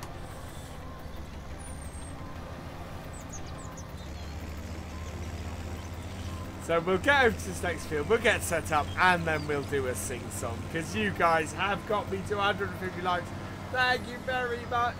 So we'll get over to this next field, we'll get set up, and then we'll do a sing-song. Because you guys have got me to 150 likes. Thank you very much.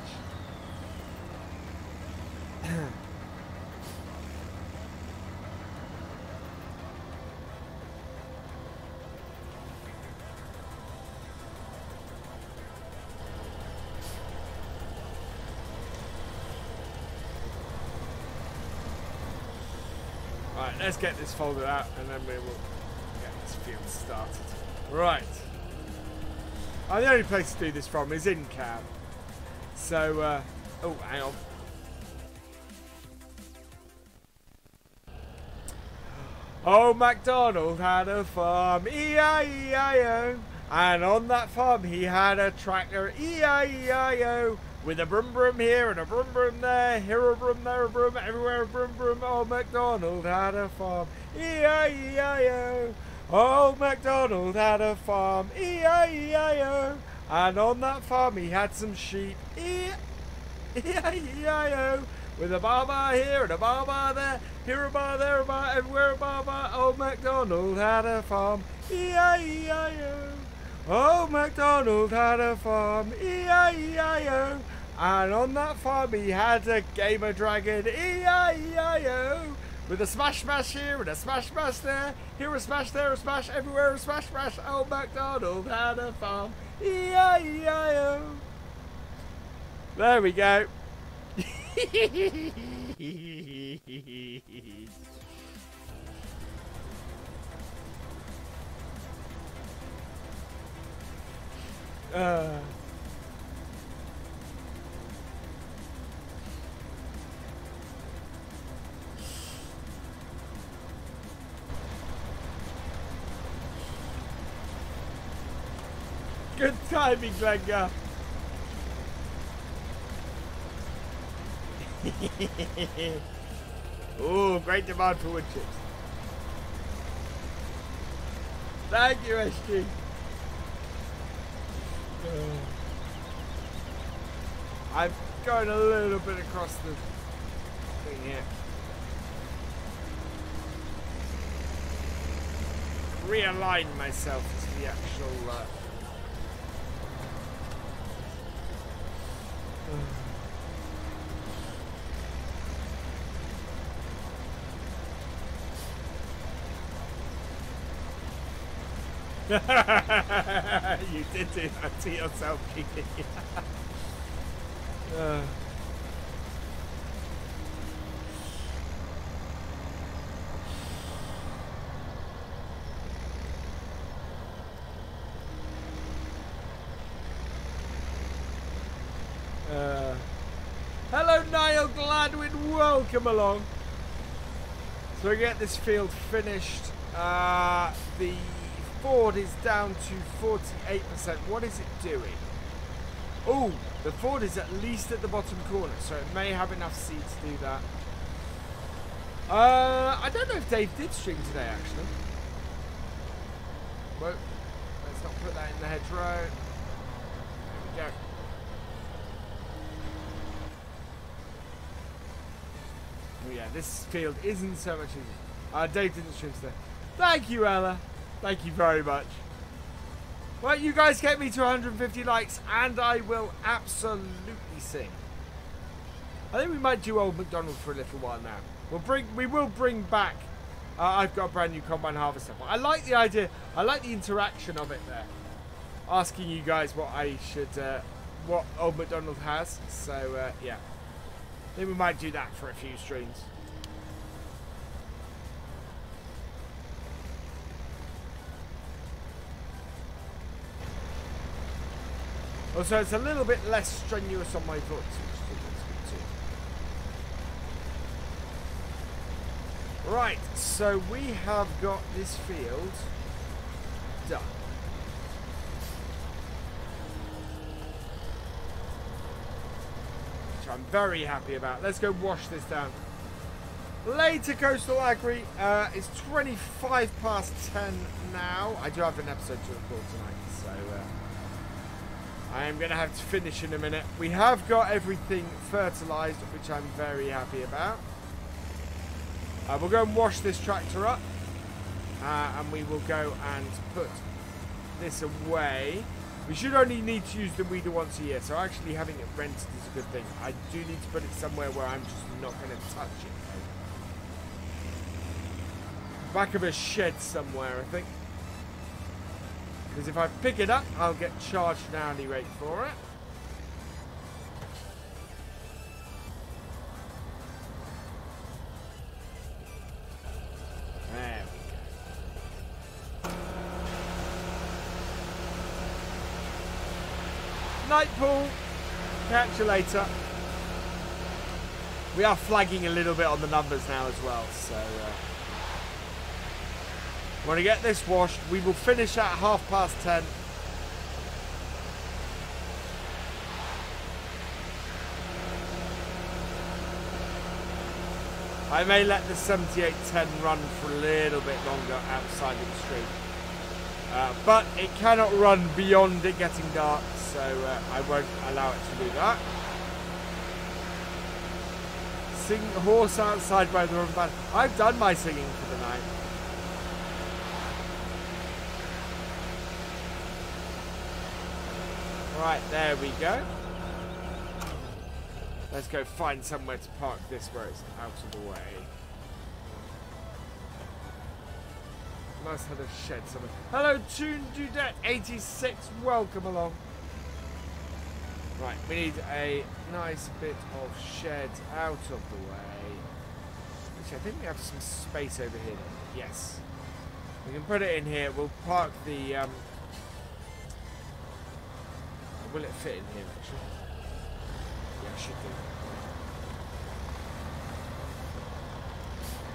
Right, let's get this folded out, and then we will get this field started. Right. The only place to do this from is in cab. So, oh, hang on. Oh, MacDonald had a farm, E-I-E-I-O, and on that farm he had a tractor, E-I-E-I-O, with a broom broom here and a broom broom there, here a broom, there a broom, everywhere a broom broom. Oh, MacDonald had a farm, E-I-E-I-O. Oh, MacDonald had a farm, E-I-E-I-O, and on that farm he had some sheep, E-I-E-I-O. With a bar here and a bar there, here a bar, there a bar, everywhere a bar. Oh, MacDonald had a farm, E-I-E-I-O. Oh, MacDonald had a farm, E-I-E-I-O. And on that farm he had a gamer dragon, E-I-E-I-O. With a smash smash here and a smash smash there, here a smash, there a smash, everywhere a smash smash. Oh, MacDonald had a farm, E-I-E-I-O. There we go. Good timing, Glengar. Oh, great demand for wood chips. Thank you, SG. I'm going a little bit across the thing here. Realign myself to the actual... You did do that to yourself, Kiki. Hello, Niall Gladwin. Welcome along. So we get this field finished. The Ford is down to 48%. What is it doing? Oh, the Ford is at least at the bottom corner, so it may have enough seed to do that. I don't know if Dave did stream today, actually. Well, let's not put that in the hedgerow. There we go. Oh yeah, this field isn't so much easier. Dave didn't stream today. Thank you, Ella. Thank you very much. Well, you guys get me to 150 likes, and I will absolutely sing. I think we might do Old MacDonald for a little while now. We will bring back. I've got a brand new combine harvester. I like the idea. I like the interaction of it there. Asking you guys what I should, what Old MacDonald has. So yeah, I think we might do that for a few streams. Also, it's a little bit less strenuous on my foot, which is good too. Right, so we have got this field done. Which I'm very happy about. Let's go wash this down. Later, Coastal Agri. It's 25 past 10 now. I do have an episode to record tonight, so... I am going to have to finish in a minute. We have got everything fertilized, which I'm very happy about. We'll go and wash this tractor up. And we will go and put this away. We should only need to use the weeder once a year. So actually having it rented is a good thing. I do need to put it somewhere where I'm just not going to touch it. Back of a shed somewhere, I think. Because if I pick it up, I'll get charged an hourly rate for it. There we go. Night pool. Catch you later. We are flagging a little bit on the numbers now as well, so... want to get this washed. We will finish at 10:30. I may let the 7810 run for a little bit longer outside of the street. But it cannot run beyond it getting dark, so I won't allow it to do that. Sing horse outside by the rubber band. I've done my singing for the night. Right, there we go. Let's go find somewhere to park this where it's out of the way. Nice little shed somewhere. Hello, Tune Dudette 86. Welcome along. Right, we need a nice bit of shed out of the way. Actually, I think we have some space over here. Yes. We can put it in here. We'll park the... will it fit in here, actually? Yeah, it should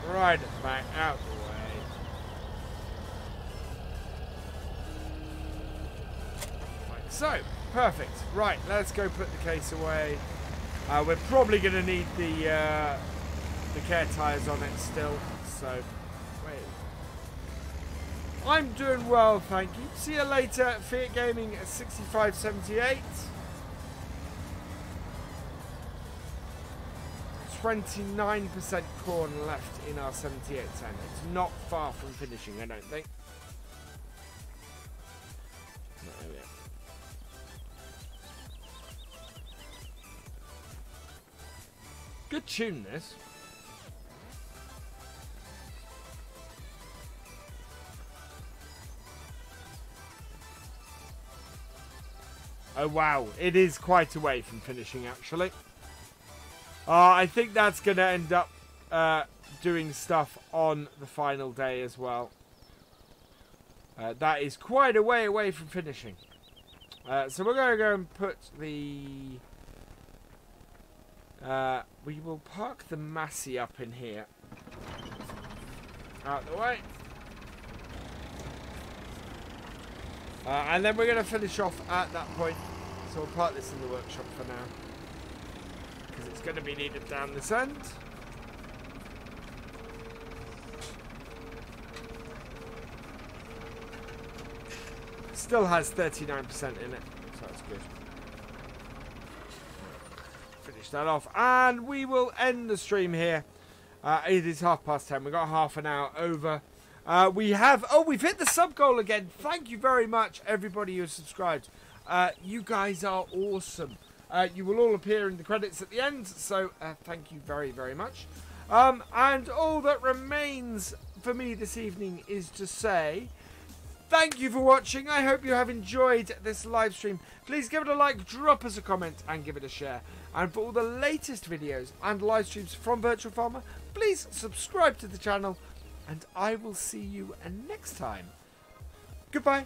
do. Right at the back, out the way. Like so. Perfect. Right, let's go put the case away. We're probably going to need the care tires on it still. So, wait. I'm doing well, thank you. See you later. Fiat Gaming at 65.78. 29% corn left in our 78-10. It's not far from finishing, I don't think. No, there we go. Good tune, this. Oh, wow. It is quite a way from finishing, actually. I think that's going to end up doing stuff on the final day as well. That is quite a way away from finishing. So we're going to go and put the... we will park the Massey up in here. Out the way. And then we're going to finish off at that point. So we'll park this in the workshop for now. Because it's going to be needed down this end. Still has 39% in it. So that's good. Finish that off. And we will end the stream here. It is 10:30. We've got half an hour over. We've hit the sub goal again. Thank you very much, everybody who has subscribed. You guys are awesome. You will all appear in the credits at the end, so thank you very, very much. And all that remains for me this evening is to say thank you for watching. I hope you have enjoyed this live stream. Please give it a like, drop us a comment, and give it a share. And for all the latest videos and live streams from Virtual Farmer, please subscribe to the channel. And I will see you next time. Goodbye.